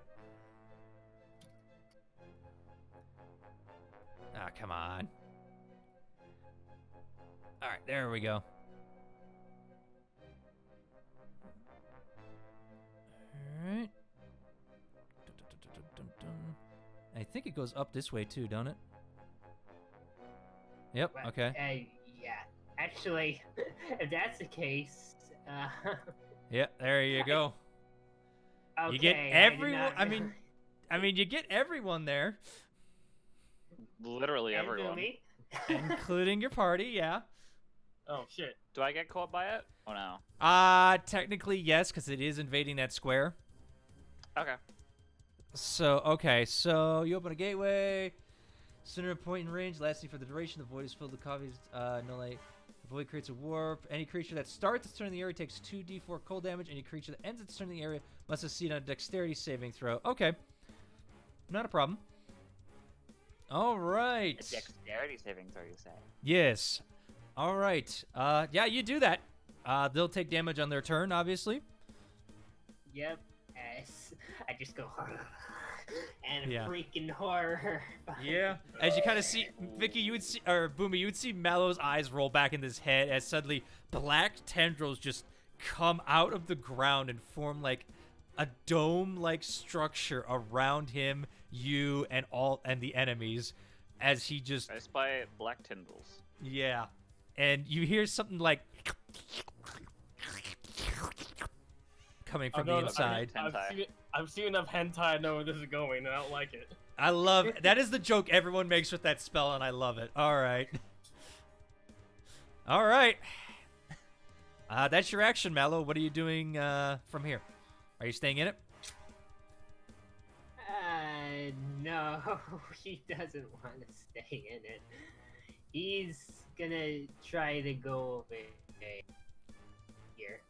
Ah, come on. All right. There we go. All right. I think it goes up this way too, don't it? Yep. But, Okay. yeah. Actually, if that's the case, Yep. There you go. okay, You get I did everyone. not I mean, you get everyone there, Literally and everyone. me. including your party. Yeah. Oh shit. Do I get caught by it? Oh no. Technically yes, because it is invading that square. Okay. So okay, so you open a gateway. Center of point in range, lasting for the duration. The void is filled with copies. No light. Void creates a warp. Any creature that starts its turn in the area takes 2d4 cold damage. Any creature that ends its turn in the area must succeed on a dexterity saving throw. Okay. Not a problem. All right. A dexterity saving throw, you say? Yes. All right. Yeah, you do that. They'll take damage on their turn, obviously. Yep. I just go and Yeah. freaking horror. Yeah. As you kind of see, Vicky, you would see, or Boomy, you would see Mallow's eyes roll back in his head as suddenly black tendrils just come out of the ground and form like a dome-like structure around him, you, and the enemies, as he just. I spy black tendrils. Yeah. And you hear something like coming from the inside. I've seen enough hentai. I know where this is going, and I don't like it. I love that is the joke everyone makes with that spell, and I love it. All right. All right. That's your action, Mallow. What are you doing from here? Are you staying in it? No, he doesn't want to stay in it. He's gonna try to go over here,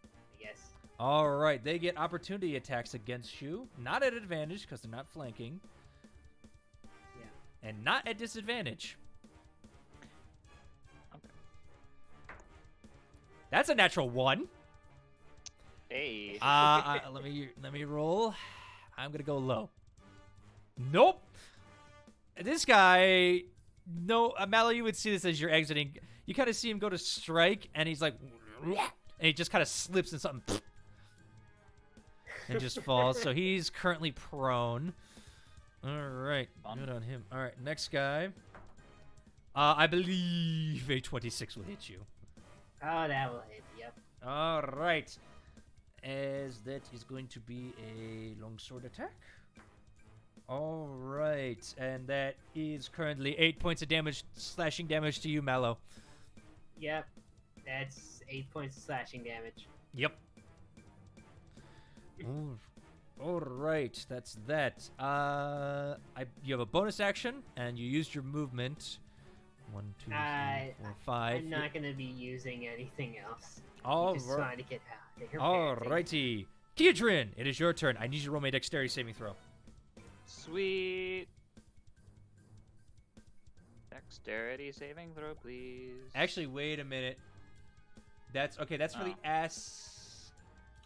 I guess. All right. They get opportunity attacks against you. Not at advantage because they're not flanking. Yeah. And not at disadvantage. Okay. That's a natural 1. Hey. Let me roll. I'm gonna go low. Nope. This guy. No, Mallow, you would see this as you're exiting. You kind of see him go to strike, and he's like, and he just kind of slips in something, and just falls. So he's currently prone. All right, good on him. All right, next guy. I believe a 26 will hit you. Oh, that will hit. Yep. All right. As that is going to be a longsword attack. All right. And that is currently 8 points of damage, slashing damage to you, Mallow. Yep. That's 8 points of slashing damage. Yep. All right. That's that. You have a bonus action, and you used your movement. 1, 2, 3, 4, 5. I'm not going to be using anything else. All just right. trying to get out. Alrighty. Keatrin, it is your turn. I need you to roll me a dexterity saving throw. Sweet. Dexterity saving throw, please. Actually, wait a minute. That's okay. That's for the ass.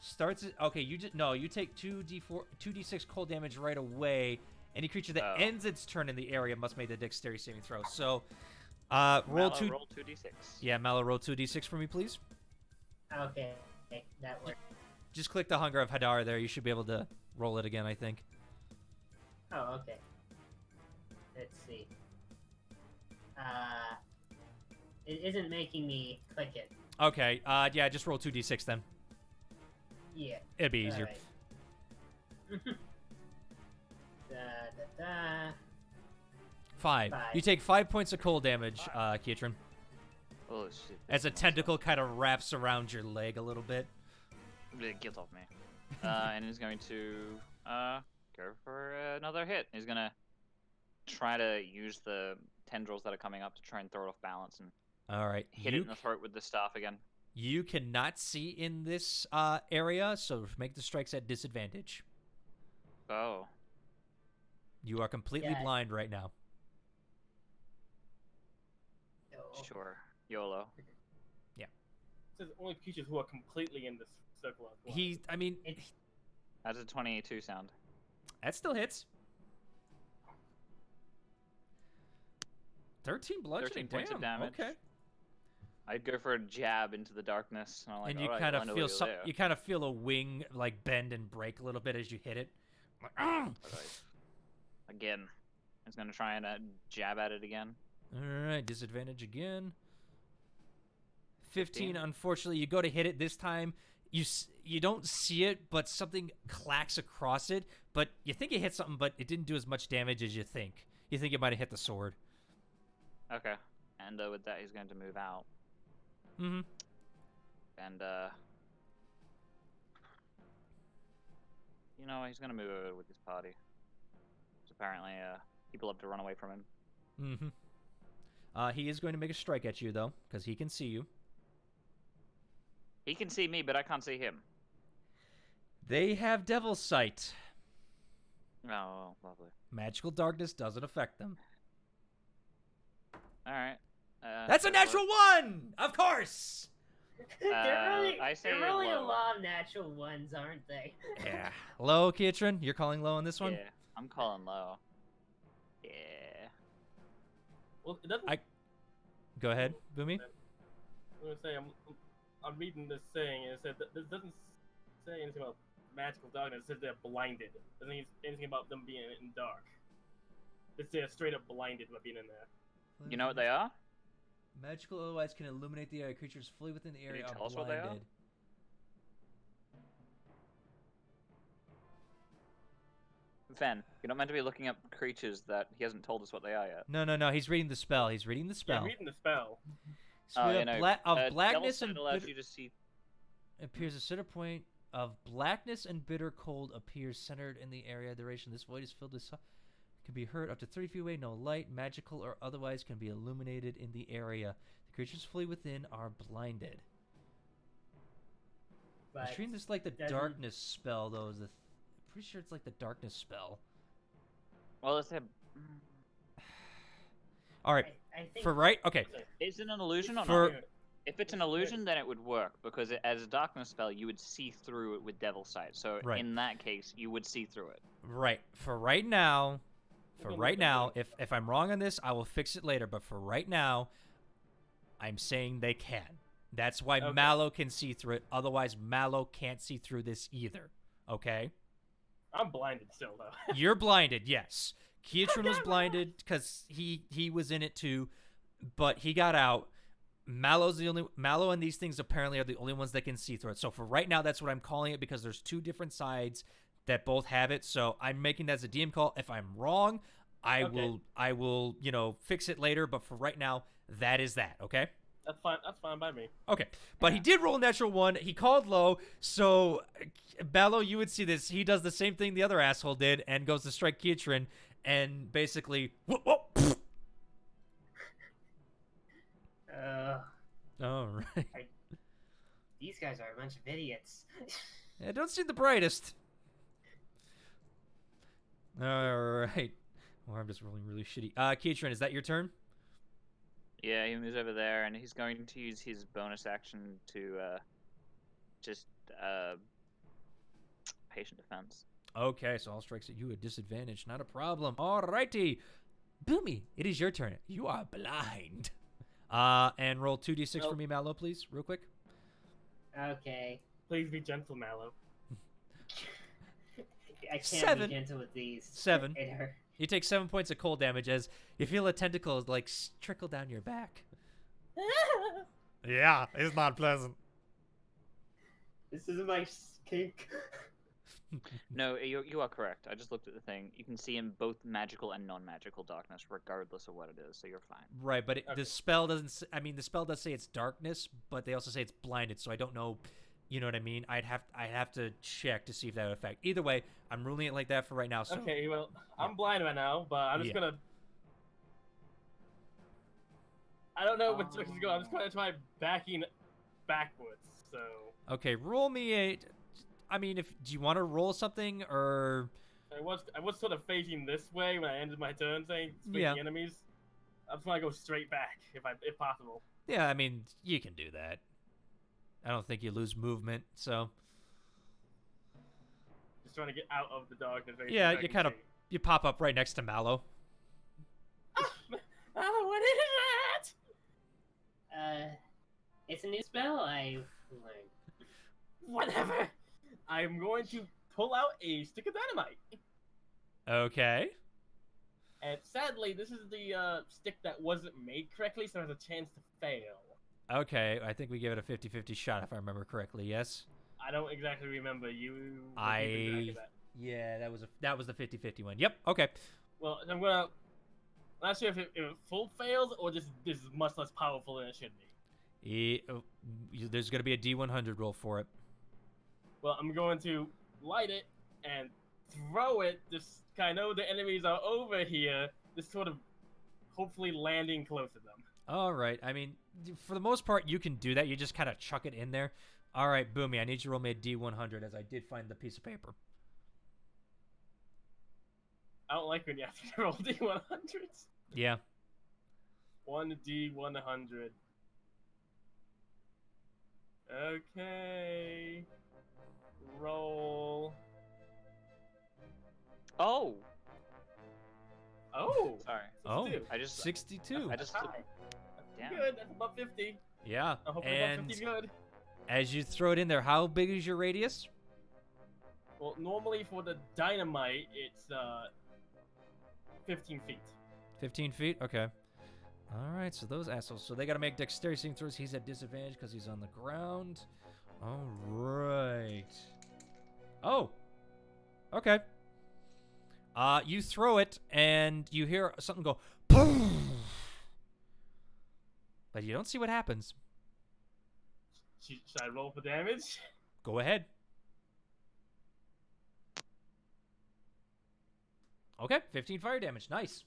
Starts. Okay, you just no. You take 2d6 cold damage right away. Any creature that ends its turn in the area must make the dexterity saving throw. So, roll Mallow, 2. Roll 2d6. Yeah, Mallow, roll 2d6 for me, please. Okay, that works. Just click the Hunger of Hadar there. You should be able to roll it again, I think. Oh, okay. Let's see. It isn't making me click it. Okay. Yeah, just roll 2d6 then. Yeah. It'd be easier. All right. 5. You take 5 points of cold damage, Keatrin. Oh shit. As a tentacle kind of wraps around your leg a little bit. Get off me. And he's going to go for another hit. He's gonna try to use the tendrils that are coming up to try and throw it off balance and All right. hit it in the throat with the staff again. You cannot see in this area, so make the strikes at disadvantage. Oh. You are completely blind right now. Oh. Sure. YOLO. Yeah. It says only creatures who are completely in this circle of life. I mean, That's a 22 sound. that still hits. 13 bludgeoning. 13 points of damage. Okay. I'd go for a jab into the darkness, and I'm like, And you "All right, kind well, I of know feel you're there." you kind of feel a wing like bend and break a little bit as you hit it. Like, Alright. Again, he's gonna try and jab at it again. All right, disadvantage again. 15. Unfortunately, you go to hit it this time. You don't see it, but something clacks across it. But you think you hit something, but it didn't do as much damage as you think. You think it might have hit the sword. Okay. And with that, he's going to move out. Mm-hmm. And you know, he's gonna move over with his party. So apparently, people have to run away from him. Mm-hmm. He is going to make a strike at you, though, because he can see you. He can see me, but I can't see him. They have Devil's Sight. Oh, lovely. Magical darkness doesn't affect them. All right. That's a natural 1! Of course! I say there are really a low. lot of natural ones, aren't they? Yeah. Low, Kietran? You're calling low on this one? Yeah, I'm calling low. Yeah. Well, it doesn't. Go ahead, Boomy. I'm gonna say I'm reading this thing, and it said that this doesn't say anything about magical darkness. It says they're blinded. It doesn't say anything about them being in dark. It says straight up blinded by being in there. You know what they are? Magical otherwise can illuminate the area. Creatures fully within the area you are tell us what they are? blinded. Fen, you're not meant to be looking up creatures that he hasn't told us what they are yet. No. He's reading the spell. Yeah, I'm reading the spell. Spirit of blackness Devil's and Sight allows bitter you to see. appears a center point of blackness and bitter cold appears centered in the area. Duration this void is filled with can be heard up to 30 feet away. No light, magical or otherwise, can be illuminated in the area. The creatures fully within are blinded. I was treating this like the darkness spell, though. Pretty sure it's like the darkness spell. Well, it's a. All right. I think For right, okay. Is it an illusion or For not? If it's an illusion, then it would work because as a darkness spell, you would see through it with Devil's Sight. So Right. in that case, you would see through it. Right. For right now, if I'm wrong on this, I will fix it later. But for right now, I'm saying they can. That's why Mallow can see through it. Otherwise, Mallow can't see through this either. Okay? I'm blinded still, though. You're blinded, yes. Kietran was blinded because he was in it too, but he got out. Mallow and these things apparently are the only ones that can see through it. So for right now, that's what I'm calling it because there's two different sides that both have it. So I'm making that as a DM call. If I'm wrong, I will fix it later. But for right now, that is that. Okay. That's fine. That's fine by me. Okay, but he did roll a natural 1. He called low, so Mallow, you would see this. He does the same thing the other asshole did and goes to strike Kietran and basically, whoop. All right. These guys are a bunch of idiots. Yeah, don't seem the brightest. All right. Well, I'm just rolling really shitty. Kietran, is that your turn? Yeah, he moves over there, and he's going to use his bonus action to patient defense. Okay, so all strikes at you at disadvantage. Not a problem. All righty. Boomy, it is your turn. You are blind. And roll 2d6 for me, Mallow, please, real quick. Okay. Please be gentle, Mallow. I can't 7. be gentle with these. 7. It hurt. You take 7 points of cold damage as you feel a tentacle like trickle down your back. Yeah, it's not pleasant. This is my kink. No, you are correct. I just looked at the thing. You can see in both magical and non-magical darkness, regardless of what it is, so you're fine. Right, but the spell doesn't. The spell does say it's darkness, but they also say it's blinded. So I don't know. You know what I mean? I'd have to check to see if that would affect. Either way, I'm ruling it like that for right now. So. Okay, well, I'm blind right now, but I'm just gonna. I don't know what to go. I'm just gonna try backing backwards. So. Okay, roll me a. Do you want to roll something or? I was sort of facing this way when I ended my turn, saying speaking enemies. I just want to go straight back if possible. Yeah, you can do that. I don't think you lose movement, so. Just trying to get out of the darkness. Yeah, you pop up right next to Mallow. Oh, what is that? It's a new spell I've learned. Whatever. I'm going to pull out a stick of dynamite. Okay. And sadly, this is the stick that wasn't made correctly, so it has a chance to fail. Okay, I think we give it a 50-50 shot if I remember correctly. Yes. I don't exactly remember. Yeah, that was the 50-50 one. Yep. Okay. Well, I'm not sure if it full fails or just this is much less powerful than it should be. There's going to be a D100 roll for it. Well, I'm going to light it and throw it. Just kind of know the enemies are over here. Just sort of hopefully landing close to them. All right. I mean, for the most part, you can do that. You just kind of chuck it in there. All right, Boomy, I need you to roll me a D100 as I did find the piece of paper. I don't like when you have to roll D100s. Yeah. 1D100. Okay. Roll. Oh, Oh. sorry. Oh, 62. I just 62. I just That's high. damn. Good. That's above 50. Yeah. I'm hoping And above 50 good. as you throw it in there, how big is your radius? Well, normally for the dynamite, it's 15 feet. 15 feet? Okay. All right, so those assholes. So they got to make dexterity saving throws. He's at disadvantage because he's on the ground. All right. Oh. Okay. You throw it, and you hear something go, boom! But you don't see what happens. Should I roll for damage? Go ahead. Okay, 15 fire damage. Nice.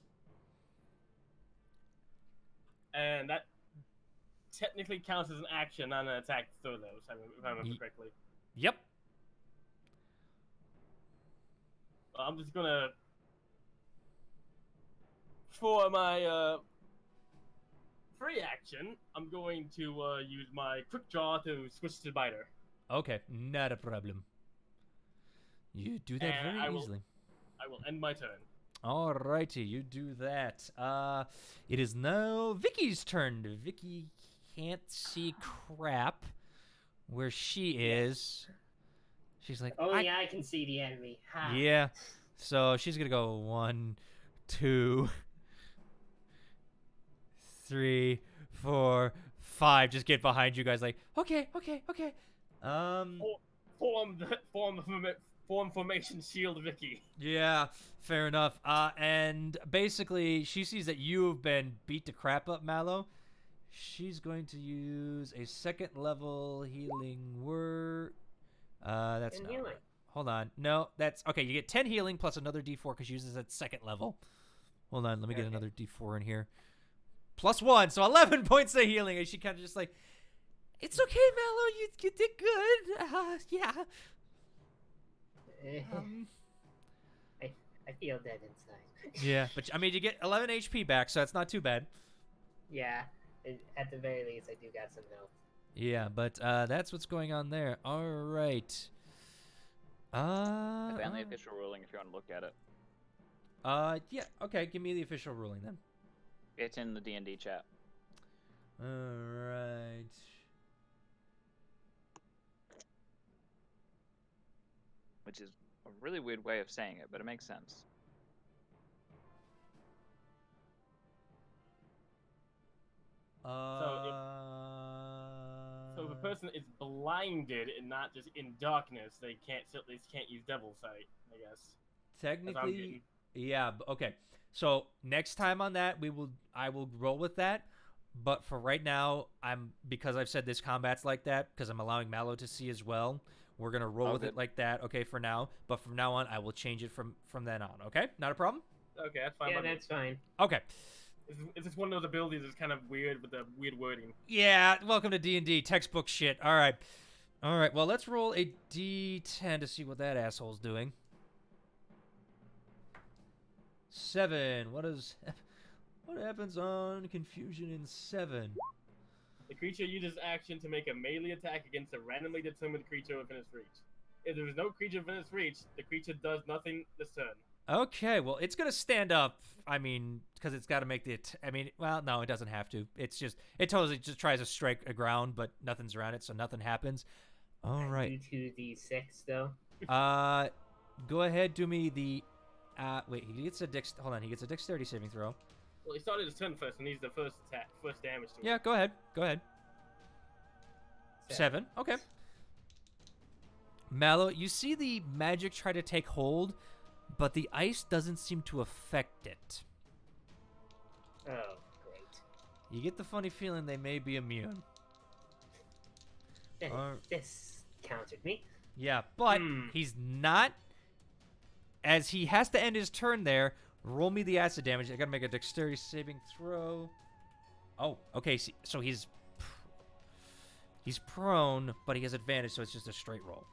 And that technically counts as an action, not an attack throw, though, if I remember correctly. Yep. I'm just gonna... For my free action, I'm going to use my quick draw to switch to biter. Okay, not a problem. You do that And very I will- easily. I will end my turn. Alrighty, you do that. It is now Vicky's turn. Vicky can't see crap where she is. She's like, Only I can see the enemy. Ha. yeah. So she's gonna go 1, 2, 3, 4, 5. Just get behind you guys. Like, okay. Form formation shield Vicky. Yeah, fair enough. And basically, she sees that you have been beat to crap up, Mallow. She's going to use a second level healing word. That's And not healing. right. Hold on. No, that's okay. You get 10 healing plus another D4 because she uses at second level. Hold on, let me get Okay. another D4 in here. Plus 1, so 11 points of healing. And she kind of just like, it's okay, Mallow. You did good. Yeah. I feel dead inside. Yeah, but I mean, you get 11 HP back, so that's not too bad. Yeah, at the very least, I do got some health. Yeah, but that's what's going on there. All right. I found the official ruling if you want to look at it. Yeah. Okay, give me the official ruling then. It's in the D&D chat. All right. Which is a really weird way of saying it, but it makes sense. So if a person is blinded and not just in darkness, they can't use Devil Sight, I guess. Technically, yeah. Okay. So next time on that, I will roll with that. But for right now, because I've said this combat's like that because I'm allowing Mallow to see as well. We're gonna roll with it like that. Okay, for now. But from now on, I will change it from then on. Okay, not a problem. Okay, that's fine. Yeah, that's fine. Okay. It's just one of those abilities that's kind of weird with the weird wording. Yeah. Welcome to D&D textbook shit. All right. Well, let's roll a D10 to see what that asshole's doing. 7. What happens on confusion in 7? The creature uses action to make a melee attack against a randomly determined creature within its reach. If there is no creature within its reach, the creature does nothing this turn. Okay, well, it's gonna stand up. I mean, because it's got to make well, no, it doesn't have to. It totally just tries to strike a ground, but nothing's around it, so nothing happens. All right. Do 2d6 though. Go ahead, do me the. Wait, he gets a He gets a dexterity saving throw. Well, he started his turn first and he's the first damage to him. Yeah, go ahead. 7. Okay. Mallow, you see the magic try to take hold, but the ice doesn't seem to affect it. Oh, great. You get the funny feeling they may be immune. This countered me. Yeah, but he's not. As he has to end his turn there, roll me the acid damage. I gotta make a dexterity saving throw. Oh, okay. So he's prone, but he has advantage, so it's just a straight roll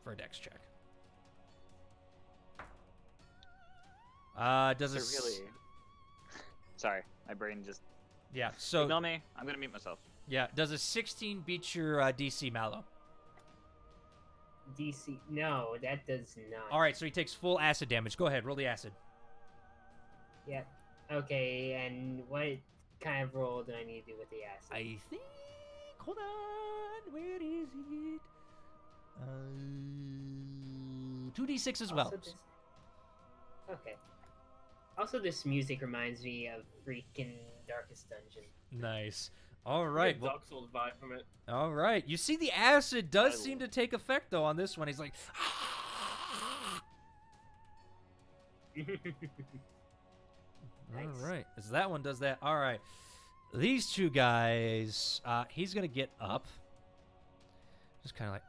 for a dex check. Does it really? Sorry, my brain just. Yeah. So Ignore me. I'm gonna mute myself. yeah, does a 16 beat your DC, Mallow? DC. No, that does not. All right, so he takes full acid damage. Go ahead, roll the acid. Yep. Okay, and what kind of roll do I need to do with the acid? I think. Hold on. Where is it? 2d6 as well. Also okay. Also, this music reminds me of freaking Darkest Dungeon. Nice. All right. Get Dark Souls vibe from it. All right. You see, the acid does seem to take effect though on this one. He's like. Nice. All right. As that one does that. All right. These two guys. He's gonna get up. Just kind of like.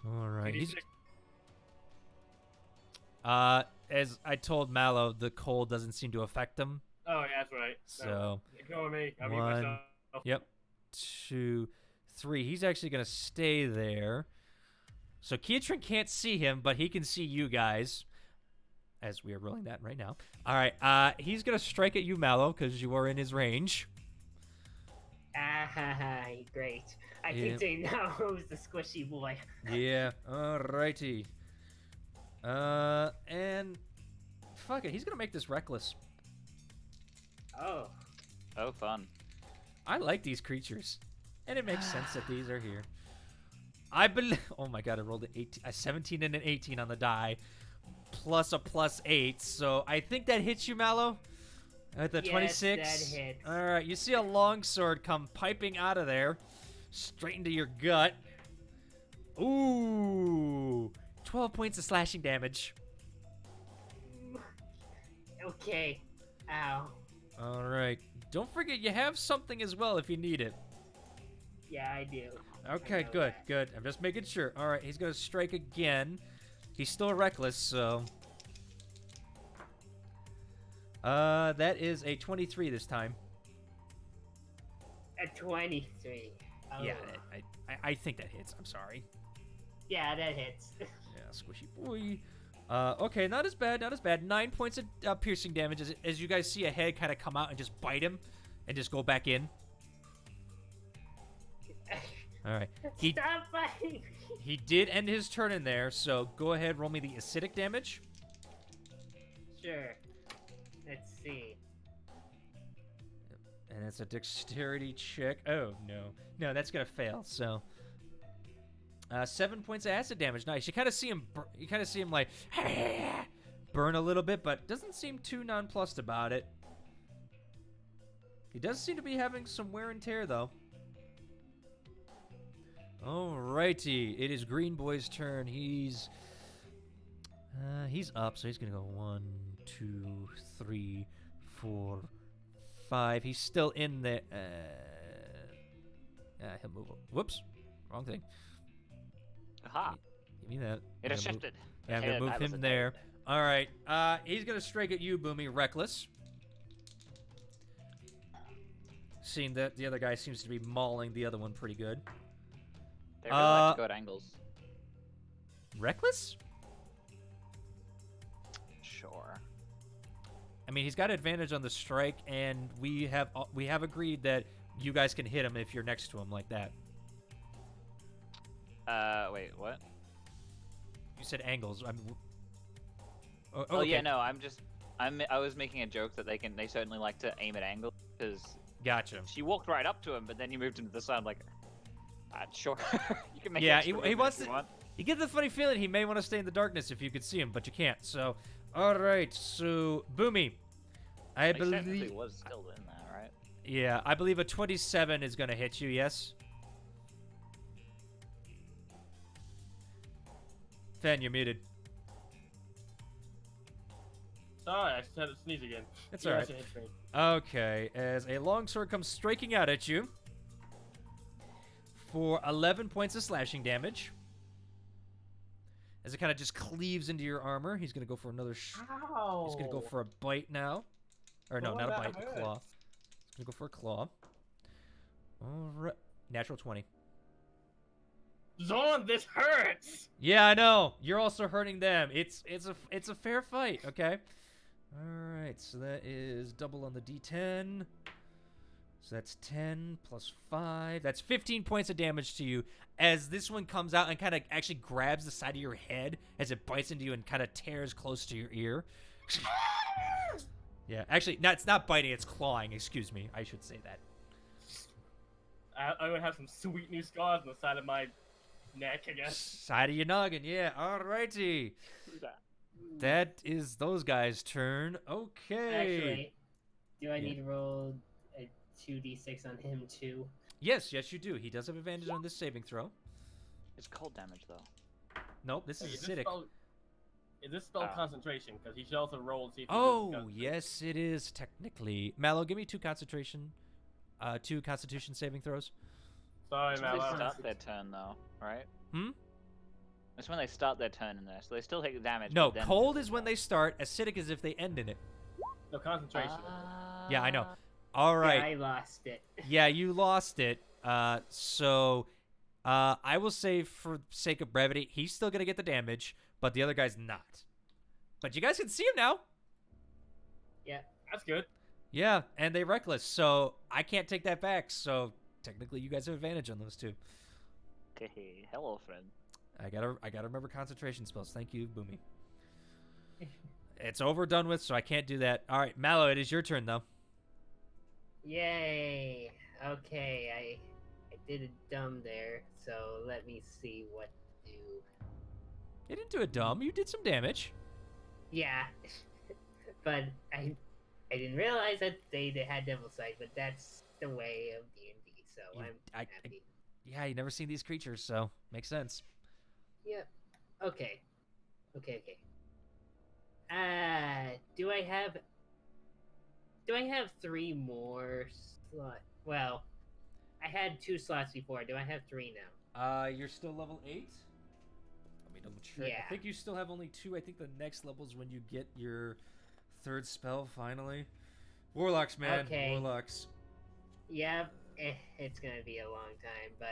All right. He's. As I told Mallow, the cold doesn't seem to affect him. Oh, yeah, that's right. So. Ignore me. I mean One. myself. Yep. 2, 3. He's actually gonna stay there. So Kietrin can't see him, but he can see you guys. As we are rolling that right now. All right. He's gonna strike at you, Mallow, because you are in his range. Great. I think they know who's the squishy boy. Yeah. All righty. And fuck it. He's gonna make this reckless. Oh. Oh, fun. I like these creatures, and it makes sense that these are here. I believe. Oh my god! I rolled a 17 and an 18 on the die, plus a +8. So I think that hits you, Mallow. At the 26. That hits. All right. You see a longsword come piping out of there, straight into your gut. Ooh, 12 points of slashing damage. Okay. Ow. All right. Don't forget, you have something as well if you need it. Yeah, I do. Okay, good, good. I'm just making sure. All right, he's going to strike again. He's still reckless, so... that is a 23 this time. A 23. Oh. Yeah, I think that hits. I'm sorry. Yeah, that hits. Yeah, squishy boy. Okay, not as bad, not as bad. 9 points of piercing damage as you guys see a head kind of come out and just bite him and just go back in. All right. Stop fighting! He did end his turn in there, so go ahead, roll me the acidic damage. Sure. Let's see. And it's a dexterity check. Oh, no. No, that's going to fail, so... 7 points of acid damage. Nice. You kind of see him. You kind of see him like burn a little bit, but doesn't seem too nonplussed about it. He does seem to be having some wear and tear, though. Alrighty, it is Green Boy's turn. He's up, so he's gonna go 1, 2, 3, 4, 5. He's still in there. He'll move. Whoops, wrong thing. Aha! Give me that. It has shifted. Yeah, I'm gonna move him there. All right. He's gonna strike at you, Boomy. Reckless. Seeing that the other guy seems to be mauling the other one pretty good. They really like to go at angles. Reckless? Sure. I mean, he's got advantage on the strike, and we have agreed that you guys can hit him if you're next to him like that. Wait, what? You said angles. Oh okay. yeah, no, I was making a joke that they certainly like to aim at angles because Gotcha. she walked right up to him, but then you moved him to the side. Like, sure, you can make. Yeah, extra he wants if you to. want. You get the funny feeling he may want to stay in the darkness if you could see him, but you can't. So, all right. So, Boomy, I Like, technically believe. was still in there, right? Yeah, I believe a 27 is going to hit you. Yes. Fen, you're muted. Sorry, I just had to sneeze again. That's Yeah, all right. it hits me. Okay, as a longsword comes striking out at you for 11 points of slashing damage. As it kind of just cleaves into your armor, he's going to go for another... Ow! He's going to go for a bite now. Or no, Oh, not a that bite, a hurt. claw. gonna go for a claw. All right, natural 20. Zorn, this hurts. Yeah, I know. You're also hurting them. It's a fair fight. Okay. All right. So that is double on the D10. So that's 10 plus 5. That's 15 points of damage to you as this one comes out and kind of actually grabs the side of your head as it bites into you and kind of tears close to your ear. Yeah, actually, no, it's not biting, it's clawing. Excuse me. I should say that. I would have some sweet new scars on the side of my neck, I guess. Side of your noggin, yeah. Alrighty. That is those guys' turn. Okay. Actually, do I Yeah. need to roll a 2d6 on him too? Yes, you do. He does have advantage on this saving throw. It's cold damage though. Nope, this is Is acidic. this spell concentration? Because he should also roll and see if he Oh, does yes, it is technically. Mallow, give me two constitution saving throws. Sorry, It's when they Mallow. start their turn though, right? Hmm? It's when they start their turn in there, so they still take the damage. No, but then cold is when they start. Acidic is if they end in it. No, concentration. Yeah, I know. All Yeah, right. I lost it. Yeah, you lost it. So I will say for sake of brevity, he's still going to get the damage, but the other guy's not. But you guys can see him now. Yeah. That's good. Yeah, and they reckless, so I can't take that back. So technically, you guys have advantage on those two. Okay, hello, friend. I gotta remember concentration spells. Thank you, Boomy. It's over, done with, so I can't do that. All right, Mallow, it is your turn though. Yay. Okay, I did a dumb there, so let me see what to do. You didn't do a dumb. You did some damage. Yeah, but I didn't realize that they had Devil Sight, but that's the way of D&D, so You- I'm happy. Yeah, you never seen these creatures, so makes sense. Yep. Okay. Do I have 3 more slots? Well, I had 2 slots before. Do I have 3 now? You're still level 8? Let me double check. Yeah. I think you still have only 2. I think the next level is when you get your 3rd spell, finally. Warlocks, man. Okay. Warlocks. Yep. It's gonna be a long time, but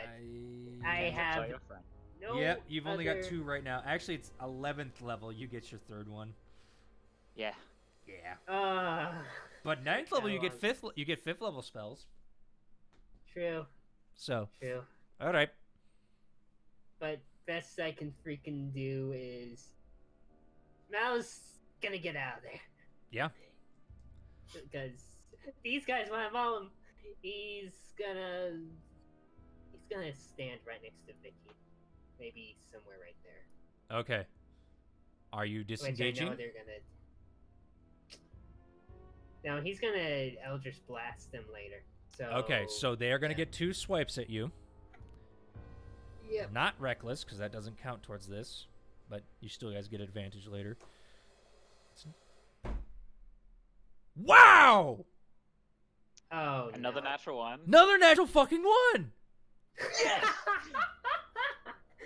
I Depends have on your friend. no. Yep, you've only got other- 2 right now. Actually, it's 11th level. You get your 3rd one. Yeah. Yeah. But 9th level, you get long. 5th. You get 5th level spells. True. So, True. all right. But best I can freaking do is Mal's gonna get out of there. Yeah. Because these guys want to follow him. He's gonna stand right next to Vicky. Maybe somewhere right there. Okay. Are you Which I disengaging? know they're gonna. No, he's gonna Eldritch Blast them later. So. Okay, so they are going to yeah. get 2 swipes at you. Yep. Not reckless, because that doesn't count towards this. But you still guys get advantage later. Wow! Oh. Another no. natural one. Another natural fucking one! Yes!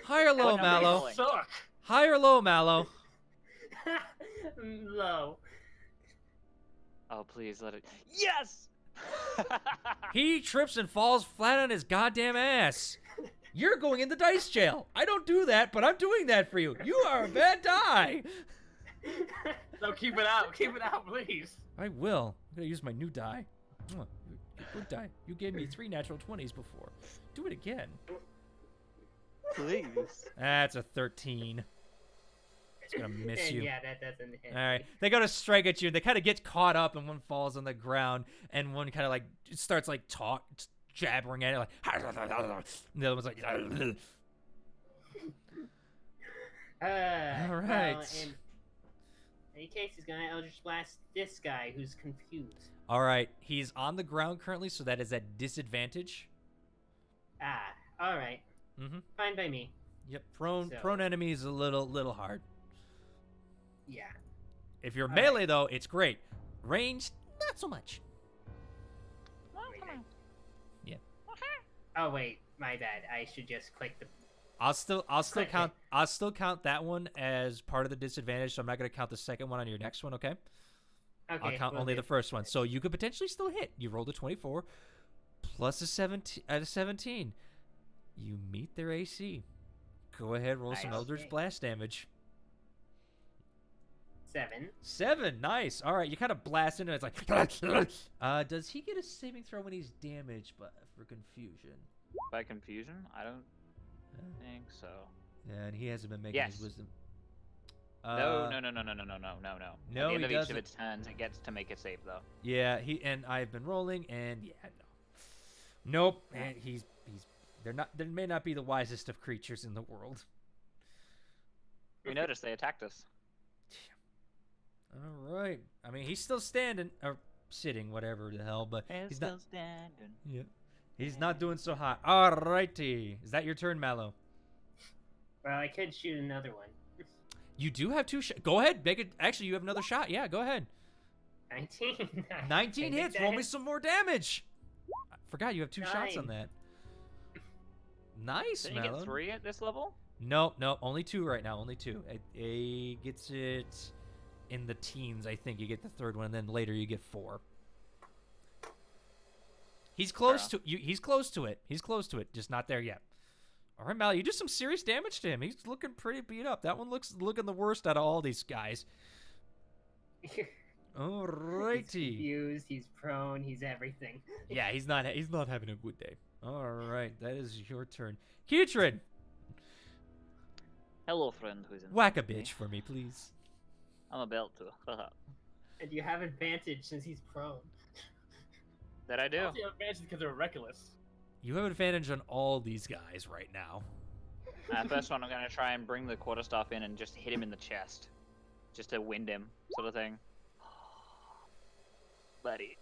High or low, What number are you Mallow? rolling? Suck. High or low, Mallow? Low. Oh, please let it. Yes! He trips and falls flat on his goddamn ass. You're going in the dice jail. I don't do that, but I'm doing that for you. You are a bad die. No, keep it out. Keep it out, please. I will. I'm going to use my new die. Oh, good die. You gave me 3 natural 20s before. Do it again. Please. That's a 13. It's going to miss And you. yeah, that doesn't hit. All right. They go to strike at you. They kind of get caught up, and one falls on the ground, and one kind of like starts like jabbering at it, like. And the other one's like. All All right. Well, in any case, he's gonna Eldritch Blast this guy who's confused. All right. He's on the ground currently, so that is at disadvantage. All right. Mm-hmm. Fine by me. Yep. Prone So- prone enemy is a little hard. Yeah. If you're All melee though, it's great. Ranged, not so much. Oh wait, my bad. I should just click the. I'll still Okay. count that one as part of the disadvantage, so I'm not gonna count the second one on your next one, okay? Okay, I'll count will only do. the first one. So you could potentially still hit. You rolled a 24 plus a 17 at a 17. You meet their AC. Go ahead, roll some Nice. Eldritch Okay. Blast damage. 7. 7, nice. All right, you kind of blast into it. It's like, does he get a saving throw when he's damaged, but for confusion? By confusion? I don't think so. Yeah, and he hasn't been making his Yes. wisdom. No. No, At the he end of each doesn't. of its turns, it gets to make a save though. Yeah, and I've been rolling, and yeah, no, nope. And he's there may not be the wisest of creatures in the world. We noticed they attacked us. All right. I mean, he's still standing or sitting, whatever the hell, but he's not. standing. Yeah, he's not doing so hot. All righty. Is that your turn, Mallow? Well, I could shoot another one. You do have 2 shots. Go ahead, make it. Actually, you have another shot. Yeah, go ahead. 19. 19 I think hits. that Roll me hits. some more damage. I forgot you have 2 shots on 9. that. Nice, Didn't you Mallow. get 3 at this level? No, only 2 right now. Only 2. A gets it in the teens, I think. You get the 3rd one, and then later you get 4. He's close to you. He's close to it. He's close to it. Just not there yet. All right, Mal, you do some serious damage to him. He's looking pretty beat up. That one looking the worst out of all these guys. All He's righty. confused, he's prone, he's everything. Yeah, he's not having a good day. All right, that is your turn. Keatrin, Hello, friend who's in whack a front of me. bitch for me, please. I'm about to. And you have advantage since he's prone. That I do. You have advantage because they're reckless. You have advantage on all these guys right now. First one, I'm gonna try and bring the quarterstaff in and just hit him in the chest, just to wind him, sort of thing. Buddy.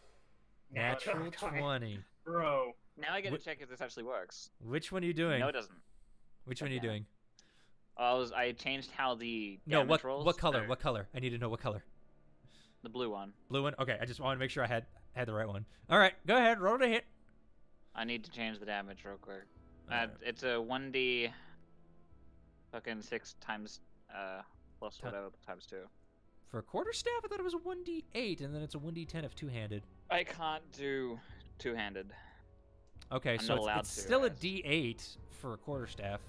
Natural Go ahead. 20. Bro. Now I get to Wh- check if this actually works. Which one are you doing? No, it doesn't. Which one are you Okay. doing? I changed how the No, damage rolls. what color? are- What color? I need to know what color. The blue one. Blue one? Okay, I just wanted to make sure I had the right one. All right, go ahead, roll to hit. I need to change the damage real quick. Alright. It's a 1d fucking 6 times plus Ton- whatever times 2. For a quarterstaff, I thought it was a 1d8, and then it's a 1d10 if two-handed. I can't do two-handed. Okay, I'm so not allowed it's to, still a guys. d8 for a quarterstaff.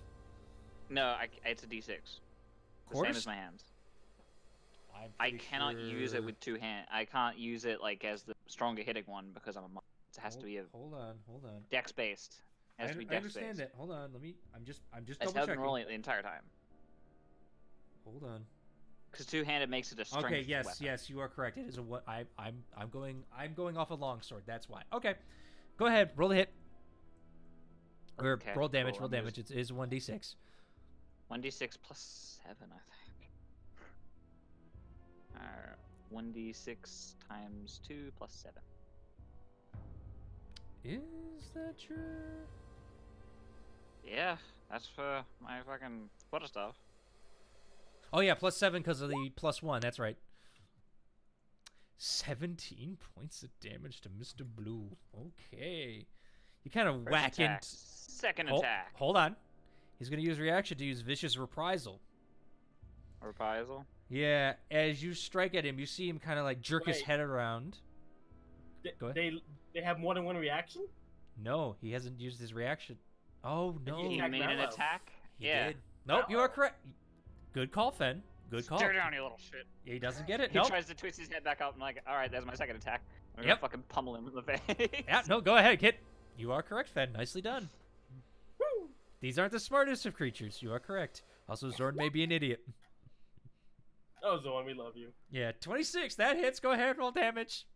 No, it's a d6. The same as my hands. I cannot use it with 2 hands. I can't use it like as the stronger hitting one because I'm a monk. It has to be a Hold on. dex based. It has to be I dex understand based. that. Hold on. I'm just That's double how I've been checking. rolling it the entire time. Hold on. Because two-handed makes it a strength Okay, yes, weapon. yes, you are correct. It is a what I'm going off a longsword. That's why. Okay. Go ahead. Roll a hit. Or Okay, roll damage, cool, roll I'm damage. It is 1d6. 1d6 plus 7, I think. 1d6 times 2 plus 7. Is that true? Yeah, that's for my fucking quarter stuff. Oh yeah, plus 7 because of the plus 1. That's right. 17 points of damage to Mr. Blue. Okay. You kind of First whack attack. into. Second attack. Hold on. He's gonna use reaction to use vicious reprisal. Reprisal. Yeah, as you strike at him, you see him kind of like jerk his Wait. head around. Go ahead. They have more than one reaction? No, he hasn't used his reaction. Oh no, he He attacked made an Mallow. attack? he Yeah. did. Nope, you are correct. Good call, Fen. Good call. Stare down, you little shit. He doesn't get it. He Nope. tries to twist his head back up and like, alright, there's my second attack. I'm Yep. gonna fucking pummel him in the face. Yeah, no, go ahead, kid. You are correct, Fen. Nicely done. Woo! These aren't the smartest of creatures. You are correct. Also, Zorn may be an idiot. Oh, Zorn, we love you. Yeah, 26. That hits. Go ahead, roll damage.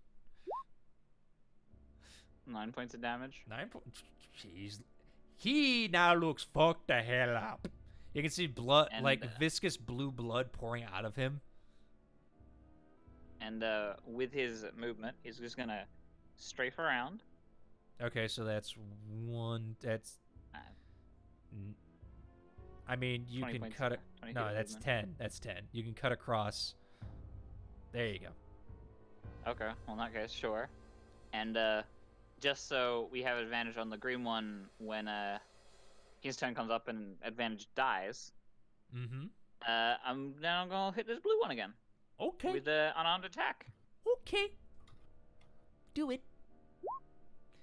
9 points of damage. 9 points. Jeez. He now looks fucked the hell up. You can see blood, And, like viscous blue blood pouring out of him. And with his movement, he's just gonna strafe around. Okay, so that's one. That's. Uh, I mean, you 20 can points cut it. 20 No, feet of that's movement. 10. That's 10. You can cut across. There you go. Okay, well in that case, sure. And just so we have advantage on the green one when his turn comes up and advantage dies, Mm-hmm. I'm gonna hit this blue one again Okay. with an unarmed attack. Okay. Do it.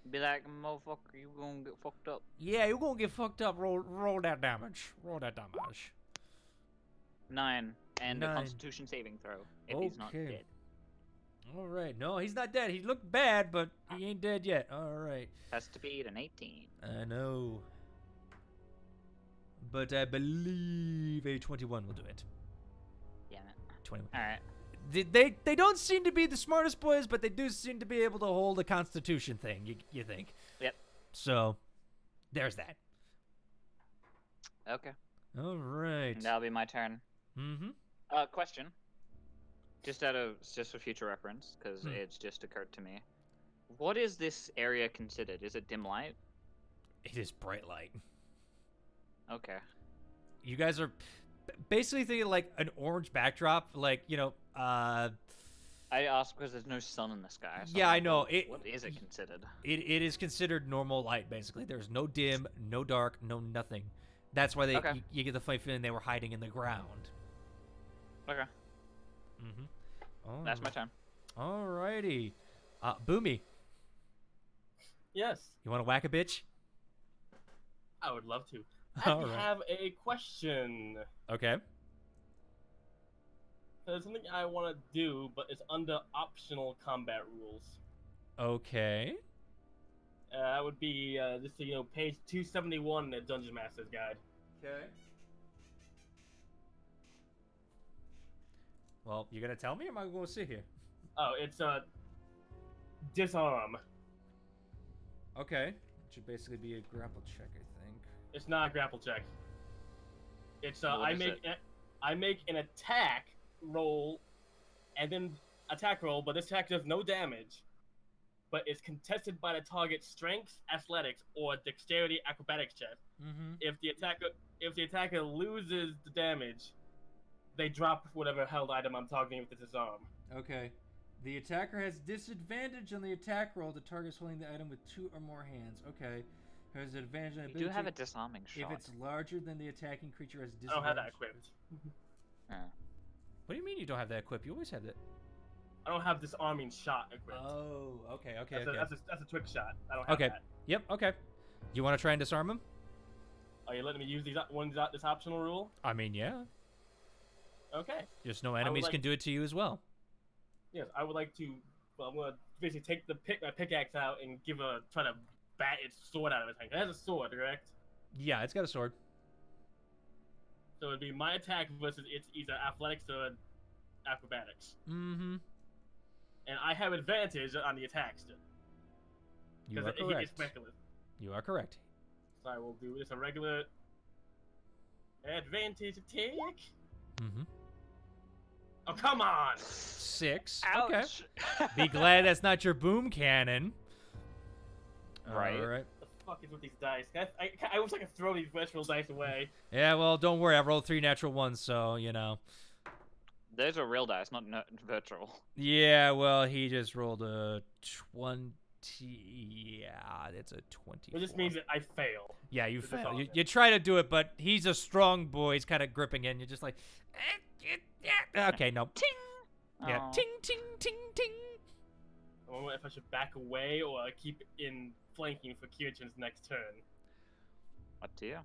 Be like, motherfucker, you gonna get fucked up. Yeah, you're gonna get fucked up. Roll that damage. Roll that damage. 9 and a 9. Constitution saving throw if he's not Okay. dead. All right. No, he's not dead. He looked bad, but he ain't dead yet. All right. Has to beat an 18. I know. But I believe a 21 will do it. Damn it. 21. All right. They don't seem to be the smartest boys, but they do seem to be able to hold a Constitution thing. You think? Yep. So, there's that. Okay. All right. And that'll be my turn. Mm-hmm. Question. Just for future reference, because it's just occurred to me. What is this area considered? Is it dim light? It is bright light. Okay. You guys are basically thinking like an orange backdrop, like, you know, I asked because there's no sun in the sky. So yeah, I know. What is it considered? It is considered normal light, basically. There's no dim, no dark, no nothing. That's why you get the funny feeling they were hiding in the ground. Okay. Mm-hmm. Oh, That's my turn. Alrighty. Boomy, Yes, you want to whack a bitch? I would love to. I All right. have a question. Okay. There's something I want to do, but it's under optional combat rules. Okay. That would be just so you know, page 271 in the Dungeon Master's Guide. Okay. Well, you gonna tell me, or am I gonna sit here? Oh, it's disarm. Okay. It should basically be a grapple check, I think. It's not a grapple check. It's What I is make it? I make an attack roll, and then attack roll, but this attack does no damage. But it's contested by the target's strength, athletics, or dexterity acrobatics check. Mm-hmm. If the attacker loses the damage, they drop whatever held item I'm targeting with the disarm. Okay. The attacker has disadvantage on the attack roll to targets holding the item with 2 or more hands. Okay. Has an advantage on You ability do have a disarming shot. if it's larger than the attacking creature has I disadvantage. don't have that equipped. What do you mean you don't have that equipped? You always have that. I don't have disarming shot equipped. Oh, okay. That's a trick shot. I don't have that. Yep, okay. You want to try and disarm him? Are you letting me use this optional rule? I mean, yeah. Okay. Just no enemies can do it to you as well. Yes, I would like to. Well, I'm gonna basically take my pickaxe out and try to bat its sword out of its hand. It has a sword, correct? Yeah, it's got a sword. So it'd be my attack versus its either athletics or acrobatics. Mm-hmm. And I have advantage on the attack still. You are Because correct. it's reckless. You are correct. So I will do this a regular advantage attack. Mm-hmm. Oh, come on! 6. Ouch. Okay. Be glad that's not your boom cannon. Right. All right. What the fuck is with these dice? I wish I could throw these virtual dice away. Yeah, well, don't worry. I rolled 3 natural ones, so, you know. Those are real dice, not virtual. Yeah, well, he just rolled a 20. Yeah, it's a 20. Which just means that I fail. Yeah, you It's a fail. solid. You try to do it, but he's a strong boy. He's kind of gripping it, and you're just like, okay, no. Ting! Yeah, Aw. ting, ting, ting, ting. I wonder if I should back away or keep in flanking for Kirchen's next turn. Up to you.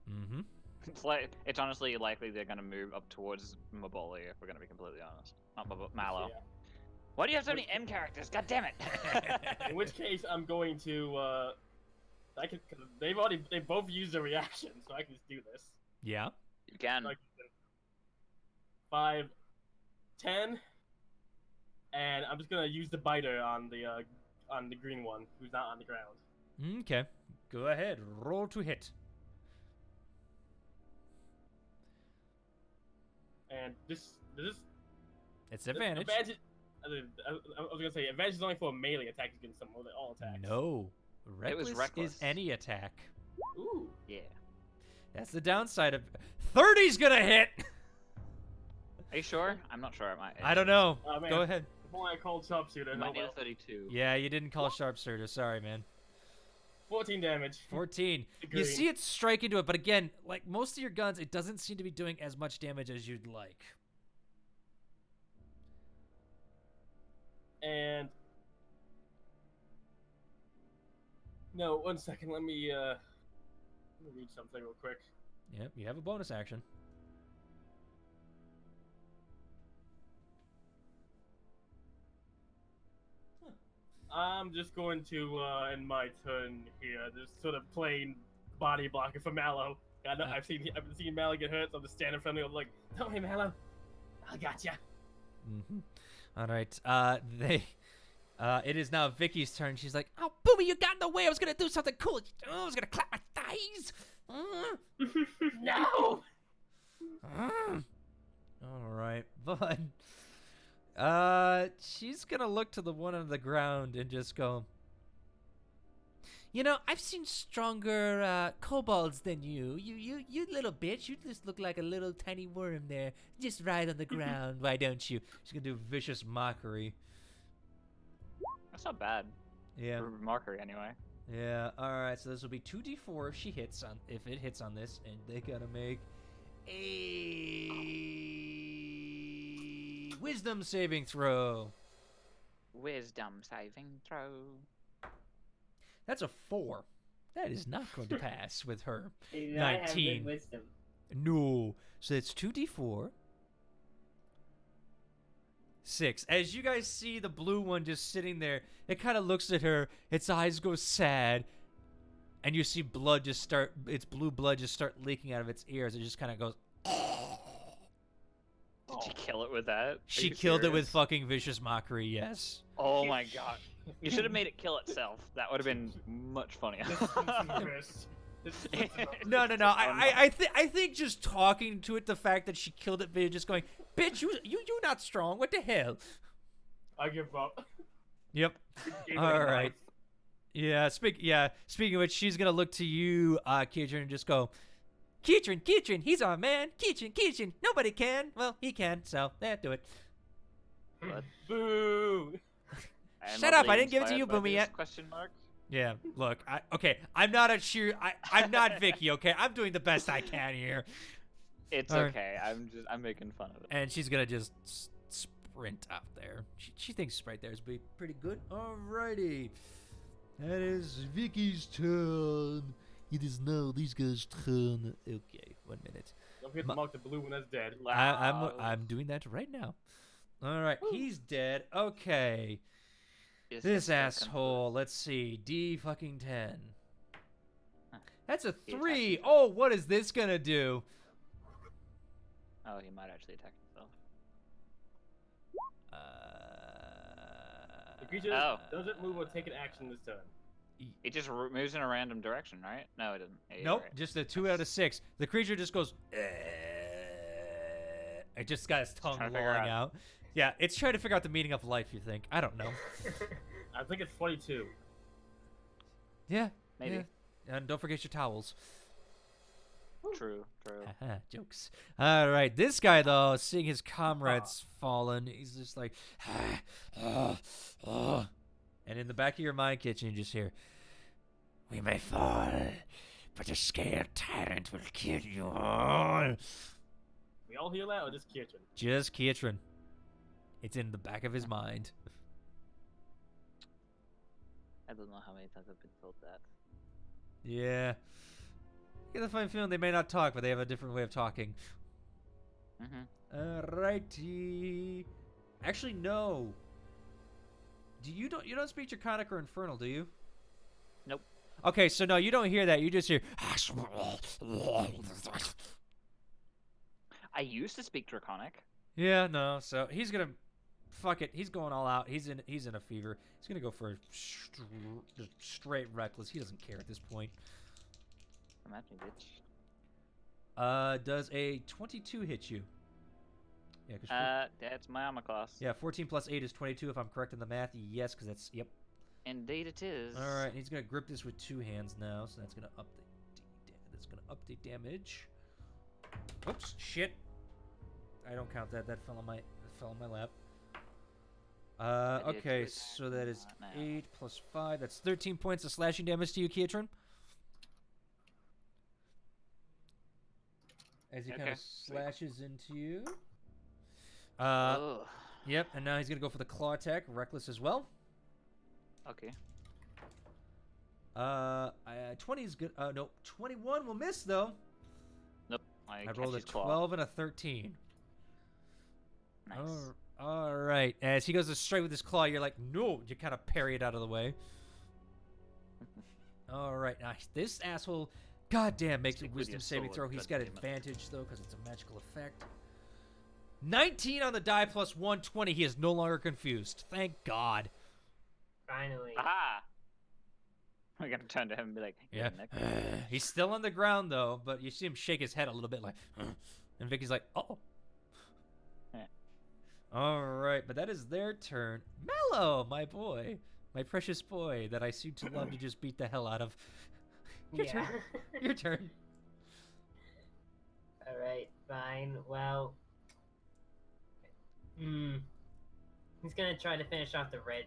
Mm-hmm. It's honestly likely they're gonna move up towards Maboli, if we're gonna be completely honest. Not Mallow. Yeah. Why do you have so many M characters? God damn it! In which case, I'm going to. They both used a reaction, so I can just do this. Yeah. You can. Like 5, 10, and I'm just gonna use the biter on the green one who's not on the ground. Okay. Go ahead. Roll to hit. And this It's advantage. I was gonna say advantage is only for a melee attack against some other all attacks. No. Reckless, reckless. is any attack. Ooh. Yeah. That's the downside of 30's gonna hit. Are you sure? I'm not sure. I don't know. Oh, man. Go ahead. The more I called sharpshooter, It no might be a well. 32. Yeah, you didn't call sharpshooter. Sorry, man. 14 damage. 14. You Agreed. see it strike into it, but again, like most of your guns, it doesn't seem to be doing as much damage as you'd like. No, 1 second. Let me read something real quick. Yep, you have a bonus action. I'm just going to, in my turn here, just sort of plain body blocking for Mallow. I've been seeing Mallow get hurt, so I'm just standing in front of him like, don't worry, Mallow. I gotcha. All right. It is now Vicky's turn. She's like, "Oh, Boomy, you got in the way. I was gonna do something cool. Oh, I was gonna clap my thighs." No! All right, but she's gonna look to the one on the ground and just go, "You know, I've seen stronger kobolds than you. You little bitch. You just look like a little tiny worm there. Just right on the ground. Why don't you?" She's gonna do vicious mockery. That's not bad. Yeah. For mockery, anyway. Yeah. All right. So this will be 2d4 if she hits on it hits on this, and they gotta make a wisdom saving throw. Wisdom saving throw. That's a 4. That is not going to pass with her. I have 19. good wisdom. No. So it's 2d4. 6. As you guys see the blue one just sitting there, it kind of looks at her. Its eyes go sad, and you see blood just start. Its blue blood just start leaking out of its ears. It just kind of goes. Did she kill it with that? She killed it with fucking vicious mockery. Yes. Oh my god. You should have made it kill itself. That would have been much funnier. No. I think just talking to it, the fact that she killed it, just going, "Bitch, you not strong. What the hell?" I give up. Yep. All right. Yeah. Speaking of which, she's gonna look to you, Keitrin, and just go, Keitrin, he's our man. Keitrin, nobody can. Well, he can. So do it. What? Boo! Shut up! I didn't give it to you, Boomy, yet. Question mark. Yeah. Look. I'm not I'm not Vicky. Okay. I'm doing the best I can here. It's okay. I'm making fun of it. And she's gonna just sprint out there. She thinks right there is pretty good. Alrighty. That is Vicky's turn. It is now these guys' turn. Okay, 1 minute. Don't forget to mark the blue one as dead. I'm doing that right now. All right, he's dead. Okay. This asshole. Let's see. D fucking 10. That's a 3. Oh, what is this gonna do? Oh, he might actually attack himself. The creature doesn't move or take an action this turn. It just moves in a random direction, right? No, it doesn't. Yeah, Nope, right. just a 2 out of 6. The creature just goes. It just got its tongue lolling out. Yeah, it's trying to figure out the meaning of life. You think? I don't know. I think it's 22. Yeah, Maybe. Yeah. And don't forget your towels. True. Jokes. All right, this guy though, seeing his comrades fallen, he's just like, and in the back of your mind, Kitchen, you just hear, "We may fall, but a scared tyrant will kill you all." We all heal out, or just Kitchen? Just Kietrin. It's in the back of his mind. I don't know how many times I've been told that. Yeah. I get the fine feeling they may not talk, but they have a different way of talking. Alrighty. Actually, no. You don't speak Draconic or Infernal, do you? Nope. Okay, so no, you don't hear that. You just hear. I used to speak Draconic. Yeah, no. So he's gonna, fuck it. He's going all out. He's in a fever. He's gonna go for straight reckless. He doesn't care at this point. Come at me, bitch. Does a 22 hit you? Yeah, That's my armor class. yeah, 14 plus 8 is 22 if I'm correct in the math. Yes, because that's, yep. Indeed it is. All right, he's going to grip this with 2 hands now, so that's going to update damage. Oops, shit. I don't count that. That fell on my lap. Okay, so that is 8 plus 5. That's 13 points of slashing damage to you, Kietrin. As he kind of slashes into you. Yep, and now he's gonna go for the claw attack, reckless as well. Okay. 20 is good. No, 21 will miss though. Nope. I rolled a catch his claw. 12 and a 13. Nice. All right. As he goes to strike with his claw, you're like, no. You kind of parry it out of the way. All right. Now, this asshole, goddamn, makes a Stick with wisdom your saving throw. sword, He's got goddammit. advantage, though, because it's a magical effect. 19 on the die plus 120. He is no longer confused. Thank God. Finally. Aha! We're gonna turn to him and be like, Yeah. Nick. He's still on the ground, though, but you see him shake his head a little bit like, and Vicky's like, oh. Yeah. All right, but that is their turn. Mello, my boy. My precious boy that I seem to love to just beat the hell out of. Your Yeah. turn. Your turn. Alright, fine. Well. He's gonna try to finish off the red.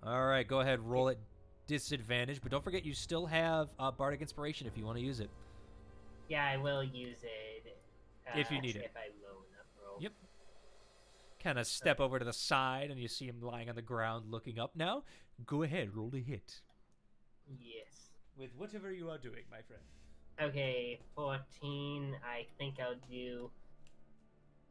All right, go ahead. Roll at disadvantage, but don't forget you still have Bardic Inspiration if you want to use it. Yeah, I will use it. If you need it. If I low enough roll. Yep. Kind of step over to the side, and you see him lying on the ground looking up now. Go ahead, roll the hit. Yes. With whatever you are doing, my friend. Okay, 14. I think I'll do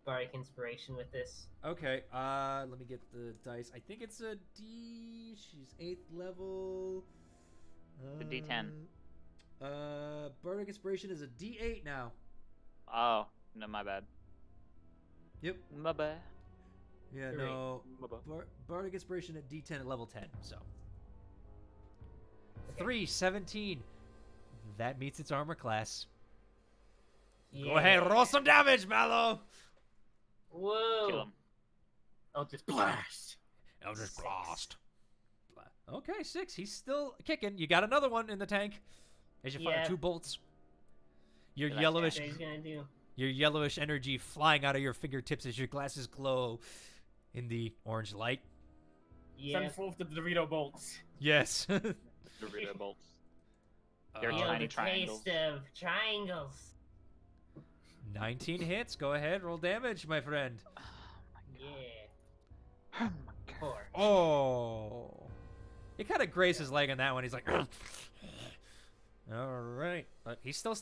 Bardic Inspiration with this. Okay, let me get the dice. I think it's a D. She's 8th level. The D10. Bardic Inspiration is a D8 now. Oh, no, my bad. Yep. My bad. Yeah, Great. no. My bad. Bardic Inspiration at D10 at level 10, so. Okay. 3, 17. That meets its armor class. Yeah. Go ahead, roll some damage, Mallow! Whoa. Kill him. I'll just blast. Eldritch 6. Blast. Okay, 6. He's still kicking. You got another one in the tank. As you fire Yeah. 2 bolts. Your That's yellowish, What he's gonna do? your yellowish energy flying out of your fingertips as your glasses glow in the orange light. Yeah. Send forth the Dorito bolts. Yes. Dorito bolts. They're Feel tiny the triangles. taste of triangles. 19 hits. Go ahead, roll damage, my friend. Yeah. Oh my god. 4. Oh. He kind of grazed his leg on that one. He's like, all right. But he's still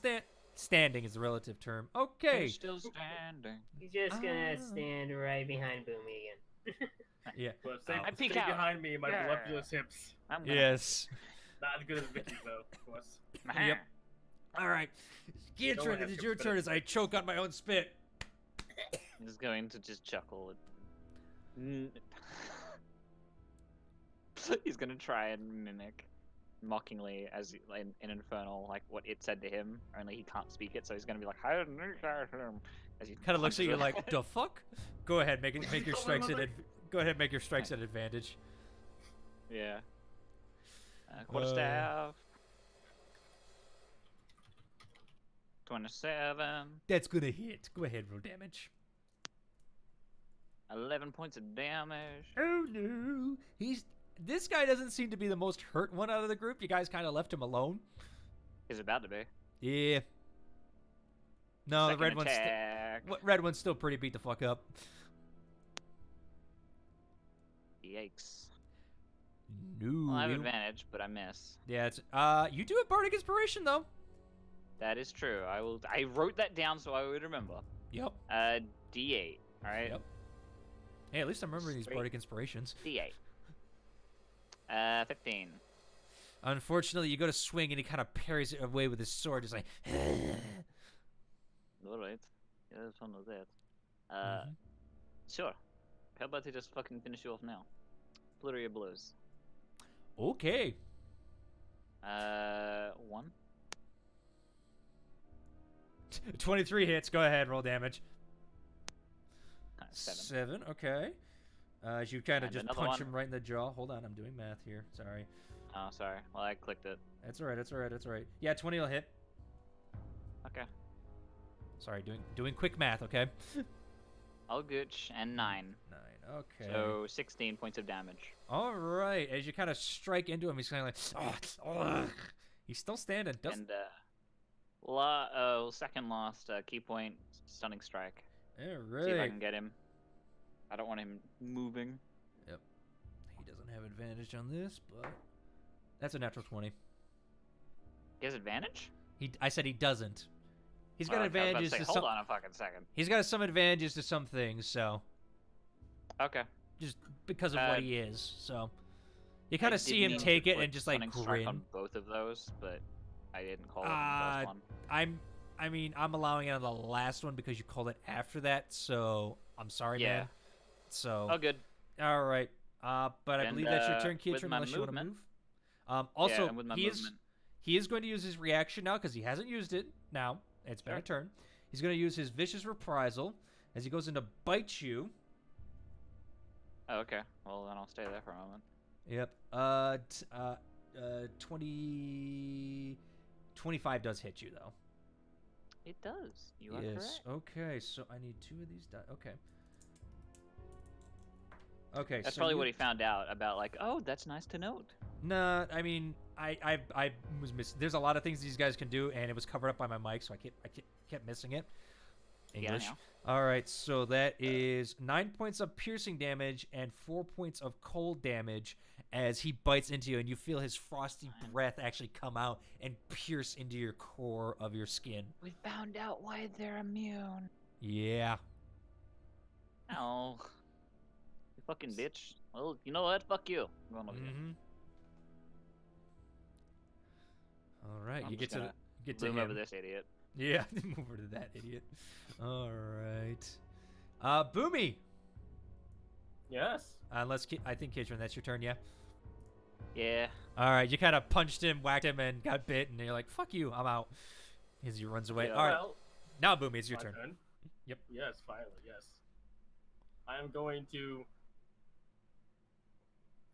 standing is the relative term. Okay. He's still standing. He's just gonna Ah. stand right behind Boomy again. Yeah. But stay, Oh. I peek stay out. behind me, my Yeah. voluptuous hips. I'm gonna- Yes. Not as good as Vicky's, though, of course. Yep. All right. Your Go turn. ahead, It is go your spit turn it. as I choke on my own spit. He's going to just chuckle. He's gonna try and mimic mockingly as in Infernal, like what it said to him. Only he can't speak it, so he's gonna be like, as he Kind of looks at you punches it. like, the fuck? Go ahead, make your strikes at go ahead, make your strikes at advantage. Yeah. Quarterstaff. 27. That's gonna hit. Go ahead, roll damage. 11 points of damage. Oh no. This guy doesn't seem to be the most hurt one out of the group. You guys kind of left him alone. He's about to be. Yeah. No, Second the red one's attack. red one's still pretty beat the fuck up. Yikes. No. Well, I have you- advantage, but I miss. Yeah, it's you do have Bardic Inspiration though. That is true. I wrote that down so I would remember. Yep. D8. All right. Yep. Hey, at least I'm remembering these Sweet. Bardic Inspirations. D8. 15. Unfortunately, you go to swing and he kind of parries it away with his sword, just like. All right. Yeah, that's fun with that. Mhm. Sure. How about they just fucking finish you off now? Flurry of blows. Okay. 1. 23 hits. Go ahead, roll damage. 7. 7. Okay. As you kind of And just another punch one. him right in the jaw. Hold on, I'm doing math here. Sorry. Oh, sorry. Well, I clicked it. That's alright. That's alright. That's alright. Yeah, 20 will hit. Okay. Sorry, doing quick math. Okay. All gooch and 9. 9. Okay. So 16 points of damage. All right. As you kind of strike into him, he's kind of like, oh. He's still standing. And second last key point, stunning strike. All See if I right. can get him. I don't want him moving. He doesn't have advantage on this, but That's a natural 20. He has advantage? I said he doesn't. He's got Okay, I was about to advantages say, to hold some. on a fucking second. He's got some advantages to some things, so Okay. just because of what he is. So you I kind of did see him mean to take it put and just like Stunning Strike grin. on both of those, but I didn't call it on the first one. I'm allowing it on the last one because you called it after that. So I'm sorry, Yeah. man. So Oh, good. all right. But I And, believe that's your turn, with Kietran, my unless you want to movement- move. Also, and with my he movement. is going to use his reaction now because he hasn't used it now. It's been a Sure. turn. He's going to use his vicious reprisal as he goes in to bite you. Oh, okay. Well, then I'll stay there for a moment. Yep. 25 does hit you though. It does. You are Yes. correct. Okay. So I need 2 of these die. Okay. Okay. That's so probably you- what he found out about. Like, oh, that's nice to note. Nah, I mean, I was missing. There's a lot of things these guys can do, and it was covered up by my mic, so I kept missing it. English. Yeah, All right, so that is 9 points of piercing damage and 4 points of cold damage as he bites into you, and you feel his frosty breath actually come out and pierce into your core of your skin. We found out why they're immune. Yeah. Oh. You fucking bitch. Well, you know what? Fuck you. I'm going over here. Mm-hmm. All right, I'm you just get to gonna get to Boom him. over this idiot. Yeah, move over to that idiot. All right. Boomy. Yes. I think Kitchen, that's your turn, yeah? Yeah. All right, you kind of punched him, whacked him, and got bit, and you're like, fuck you, I'm out. As he runs away. Yeah. All right, Well, now Boomy, it's your my turn. Yep. Yes, finally, yes. I am going to.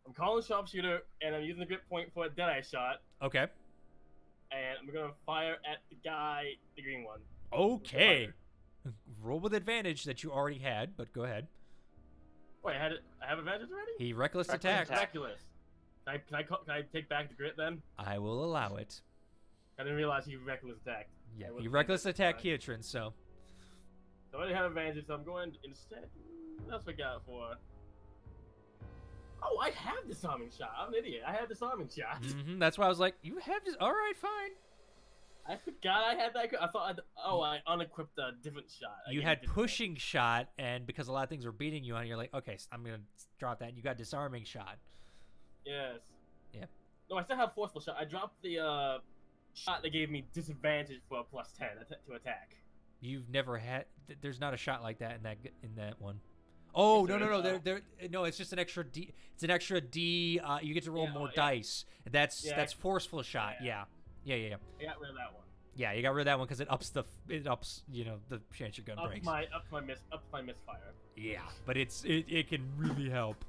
I'm calling sharpshooter, and I'm using the grip point for a deadeye shot, Okay. and I'm gonna fire at the guy, the green one. Okay. Roll with advantage that you already had, but go ahead. Wait, I have advantage already? He reckless Reckless attack. attack. Miraculous. Can I take back the grit then? I will allow it. I didn't realize he reckless attacked. Yeah, I he wasn't reckless thinking, attack right. Kietran, so. So I already have advantage, so I'm going instead. What else we got for? Oh, I have disarming shot. I'm an idiot. I have disarming shot. That's why I was like, you have this. All right, fine. I forgot I had that. I thought I unequipped a different shot. You Again, had different- pushing shot, and because a lot of things were beating you on, you're like, okay, I'm going to drop that. And you got disarming shot. Yes. Yeah. No, I still have forceful shot. I dropped the shot that gave me disadvantage for a +10 to attack. You've never had. There's not a shot like that in that one. Oh Yes, no! there is. No, it's just an extra D. It's an extra D. You get to roll Yeah, more yeah. dice. That's Yeah, forceful shot. Yeah. I got rid of that one. Yeah, you got rid of that one because it ups the the chance your gun Up breaks. my misfire. Yeah, but it can really help.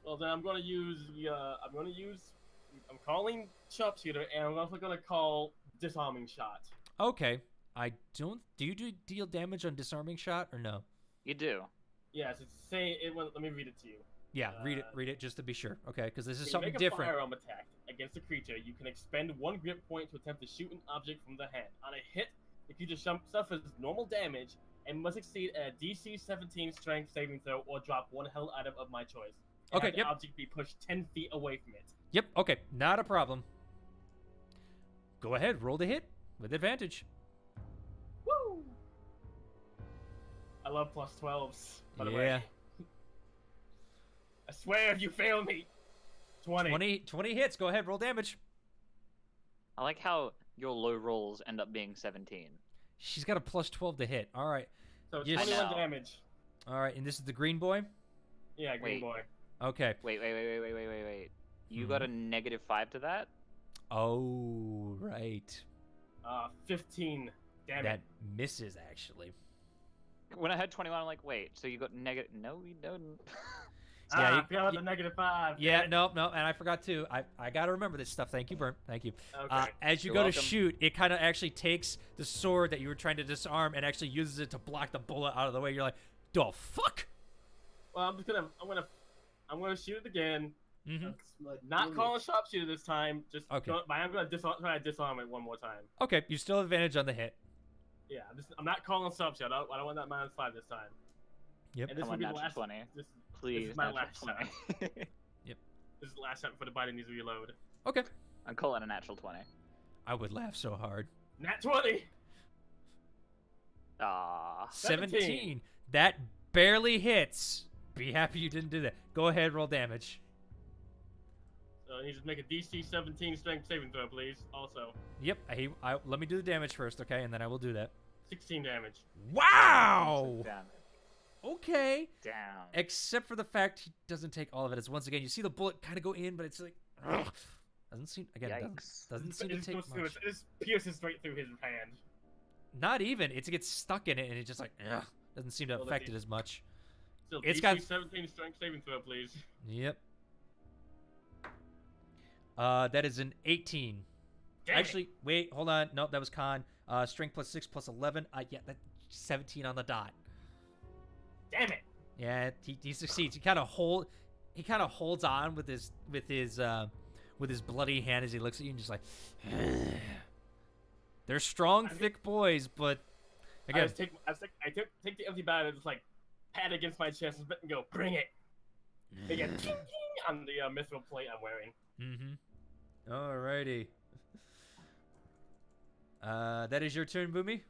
Well, then I'm gonna use I'm calling sharpshooter, and I'm also gonna call disarming shot. Okay. Do you deal damage on disarming shot or no? You do. Yes, it's saying it. Let me read it to you. Yeah, read it just to be sure. Okay, because this is When you something make a different. firearm attack against a creature, you can expend 1 grip point to attempt to shoot an object from the hand. On a hit, the creature suffers normal damage and must succeed at a DC 17 strength saving throw or drop 1 held item of my choice. And Okay, have the yep. object be pushed 10 feet away from it. Yep. Okay, not a problem. Go ahead, roll the hit with advantage. Woo! I love +12s. By the Yeah. way. I swear if you fail me. 20. 20 hits. Go ahead, roll damage. I like how your low rolls end up being 17. She's got a +12 to hit. All right. So Yes. 21 I know. damage. All right, and this is the green boy? Yeah, green Wait. boy. Okay. Wait. You got a -5 to that? Oh, right. 15 damage. That misses, actually. When I had 21, I'm like, wait, so you got negative? No, you don't. Yeah, I forgot about the -5. Yeah, damn it. no, and I forgot too. I got to remember this stuff. Thank you, Burnt. Thank you. Okay. As you You're go welcome. to shoot, it kind of actually takes the sword that you were trying to disarm and actually uses it to block the bullet out of the way. You're like, the fuck? Well, I'm gonna shoot it again. Mm-hmm. Not calling sharpshooter this time. Just Okay. I'm gonna try to disarm it one more time. Okay, you still have advantage on the hit. Yeah, I'm not calling sharpshooter. I don't want that -5 this time. Yep. And this Come will on, be the natural last. 20. This Please, is my natural last 20. This is the last shot before the body needs to reload. Okay. I'm calling a natural 20. I would laugh so hard. Nat 20. Ah. 17. That barely hits. Be happy you didn't do that. Go ahead, roll damage. So you just make a DC 17 strength saving throw, please. Also, Yep. Let me do the damage first, okay? And then I will do that. 16 damage. Wow! Damn. Okay. Damn. Except for the fact he doesn't take all of it. It's once again, you see the bullet kind of go in, but it's like, ugh. Doesn't seem Yikes. doesn't seem to take much. It just pierces straight through his hand. Not even. It gets stuck in it, and it just like, ugh. Doesn't seem to Well, affect that's it as much. Still, It's DC got 17 strength saving throw, please. Yep. That is an 18. Damn Actually, wait, hold on. Nope, that was con. Strength plus 6 plus 11. Yeah, that's 17 on the dot. Damn it! Yeah, he succeeds. He kind of holds on with his bloody hand as he looks at you and just like, they're strong, thick boys, but again, I take the empty bag and just like pat it against my chest and go, bring it. Again, ting, ting, on the mithril plate I'm wearing. Mm-hmm. Alrighty. That is your turn, Boomy?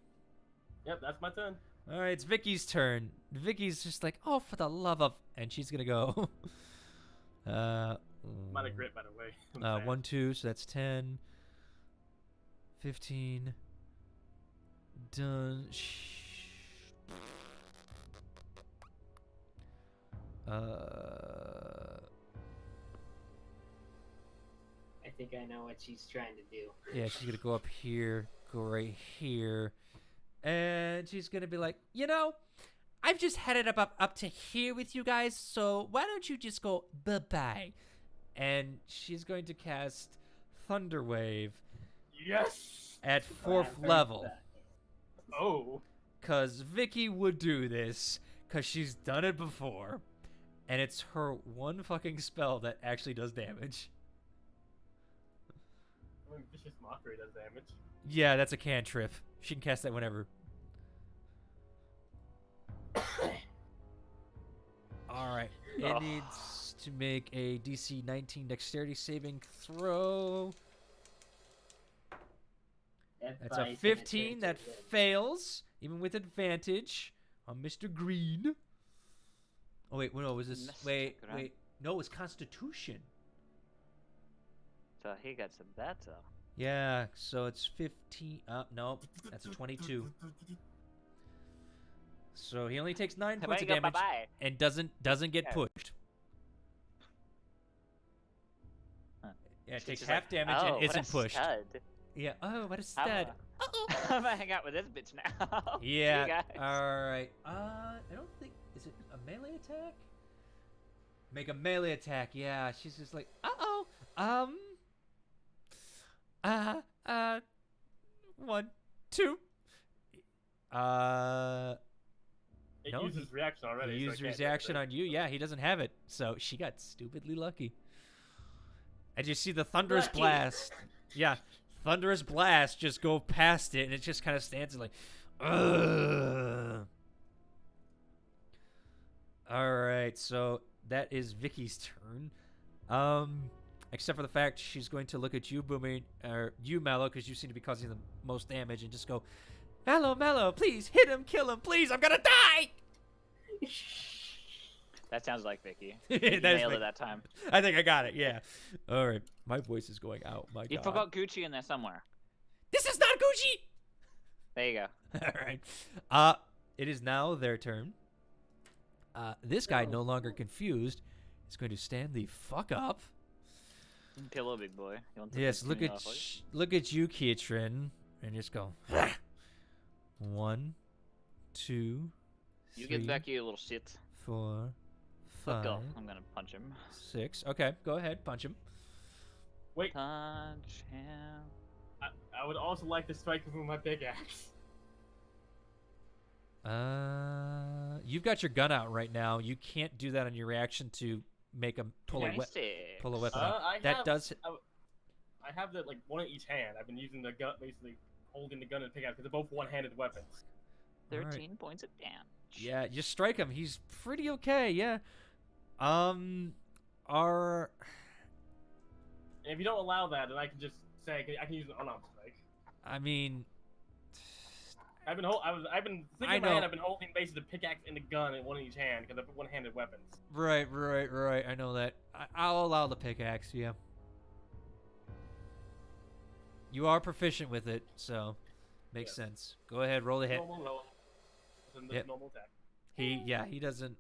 Yep, that's my turn. Alright, it's Vicky's turn. Vicky's just like, oh, for the love of... And she's gonna go... Might have grit, by the way. 1, 2, so that's 10. 15. Done. I think I know what she's trying to do. Yeah, she's gonna go up here, go right here, and she's gonna be like, you know, I've just headed up to here with you guys, so why don't you just go bye-bye? And she's going to cast Thunder Wave. Yes! At 4th level. Oh. Cause Vicky would do this, cause she's done it before, and it's her one fucking spell that actually does damage. I mean, Vicious Mockery does damage. Yeah, that's a cantrip. She can cast that whenever. Alright. It needs to make a DC 19 dexterity saving throw. That's a 15 that fails, even with advantage on Mr. Green. Oh, wait, no, was this... Mr. Wait. No, it was Constitution. So he gets a better. Yeah, so it's 15... no, that's a 22. So he only takes 9 points of damage and doesn't get pushed. Huh. Yeah, it takes She's half like, damage oh, and isn't pushed. Stud. Yeah. Oh, what a stud. I'm gonna hang out with this bitch now. Yeah. See you guys. All right. I don't think is it a melee attack? Make a melee attack. Yeah. She's just like, 1, 2. It No, uses reaction already. He so used his reaction on you. Yeah, he doesn't have it. So she got stupidly lucky. And you see the thunderous Lucky. blast. Yeah, thunderous blast just go past it, and it just kind of stands like, ugh. All right, so that is Vicky's turn. Except for the fact she's going to look at you, Boomy, or you, Mallow, because you seem to be causing the most damage, and just go, Mallow, please hit him, kill him, please, I'm gonna die. That sounds like Vicky. That You is nailed Vicky. it that time. I think I got it. Yeah. All right, my voice is going out. My You God. forgot Gucci in there somewhere. This is not Gucci. There you go. All right. It is now their turn. This guy, no longer confused, is going to stand the fuck up. Pillow, big boy. You want to Yes, piss look me at off, like? look at you, Kietrin, and just go. 1, 2, You 3, get back here, you little shit. 4, Let's 5, go. I'm gonna punch him. 6. Okay, go ahead, punch him. Wait, Punch him. I would also like to strike him with my big axe. You've got your gun out right now. You can't do that on your reaction to make a pull a weapon out. That does. I have the one in each hand. I've been using the gun, basically holding the gun and pick out because they're both one-handed weapons. 13 Alright. points of damage. Yeah, you strike him. He's pretty okay. Yeah. And if you don't allow that, then I can just say I can use an unarmed strike. I mean, I've been thinking in my head. I've been holding basically the pickaxe and the gun in one in each hand because they're one-handed weapons. right. I know that. I'll allow the pickaxe. Yeah. You are proficient with it, so makes sense. Go ahead, roll the hit. Normal attack. He doesn't.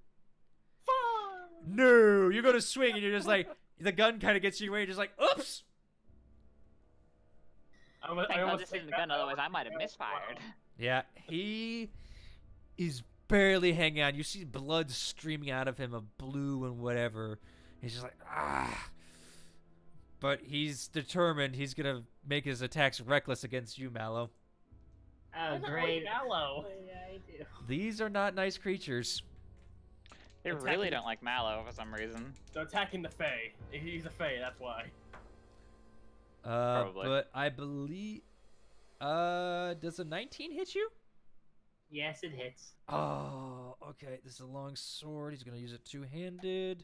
No, you go to swing and you're just like the gun kind of gets you away. You're just like, oops. Thank God this isn't the gun, otherwise I might have misfired. Yeah, he is barely hanging on. You see blood streaming out of him of blue and whatever. He's just like, ah. But he's determined. He's going to make his attacks reckless against you, Mallow. Oh, great. Mallow. Yeah, I do. These are not nice creatures. They really don't like Mallow for some reason. They're attacking the Fae. He's a Fae, that's why. Probably. But I believe... does a 19 hit you? Yes, it hits. Oh, okay. This is a long sword. He's going to use it two-handed.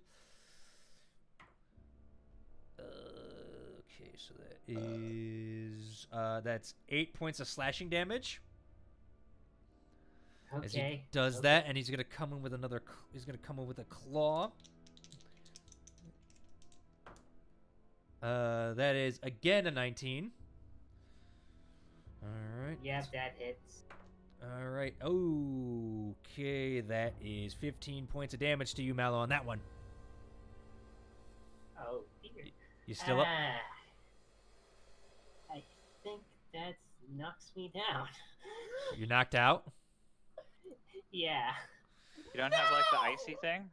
Okay, so that is... that's 8 points of slashing damage. Okay. As he does that, and he's going to come in with another... He's going to come in with a claw. That is, again, a 19. Alright. Yep, that hits. Alright. Okay, that is 15 points of damage to you, Mallow, on that one. Oh, dear. You still up? I think that knocks me down. You knocked out? Yeah. You don't have, like, the icy thing?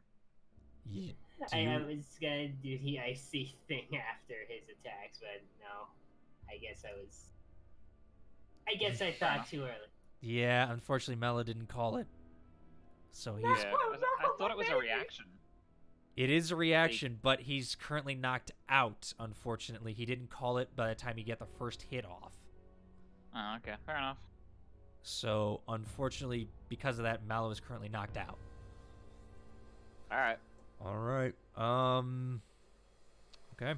You I was gonna do the icy thing after his attacks, but no. I guess I thought too early. Yeah, unfortunately, Mallow didn't call it. So he's... Yeah, I thought it was a reaction. It is a reaction, but he's currently knocked out, unfortunately. He didn't call it by the time he get the first hit off. Oh, okay. Fair enough. So, unfortunately, because of that, Mallow is currently knocked out. Alright. Alright. Okay.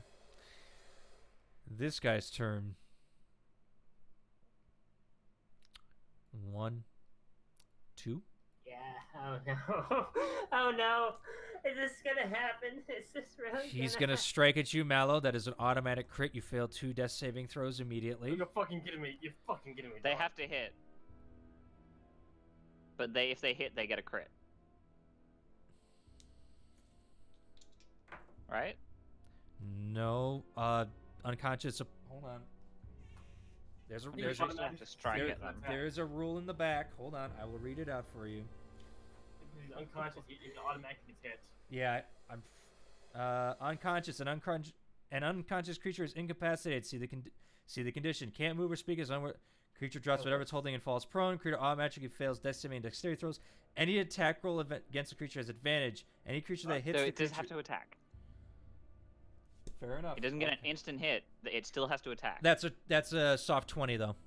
This guy's turn. 1, 2. Yeah, oh no. Oh no. Is this gonna happen? Is this really He's gonna strike at you, Mallow. That is an automatic crit. You fail 2 death saving throws immediately. You're fucking kidding me. You're fucking kidding me. They dog. have to hit. But if they hit, they get a crit. Right? No. Unconscious. Hold on. There's a You just have to strike at them. there's a rule in the back. Hold on. I will read it out for you. He's unconscious. He automatically gets hit. Yeah, I'm unconscious. An unconscious creature is incapacitated. See the condition. Can't move or speak as creature drops whatever it's holding and falls prone. Creature automatically fails death saving and dexterity throws. Any attack roll against the creature has advantage. Any creature that hits So the it does creature... have to attack. Fair enough. It doesn't get an instant hit. It still has to attack. That's a soft 20 though.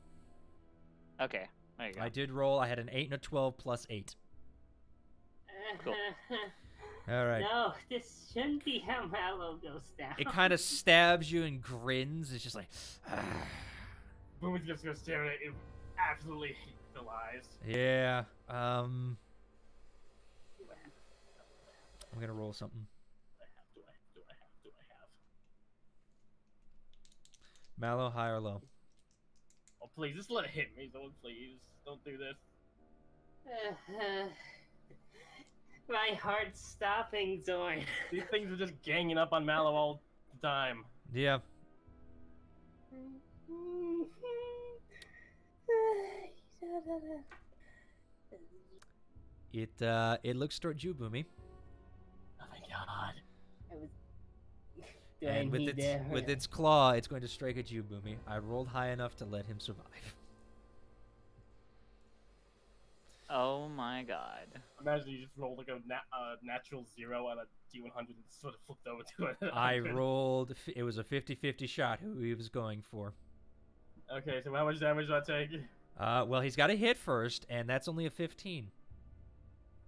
Okay. There you go. I did roll. I had an 8 and a 12 plus 8. Cool. All right. No, this shouldn't be how Mallow goes down. It kind of stabs you and grins. It's just like, Boomy's just gonna stare at it. Absolutely hate the lies. yeah. I'm gonna roll something. Do I have? Mallow, high or low? Oh, please, just let it hit me, Zorn, please. Don't do this. My heart's stopping, Zorn. These things are just ganging up on Mallow all the time. Yeah. It looks towards you, Boomy. Oh my god. And with its claw, it's going to strike at you, Boomy. I rolled high enough to let him survive. Oh my god. Imagine you just rolled like a natural 0 on a D100 and sort of flipped over to it. I rolled. It was a 50-50 shot. Who he was going for. Okay, so how much damage do I take? Well, he's got to hit first, and that's only a 15.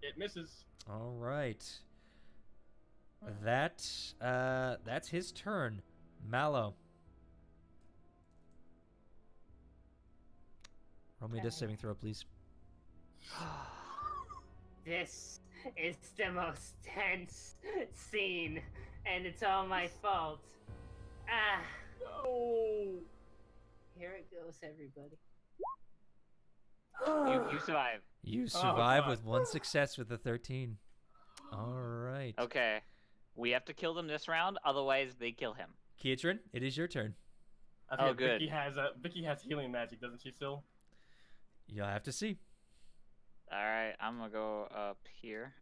It misses. All right. That's his turn. Mallow. Roll me a death saving throw, please. This is the most tense scene, and it's all my fault. Ah. No. Here it goes, everybody. You survive. You survive God. with 1 success with the 13. All right. Okay. We have to kill them this round, otherwise they kill him. Kietrin, it is your turn. I think Oh, good. Vicky has healing magic, doesn't she still? You'll have to see. Alright, I'm gonna go up here.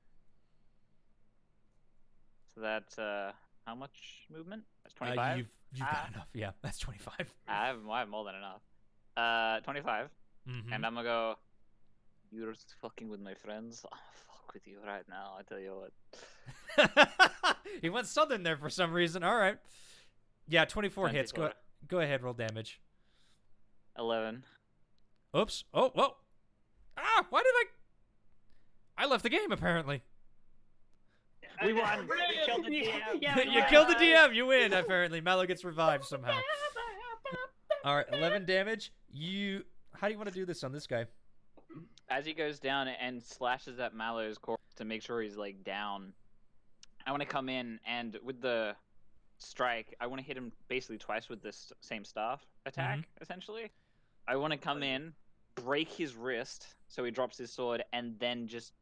So that's, how much movement? That's 25? You've got enough. Yeah, that's 25. I have more than enough. 25. Mhm. And I'm gonna go, you're just fucking with my friends? I'm gonna fuck with you right now, I tell you what. He went southern there for some reason. All right. Yeah, 24 hits. 24. Go ahead, roll damage. 11. Oops. Oh, whoa. Ah, why did I left the game, apparently. We won! We killed the DM! Yeah, we You won. killed the DM. You win, apparently. Mallow gets revived somehow. All right, 11 damage. How do you want to do this on this guy? As he goes down and slashes at Mallow's corpse to make sure he's, like, down, I want to come in and with the strike, I want to hit him basically twice with this same staff attack, essentially. I want to come in, break his wrist so he drops his sword, and then just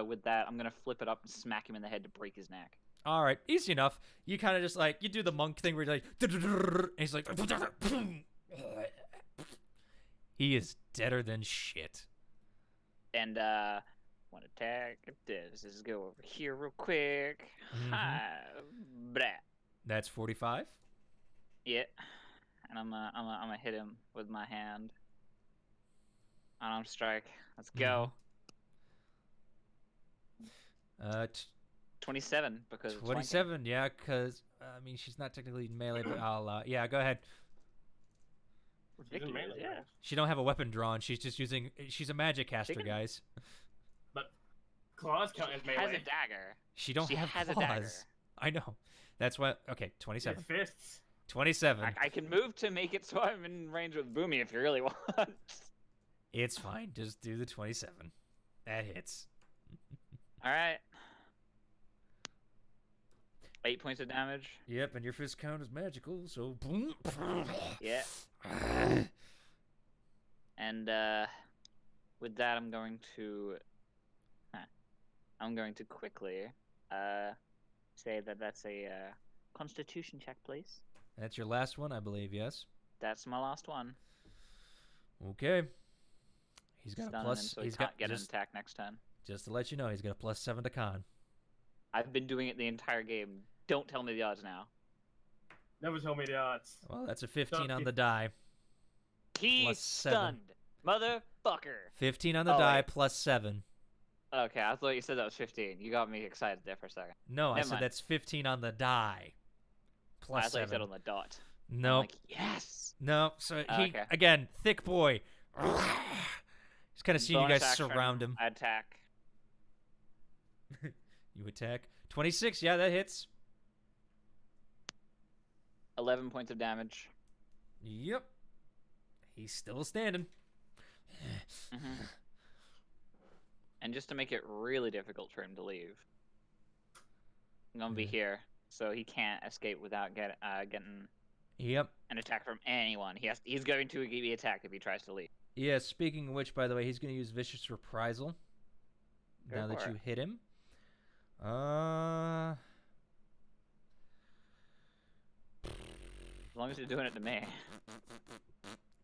with that, I'm going to flip it up and smack him in the head to break his neck. All right, easy enough. You kind of just like, you do the monk thing where you're like, and he's like, he is deader than shit. And, one attack. Let's just go over here real quick. Blah. That's 45. Yeah. And I'm gonna hit him with my hand. Unarmed strike. Let's go. 27 because it's 27, yeah, because, I mean, she's not technically melee, but I'll, yeah, go ahead. She's in melee, yeah. right? She don't have a weapon drawn. She's just using, she's a magic caster, can- guys. But claws count as melee. Has a dagger. She don't She have has a claws. dagger. I know. That's what, okay, She 27. has fists. 27. I can move to make it so I'm in range with Boomy if you really want. It's fine. Just do the 27. That hits. All right. 8 points of damage. Yep, and your fist count is magical, so boom. Yeah. And with that, I'm going to quickly say that that's a Constitution check, please. That's your last one, I believe, yes? That's my last one. Okay. He's got a Stun him plus, so he he's can't got, get an just, attack next turn. just to let you know, he's got a +7 to con. I've been doing it the entire game. Don't tell me the odds now. Never told me the odds. Well, that's a 15 on Don't- the die. He's +7. stunned, motherfucker. 15 on the Oh, die, wait. +7. Okay, I thought you said that was 15. You got me excited there for a second. No, I Never said mind. that's 15 on the die. I thought you said +7. on the dot. I'm Nope. like, yes. No, so he, Okay. again, thick boy. He's kind of seeing you Bonus guys action, surround him. I attack. You attack. 26, yeah, that hits. 11 points of damage. Yep. He's still standing. Mm-hmm. And just to make it really difficult for him to leave, I'm gonna be Mhm. here, so he can't escape without getting Yep. an attack from anyone. He's going to be attacked if he tries to leave. Yeah, speaking of which, by the way, he's going to use Vicious Reprisal. Go Now that for you it. hit him. As long as you're doing it to me.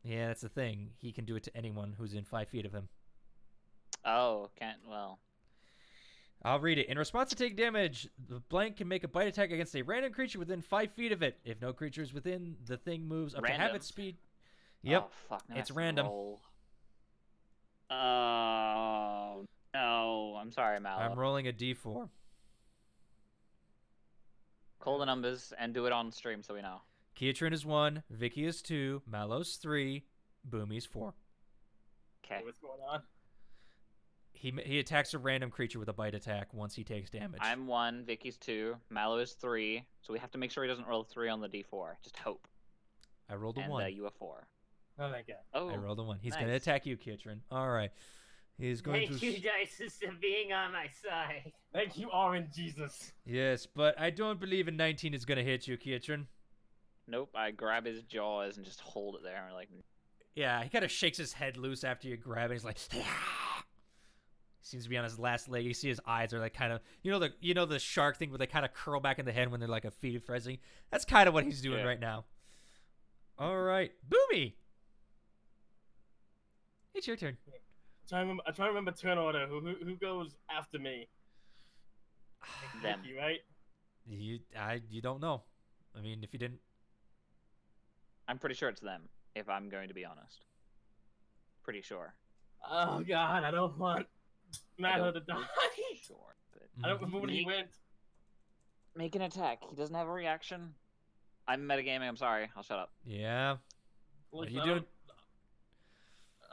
Yeah, that's the thing. He can do it to anyone who's in 5 feet of him. Oh, can't. Well, I'll read it. In response to take damage, the blank can make a bite attack against a random creature within 5 feet of it. If no creature is within, the thing moves up to half Random? its speed. Yep. Oh, fuck. now I it's have to random. roll. Oh no! I'm sorry, Mallow. I'm rolling a d4. Call the numbers and do it on stream so we know. Kietrin is 1, Vicky is 2, Mallow's 3, Boomy's 4. Okay. What's going on? He attacks a random creature with a bite attack once he takes damage. I'm 1, Vicky's 2, Mallow is 3, so we have to make sure he doesn't roll 3 on the d4. Just hope. I rolled a And 1. you a 4. Oh my god. Oh, I rolled a 1. He's nice. going to attack you, Kitrin. All right. He's going Thank to... you, Dices, for being on my side. Thank you, Orange Jesus. Yes, but I don't believe a 19 is going to hit you, Kitrin. Nope, I grab his jaws and just hold it there. And like, Yeah, he kind of shakes his head loose after you grab it. He's like... Seems to be on his last leg. You see his eyes are like kind of... You know the shark thing where they kind of curl back in the head when they're like a feed frenzy? That's kind of what he's doing right now. All right. Boomy! It's your turn. I'm trying to remember turn order. Who goes after me? Them. Vicky, right? You don't know. I mean, if you didn't... I'm pretty sure it's them, if I'm going to be honest. Pretty sure. Oh god, I don't want Matter to die. Sure. But I don't remember when he went. make an attack. He doesn't have a reaction. I'm metagaming. I'm sorry. I'll shut up. Yeah. What are you I doing?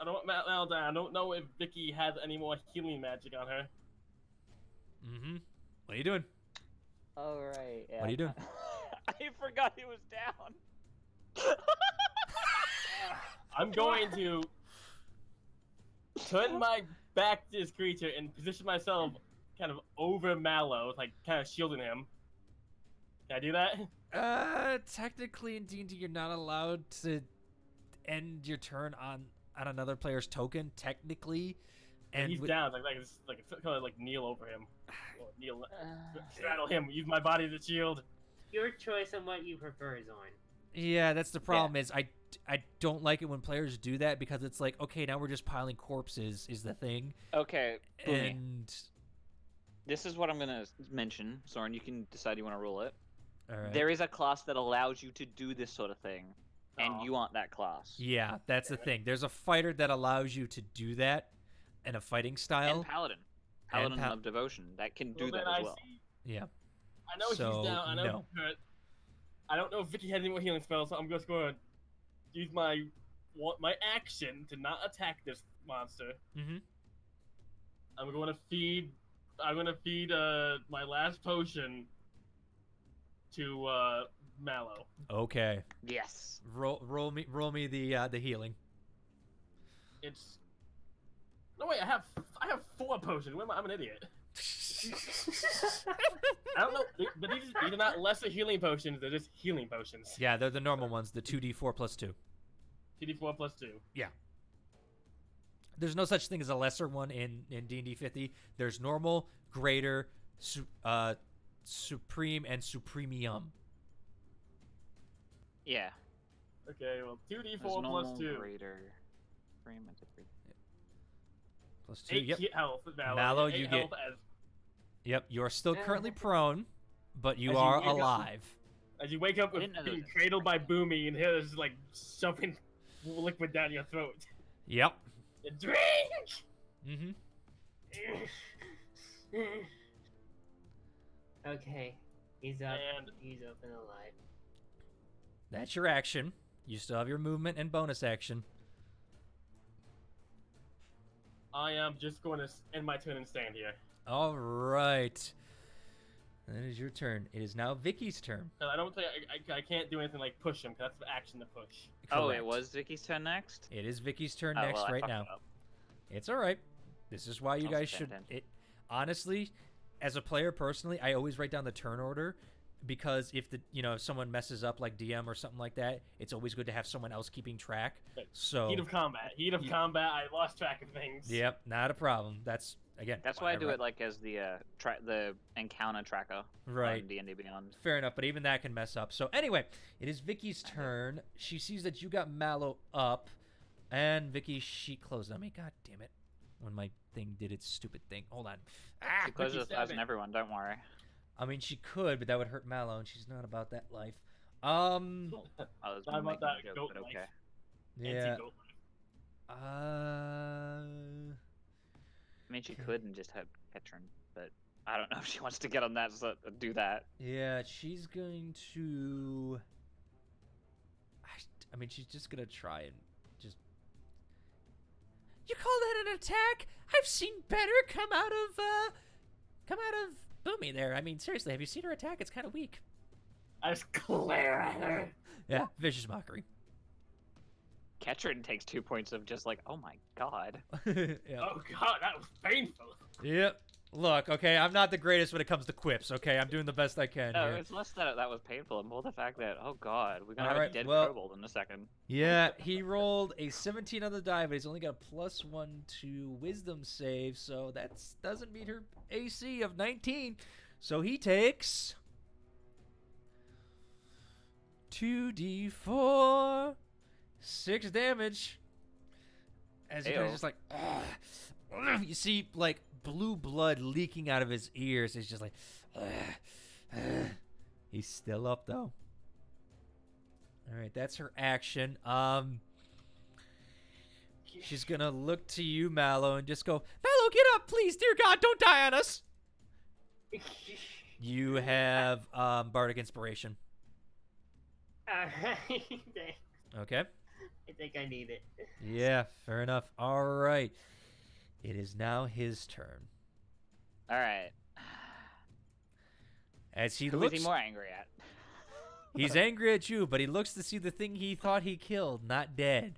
I don't want Matt Lau die. I don't know if Vicky has any more healing magic on her. Mm-hmm. What are you doing? All right. Yeah. What are you doing? I forgot he was down. I'm going to turn my back to this creature and position myself kind of over Mallow, like kind of shielding him. Can I do that? Technically in D&D you're not allowed to end your turn on another player's token, technically. And He's down, like kind of like kneel over him. Or kneel, straddle him, use my body to shield. Your choice on what you prefer, Zorn. Yeah, that's the problem is I don't like it when players do that because it's like, okay, now we're just piling corpses is the thing. Okay. Boomy. And This is what I'm going to mention. Zorn, you can decide you want to roll it. all right. There is a class that allows you to do this sort of thing, and you want that class. Yeah, that's the thing. There's a fighter that allows you to do that in a fighting style. And Paladin. Paladin of Devotion. That can do that as well. Yeah. I know So, he's down. I know no. he's hurt. I don't know if Vicky has any more healing spells, so I'm just going to use my action to not attack this monster. Mm-hmm. I'm going to feed my last potion to Mallow. Okay. Yes. Roll me the healing. It's no wait. I have 4 potions. I'm an idiot. I don't know, but these are not lesser healing potions. They're just healing potions. Yeah, they're the normal ones, the 2d4 plus 2. 2d4 plus 2. Yeah. There's no such thing as a lesser one in D&D 50. There's normal, greater, supreme, and supremium. Yeah. Okay, well, 2d4 There's plus normal, 2. greater, supreme, and supreme. Plus 2, 8 yep. health, Mallow. Mallow, 8 you health get- as Yep, you're still currently prone, but you As you are wake up- alive. you wake up with didn't know there being was a- cradled by Boomy, and here is like shoving liquid down your throat. Yep. Drink! Mm-hmm. Okay, he's up. And He's up and alive. That's your action. You still have your movement and bonus action. I am just going to end my turn and stand here. All right. That is your turn. It is now Vicky's turn. Cause I don't think I can't do anything like push him, cause that's the action to push. Oh, Correct. it was Vicky's turn next? It is Vicky's turn Oh, next well, I right fucked now. it up. It's all right. This is why you I'll guys stand should. in. It honestly, as a player personally, I always write down the turn order because if if someone messes up like DM or something like that, it's always good to have someone else keeping track. Right. So Heat of combat. Combat. I lost track of things. Yep, not a problem. That's That's why I do write- it like as the encounter tracker. Right. On D&D Beyond. Fair enough, but even that can mess up. So anyway, it is Vicky's turn. She sees that you got Mallow up, and Vicky, she closed on me. God damn it! When my thing did its stupid thing. Hold on. Ah! She closes stab as it. everyone, don't worry. I mean, she could, but that would hurt Mallow, and she's not about that life. I was Not about making that a joke, goat but life. okay. Yeah. Anti-goat life. I mean, she could and just have Ketron, but I don't know if she wants to get on that, so do that. Yeah, she's going to... I mean, she's just going to try and just... You call that an attack? I've seen better come out of Boomy there. I mean, seriously, have you seen her attack? It's kind of weak. I just glare at her. Yeah, vicious mockery. Ketrin takes 2 points of just like, oh my god. Yep. Oh god, that was painful. Yep. Look, okay, I'm not the greatest when it comes to quips, okay? I'm doing the best I can No, here. it's less that that was painful, and more the fact that, oh god, we're gonna have Alright, a dead well- kobold in a second. Yeah, he rolled a 17 on the die, but he's only got a +1 to wisdom save, so that doesn't meet her AC of 19. So he takes 2d4, 6 damage. As he kind of Ayo. just like, you see like blue blood leaking out of his ears. He's just like, he's still up though. All right, that's her action. She's gonna look to you, Mallow, and just go, Mallow, get up, please, dear God, don't die on us. You have bardic inspiration. Alright. Okay. I think I need it. Yeah, fair enough. All right. It is now his turn. Alright. As he Who looks, is he more angry at? he's angry at you, but he looks to see the thing he thought he killed, not dead.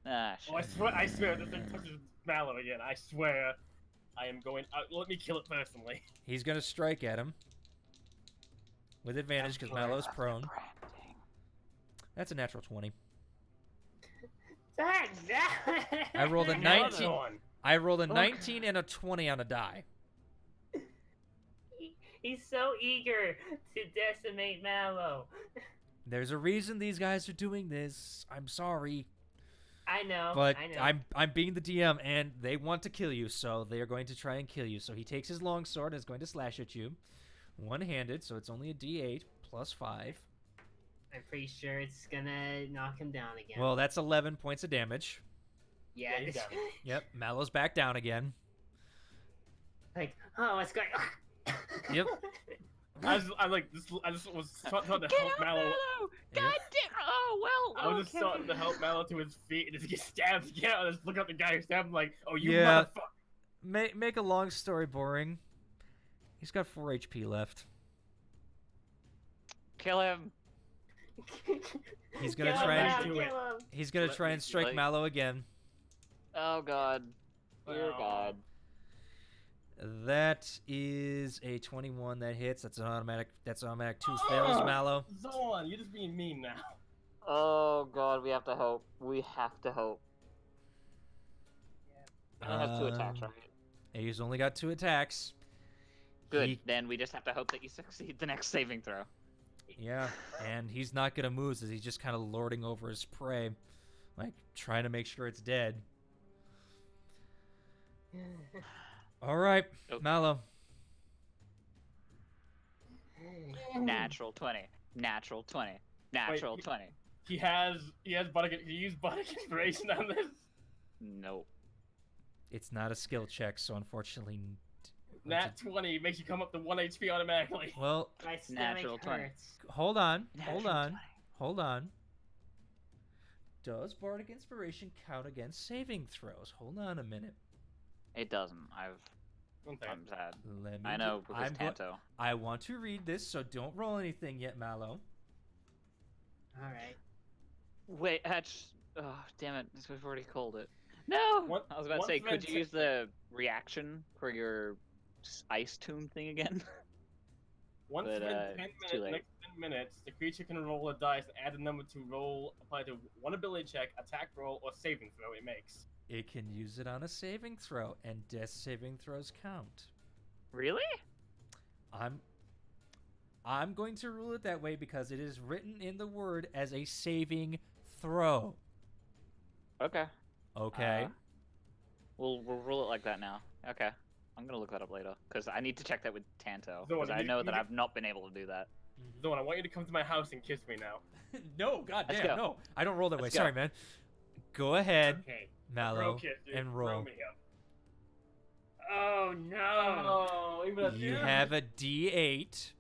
Ah, Oh, shit. I swear, this thing touches Mallow again. I swear, I am going. Let me kill it personally. He's gonna strike at him with advantage because Mallow's prone. Branding. That's a natural 20. I I rolled a Another 19. one. I rolled a Oh, 19 and a 20 on a die. He's so eager to decimate Mallow. There's a reason these guys are doing this. I'm sorry, I know. but I know. I'm being the DM, and they want to kill you, so they are going to try and kill you. So he takes his longsword and is going to slash at you, one-handed. So it's only a D8 plus 5. I'm pretty sure it's gonna knock him down again. Well, that's 11 points of damage. yeah. Yeah, he's down. Yep, Mallow's back down again. Like, oh, what's going on? Yep. I just was trying to help Mallow. Yep. God damn! Oh well. I was just starting to help Mallow to his feet, and just get stabbed again. I just look at the guy who stabbed him like, oh, you Yeah. motherfucker. Make a long story boring. He's got 4 HP left. Kill him. He's gonna Kill try him, and do kill it. him. he's gonna Let try me- and strike like- Mallow again. Oh god. Dear Oh. god. That is a 21 that hits. That's an automatic. 2 fails, Mallow. Zorn, you're just being mean now. Oh god, we have to hope. We have to hope. I don't have 2 attacks, right? He's only got 2 attacks. Good. He- Then we just have to hope that you succeed the next saving throw. Yeah, and he's not gonna move as he's just kind of lording over his prey, like trying to make sure it's dead. All right, Okay. Mallow. Natural 20. Natural 20. Natural 20. He has bardic. He used bardic inspiration on this. Nope. It's not a skill check, so unfortunately. Nat 20 makes you come up to 1 HP automatically. Well, My stomach Natural 20. hurts. hold on, hold Natural on, 20. hold on. Does bardic inspiration count against saving throws? Hold on a minute. It doesn't. Okay. I'm sad. Let me I know, do- because I'm go- Tanto. I want to read this, so don't roll anything yet, Mallow. Alright. Wait, oh, damn it. We've already called it. No! What- I was about to what say, could vent- you use the reaction for your ice tomb thing again? Once But, every 10 it's too minutes, late. next 10 minutes, the creature can roll a dice and add a number to roll apply to one ability check, attack roll, or saving throw it makes. It can use it on a saving throw, and death saving throws count. Really? I'm going to rule it that way because it is written in the word as a saving throw. Okay. Okay. We'll rule it like that now. Okay. I'm gonna look that up later because I need to check that with Tanto So, because I you- know you that can- I've not been able to do that. Zorn, I want you to come to my house and kiss me now. No, Let's goddamn, go. no. I don't roll that way. Let's go. Sorry, man. Go ahead, Okay. Mallow, kiss, dude. and Throw roll. me up. Oh no! Oh, even a You 2? have a D8.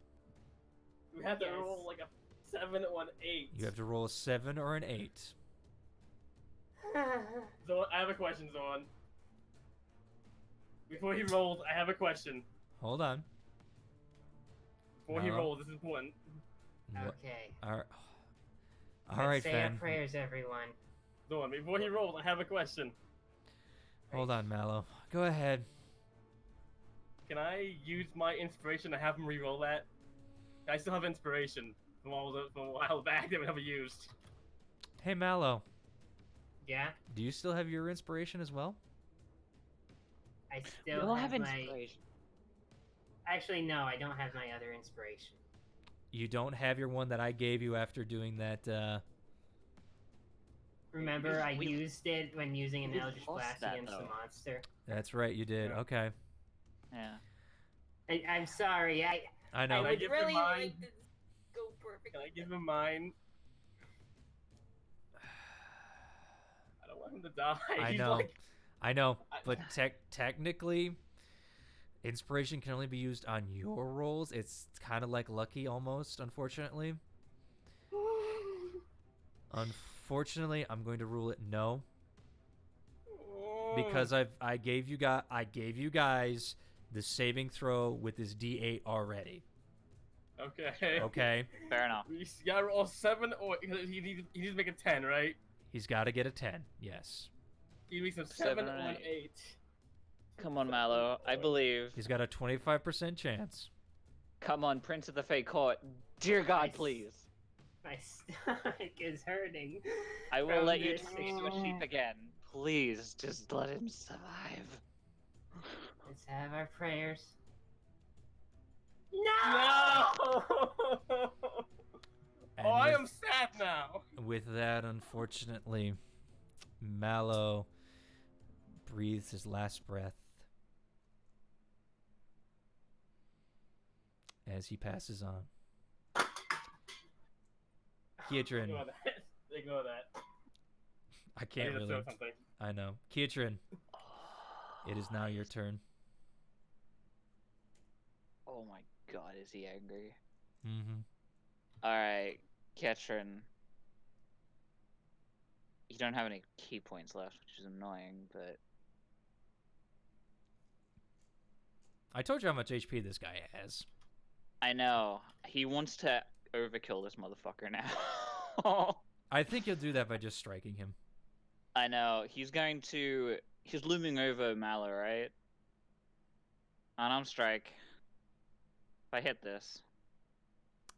We have to Yes. roll like a 7 or an 8. You have to roll a 7 or an 8. Zorn, I have a question, Zorn. Before he rolls, I have a question. Hold on. Before he No. rolls, this is important. What- Okay. All right, Let's say our Fen. prayers, everyone. Zorn, before he rolls, I have a question. Hold on, Mallow. Go ahead. Can I use my inspiration to have him re-roll that? I still have inspiration from a while back that we never used. Hey, Mallow. Yeah, Do you still have your inspiration as well? I We still all have have my. inspiration. Actually, no, I don't have my other inspiration. You don't have your one that I gave you after doing that, Remember, I we- used it when using an we Eldritch lost Blast that, against the though. monster. That's right, you did. Yeah. Okay. Yeah. I'm sorry. I I know. Can I would give him really mine? like to go perfect. Can I give him mine? I don't want him to die. I He's know. like, I know. But technically, inspiration can only be used on your rolls. It's kind of like lucky almost, unfortunately. Unfortunately, I'm going to rule it no. Because I gave you guys the saving throw with this D8 already. Okay. Okay. Fair enough. We gotta roll 7 or he needs to make a 10, right? He's got to get a 10. Yes. He needs a 7 7 or or an 8. 8. Come on, Mallow. I believe. He's got a 25% chance. Come on, Prince of the Fey Court. Dear God, Nice. please. My stomach is hurting. I will from let you this. turn into a sheep again. Please, just let him survive. Let's have our prayers. No! And Oh, I with- am sad now. With that, unfortunately, Mallow breathes his last breath as he passes on. Kietrin, Ignore that. Ignore that. I can't I need to really. throw something. I know. Kietrin, it is now your turn. Oh my God, is he angry? Mm-hmm. Alright, Ketrin. You don't have any key points left, which is annoying, but I told you how much HP this guy has. I know. He wants to overkill this motherfucker now. I think he'll do that by just striking him. I know. He's looming over Mallow, right? Unarmed strike. If I hit this.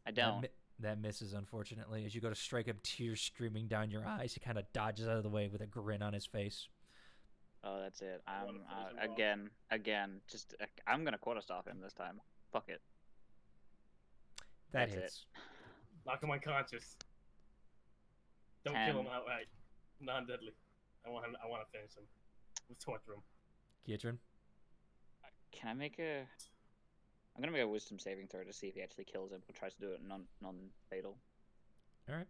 I don't. That misses, unfortunately. As you go to strike him, tears streaming down your eyes, he kind of dodges out of the way with a grin on his face. Oh, that's it. wanna finish him Again. I'm gonna quarterstaff him this time. Fuck it. That That's it. hits. Knock him unconscious. Don't 10. kill him outright. Non-deadly. I want to finish him. Let's torture him. Kietrin? Can I make a? I'm gonna make a wisdom saving throw to see if he actually kills him or tries to do it non-fatal. All right.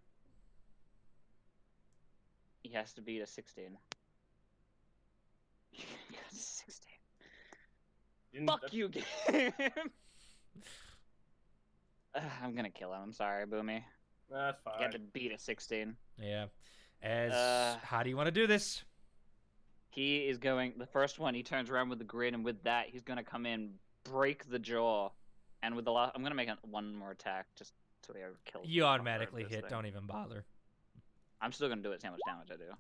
He has to beat a 16. 16. Didn't- Fuck that's- you, game. I'm gonna kill him. I'm sorry, Boomy. That's You fine. got to beat a 16. Yeah. How do you want to do this? He is going. The first one, he turns around with a grin, and with that, he's gonna come in, break the jaw, and with the last, I'm gonna make one more attack just so he kills. You the fucker automatically of this hit. thing. Don't even bother. I'm still gonna do it. See how much damage I do.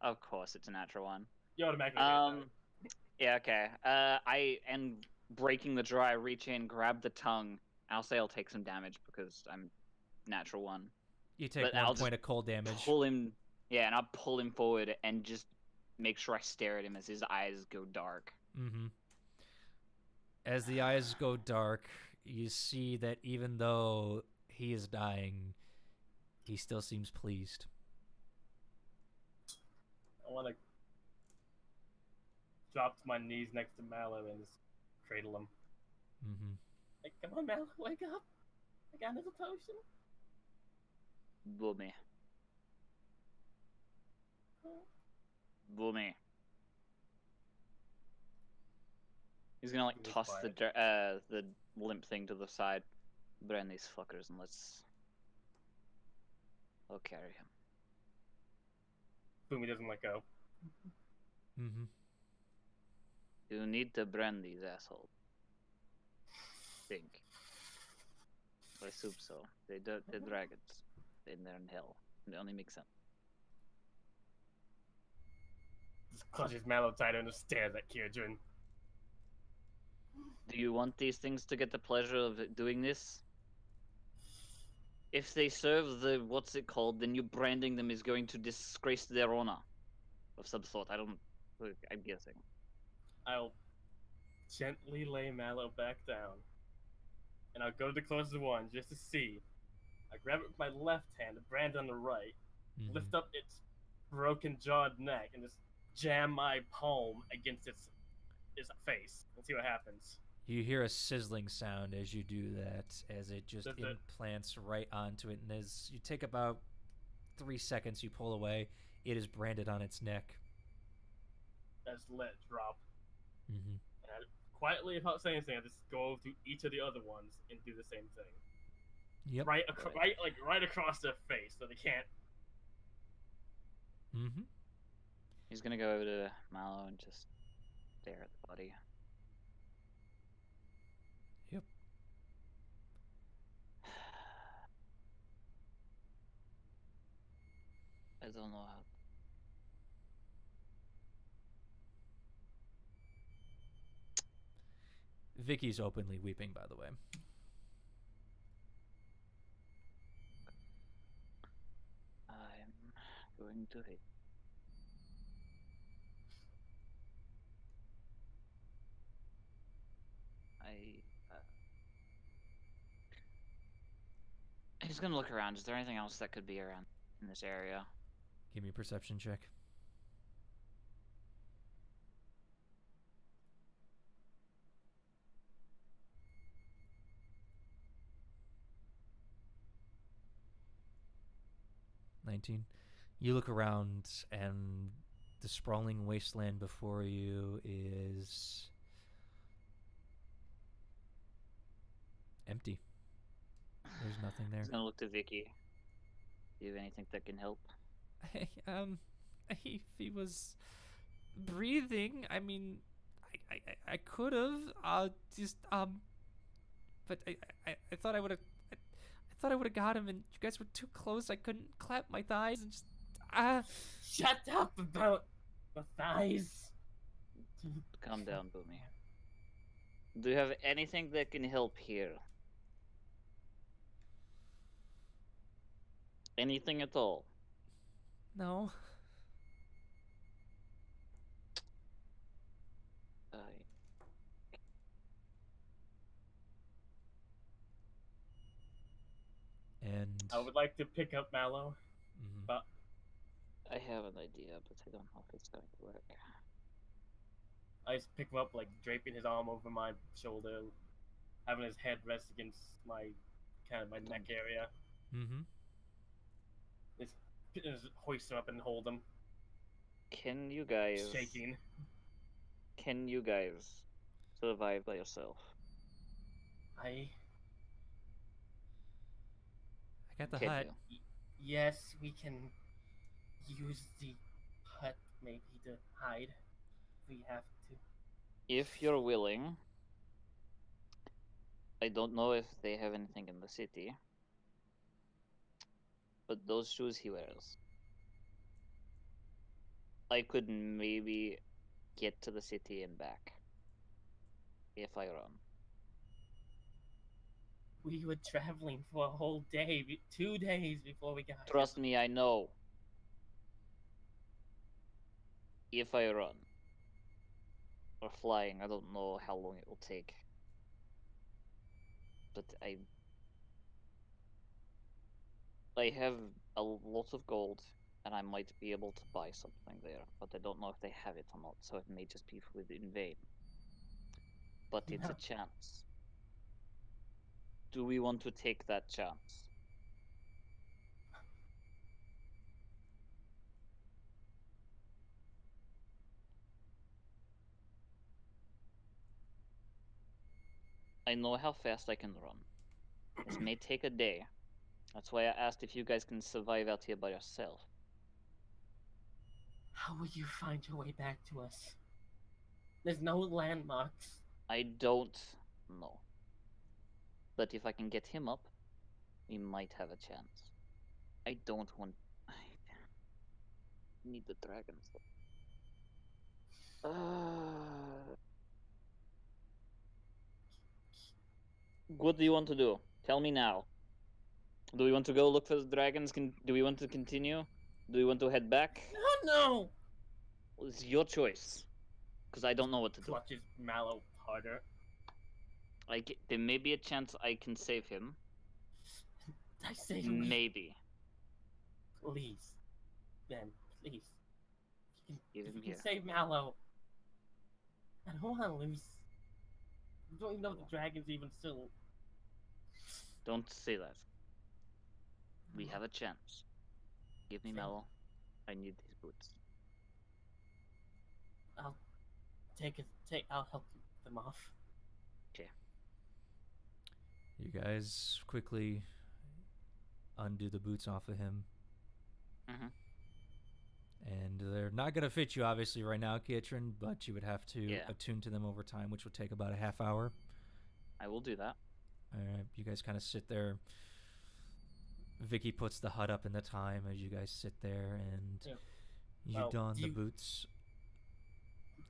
Of course, it's a natural one. You automatically hit that. Yeah, okay. And breaking the jaw, I reach in, grab the tongue. I'll say I'll take some damage because I'm natural one. You take But 1 I'll point just of cold damage. Pull him, yeah, and I'll pull him forward and just make sure I stare at him as his eyes go dark. Mm-hmm. As the eyes go dark, you see that even though he is dying, he still seems pleased. I want to drop to my knees next to Mallow and just cradle him. Mm-hmm. Like, come on, Mallow, wake up! I got another potion. Boomy. Boomy. He's gonna like He was toss quiet. the limp thing to the side, burn these fuckers, and I'll carry him. Boomy doesn't let go. Mm-hmm. You need to brand these assholes. Think. I assume so. They're dragons. They're in hell. They only make sense. just clutches Mallow tighter and just stares at Kieran. Do you want these things to get the pleasure of doing this? If they serve the what's it called, then you branding them is going to disgrace their honor of some sort. I'm guessing. I'll gently lay Mallow back down, and I'll go to the closest one just to see. I grab it with my left hand, the brand on the right, lift up its broken jawed neck, and just jam my palm against its face and see what happens. You hear a sizzling sound as you do that, as it just Does it- implants right onto it, and as you take about 3 seconds, you pull away, it is branded on its neck. As let drop. Mm-hmm. And I, quietly, without saying anything, I just go to each of the other ones and do the same thing. Yep. Right across their face, so they can't. Mm-hmm. He's gonna go over to Mallow and just stare at the body. Yep. I don't know how. Vicky's openly weeping, by the way. I'm going to hit. He's gonna look around. Is there anything else that could be around in this area? Give me a perception check. You look around, and the sprawling wasteland before you is empty. There's nothing there. He's gonna look to Vicky. Do you have anything that can help? If he was breathing, I mean, I could have but I thought I would have. I thought I would have got him, and you guys were too close. I couldn't clap my thighs and just Shut up about the thighs. Calm down, Boomy. Do you have anything that can help here? Anything at all? No. And I would like to pick up Mallow, but I have an idea, but I don't know if it's going to work. I just pick him up, like draping his arm over my shoulder, having his head rest against my neck area. Mm-hmm. Just hoist him up and hold him. Can you guys Shaking. Can you guys survive by yourself? I got the Can hut. you? Yes, we can use the hut maybe to hide if we have to. If you're willing. I don't know if they have anything in the city, but those shoes he wears, I could maybe get to the city and back if I run. We were traveling for a whole day, 2 days before we got here. Trust me, I know. If I run or flying, I don't know how long it will take. But I have a lot of gold, and I might be able to buy something there, but I don't know if they have it or not, so it may just be in vain. But it's a chance. Do we want to take that chance? I know how fast I can run. This may take a day. That's why I asked if you guys can survive out here by yourself. How will you find your way back to us? There's no landmarks. I don't know. But if I can get him up, we might have a chance. I don't want... I need the dragons, though. What do you want to do? Tell me now. Do we want to go look for the dragons? Do we want to continue? Do we want to head back? No. Well, it's your choice. Because I don't know what to do. Clutches Mallow harder. There may be a chance I can save him. I say we. Maybe. Please. Ben, please. Give him You here. can save Mallow. I don't want to lose. You don't even know if the dragon's even still. Don't say that. We have a chance. Give me Same. Mellow. I need these boots. I'll I'll help them off. You guys quickly undo the boots off of him. Mhm. And they're not going to fit you, obviously, right now, Kietrin, but you would have to attune to them over time, which would take about a half hour. I will do that. All right, you guys kind of sit there. Vicky puts the hut up in the time as you guys sit there, and you don the boots.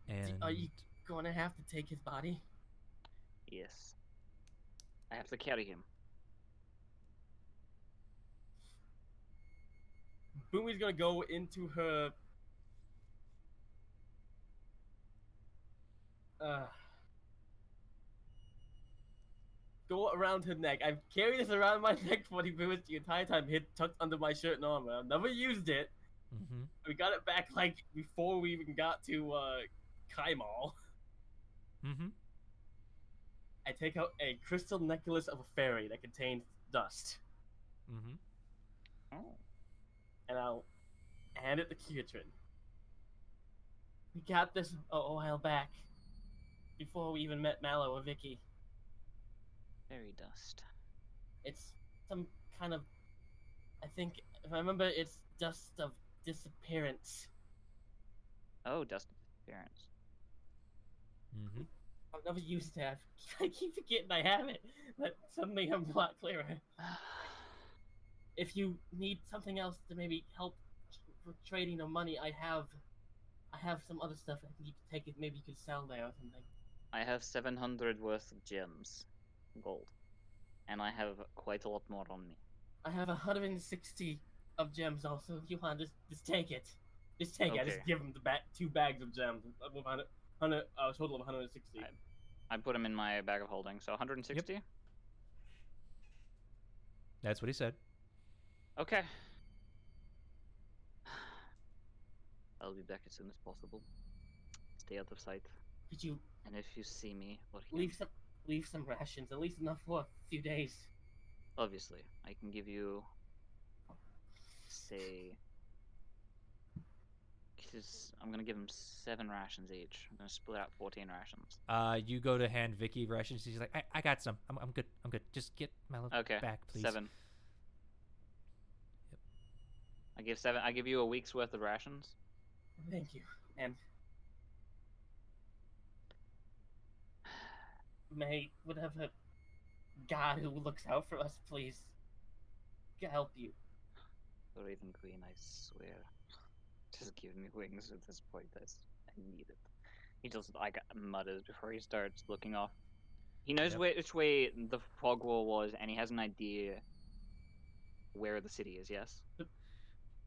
And are you going to have to take his body? Yes. I have to carry him. Boomy's going to go into her... go around her neck. I've carried this around my neck for the entire time, tucked under my shirt and armor. I've never used it. Mm-hmm. We got it back, like, before we even got to, Kaimal. Mm-hmm. I take out a crystal necklace of a fairy that contains dust. Mm-hmm. Oh. And I'll hand it to Kietrin. We got this a while back. Before we even met Mallow or Vicky. Fairy dust. It's some kind of... I think, if I remember, it's dust of disappearance. Oh, dust of disappearance. Mm-hmm. I've never used it. I keep forgetting I have it, but suddenly I'm a lot clearer. If you need something else to maybe help for trading or money, I have some other stuff. I think you could take it. Maybe you could sell there or something. I have 700 worth of gems, gold, and I have quite a lot more on me. I have 160 of gems also. If you want, just take it. Just take it. I just give him the 2 bags of gems. A total of 160. I put them in my bag of holding, so 160? Yep. That's what he said. Okay. I'll be back as soon as possible. Stay out of sight. Could you... And if you see me or leave some rations, at least enough for a few days. Obviously, I can give you, say, because I'm gonna give him 7 rations each. I'm gonna split out 14 rations. You go to hand Vicky rations. She's like, I got some. I'm good. I'm good. Just get Mallow back, please. 7. Yep. I give you a week's worth of rations. Thank you. And may whatever God who looks out for us, please help you. The Raven Queen, I swear. Just give me wings at this point. I need it. He just mutters before he starts looking off. He knows which way the fog wall was, and he has an idea where the city is, yes?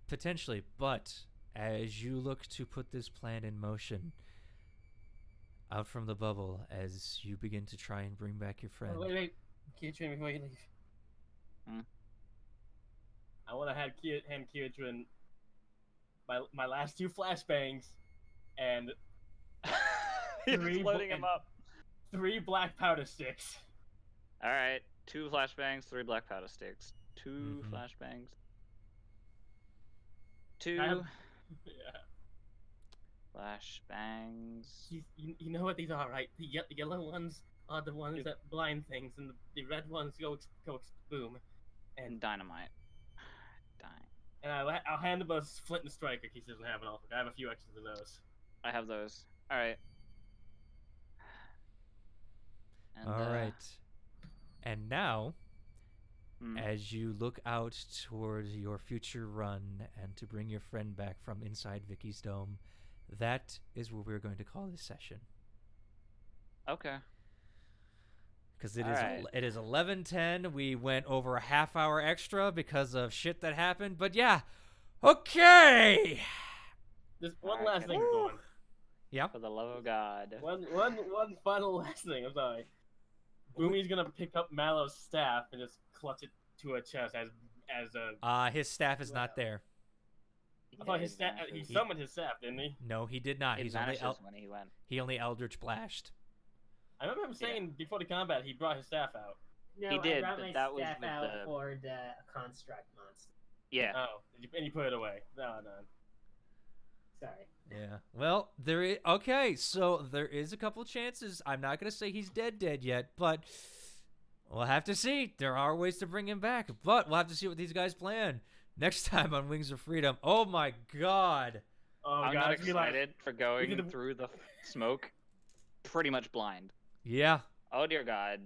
Potentially, but as you look to put this plan in motion, out from the bubble, as you begin to try and bring back your friend. Oh, wait. Kietrin, before you leave. I want to hand Kietrin my last 2 flashbangs and He's loading him up. 3 black powder sticks. All right, 2 flashbangs, 3 black powder sticks. 2 flashbangs. 2 flashbangs. You know what these are, right? The yellow ones are the ones that blind things, and the red ones go boom. And dynamite. And I'll hand him a flint and strike if he doesn't have it all. I have a few extras of those. I have those. All right. And, all right. And now, as you look out toward your future run and to bring your friend back from inside Vicky's dome, that is what we're going to call this session. Okay. Because Alright. it is 11:10. We went over a half hour extra because of shit that happened. But yeah, okay. There's one Alright, last thing, Kevin. Zorn. Yeah. For the love of God. One final last thing. I'm sorry. Boomy's gonna pick up Mallow's staff and just clutch it to her chest as a. His staff is not there. I thought Yeah, his it staff. vanishes. He summoned his staff, didn't he? No, he did not. It He's only vanishes when he went. he only Eldritch Blashed. I remember him saying before the combat he brought his staff out. No, He I did, brought but my that was staff with out the- for the construct monster. Yeah. Oh, and you put it away. No. Sorry. Yeah. Well, okay, so there is a couple chances. I'm not going to say he's dead yet, but we'll have to see. There are ways to bring him back, but we'll have to see what these guys plan next time on Wings of Freedom. Oh my god. Oh I'm god, not it's gonna be like- excited for going did the- through the smoke. Pretty much blind. Yeah. Oh dear God.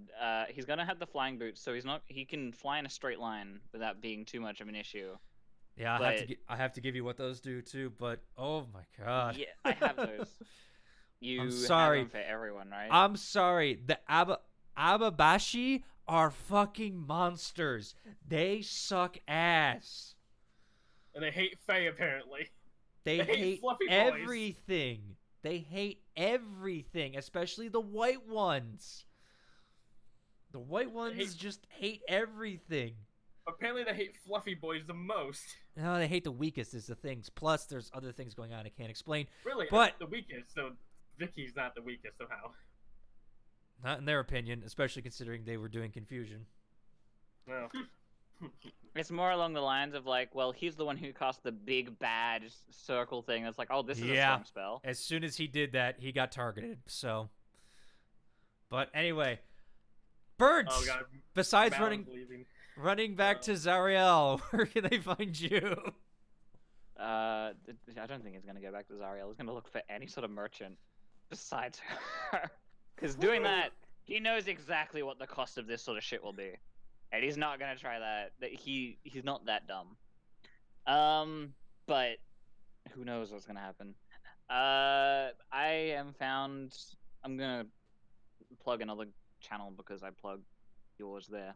He's gonna have the flying boots, so he can fly in a straight line without being too much of an issue. Yeah, But- I have to give you what those do too, but oh my god. Yeah, I have those. You I'm sorry. have them for everyone, right? I'm sorry. The ABISHAI are fucking monsters. They suck ass. and they hate Faye apparently. They They hate hate fluffy boys. everything. They hate everything, especially the white ones. The white ones hate- just hate everything. Apparently they hate fluffy boys the most. No, they hate the weakest is the things. Plus, there's other things going on I can't explain. Really, But- the weakest. So Vicky's not the weakest somehow. Not in their opinion, especially considering they were doing confusion. No. It's more along the lines of like, well, he's the one who cast the big bad circle thing. It's like, oh, this is a Yeah. strong spell. As soon as he did that, he got targeted. So, but anyway, Birds. Oh god. Besides Mal's leaving. running back to Zariel, where can they find you? I don't think he's gonna go back to Zariel. He's gonna look for any sort of merchant besides her, because doing that, he knows exactly what the cost of this sort of shit will be, and he's not gonna try that. He's not that dumb. But who knows what's gonna happen? I'm gonna plug another channel because I plug yours there.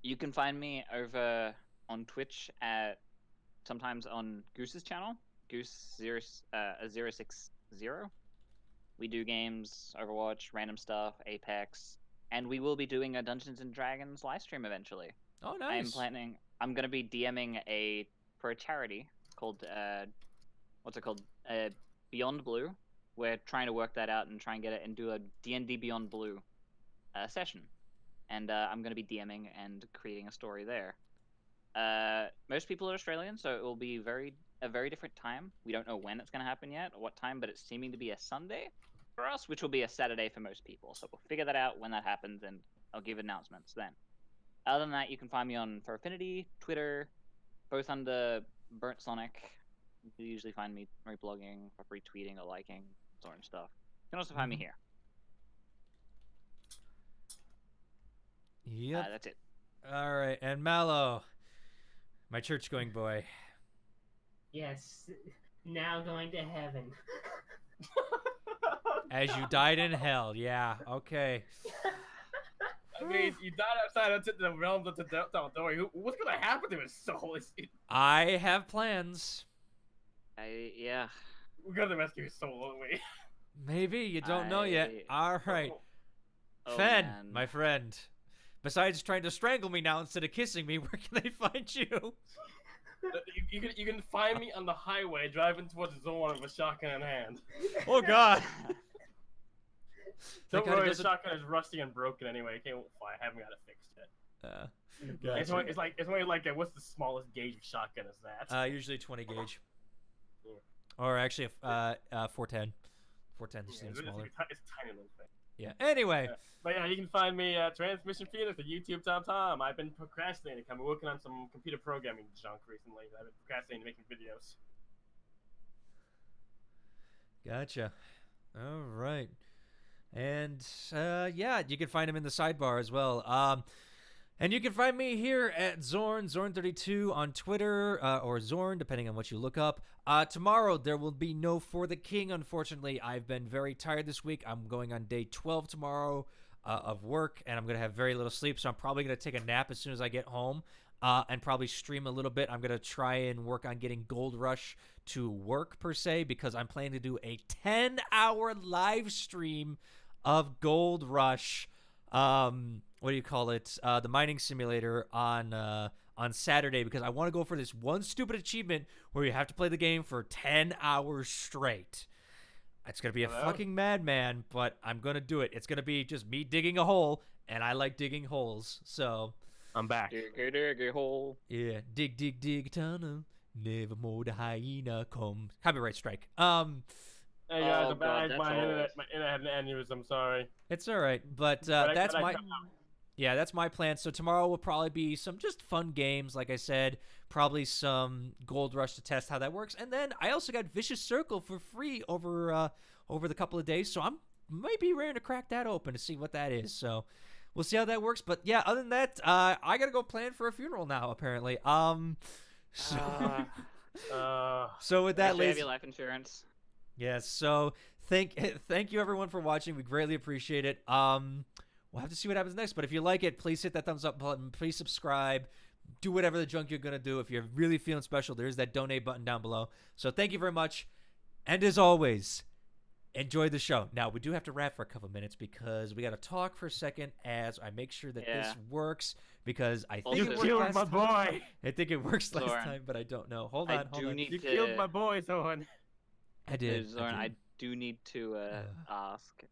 You can find me over on Twitch at sometimes on Goose's channel, Goose060. We do games, Overwatch, random stuff, Apex, and we will be doing a Dungeons and Dragons live stream eventually. Oh, nice. I'm gonna be DMing for a charity called what's it called? Beyond Blue. We're trying to work that out and try and get it and do a D&D Beyond Blue session. And I'm going to be DMing and creating a story there. Most people are Australian, so it will be a very different time. We don't know when it's going to happen yet, or what time, but it's seeming to be a Sunday for us, which will be a Saturday for most people. So we'll figure that out when that happens, and I'll give announcements then. Other than that, you can find me on For Affinity, Twitter, both under Burnt Sonic. You can usually find me reblogging, or retweeting, or liking, Zorn stuff. You can also find me here. Yep. That's it. All right, and Mallow, my church-going boy. Yes, now going to heaven. As you died in hell, yeah. Okay. I mean, you died outside of the realms of the tal'dorei. What's gonna happen to his soul? I have plans. Yeah. We're gonna rescue his soul, won't we? Maybe you don't know yet. All right, Oh, Fen, man. my friend. Besides trying to strangle me now instead of kissing me, where can they find you? You can find me on the highway driving towards Zorn with a shotgun in hand. Oh God. Don't Thank God it worry, the doesn't- shotgun is rusty and broken anyway. It can't fly. I haven't got it fixed yet. Gotcha. It's only like what's the smallest gauge of shotgun is that? Usually 20 gauge. Yeah. Or actually, 410. 410 Yeah, seems it's smaller. a tiny little thing. Yeah. Anyway. Yeah. But yeah, you can find me at Transmission Phoenix at YouTube Tom. I've been procrastinating. I've been working on some computer programming junk recently. I've been procrastinating making videos. Gotcha. All right. And yeah, you can find him in the sidebar as well. And you can find me here at Zorn, Zorn32 on Twitter, or Zorn, depending on what you look up. Tomorrow, there will be no For the King, unfortunately. I've been very tired this week. I'm going on day 12 tomorrow of work, and I'm going to have very little sleep, so I'm probably going to take a nap as soon as I get home and probably stream a little bit. I'm going to try and work on getting Gold Rush to work, per se, because I'm planning to do a 10-hour live stream of Gold Rush. What do you call it? The mining simulator on Saturday, because I want to go for this one stupid achievement where you have to play the game for 10 hours straight. It's going to be a fucking madman, but I'm going to do it. It's going to be just me digging a hole, and I like digging holes, so... I'm back. Dig a hole. Yeah, dig tunnel, never more the hyena come. Copyright strike. Hey guys, Oh, I'm God, back. that's My all. internet had an aneurysm. Sorry. It's all right, but that's my... Yeah, that's my plan. So tomorrow will probably be some just fun games, like I said. Probably some Gold Rush to test how that works. And then I also got Vicious Circle for free over the couple of days. So I'm might be ready to crack that open to see what that is. So we'll see how that works. But yeah, other than that, I got to go plan for a funeral now, apparently. So with that, Have ladies... your life insurance. Yes, so thank you everyone for watching. We greatly appreciate it. We'll have to see what happens next, but if you like it, please hit that thumbs up button. Please subscribe. Do whatever the junk you're going to do. If you're really feeling special, there's that donate button down below. So thank you very much. And as always, enjoy the show. Now, we do have to wrap for a couple minutes because we got to talk for a second as I make sure that this works, because I think You it worked killed last my time. boy. I think it works last Zorn. time, but I don't know. Hold on. You killed my boy, Zorn. I did. Zorn, I do need to ask.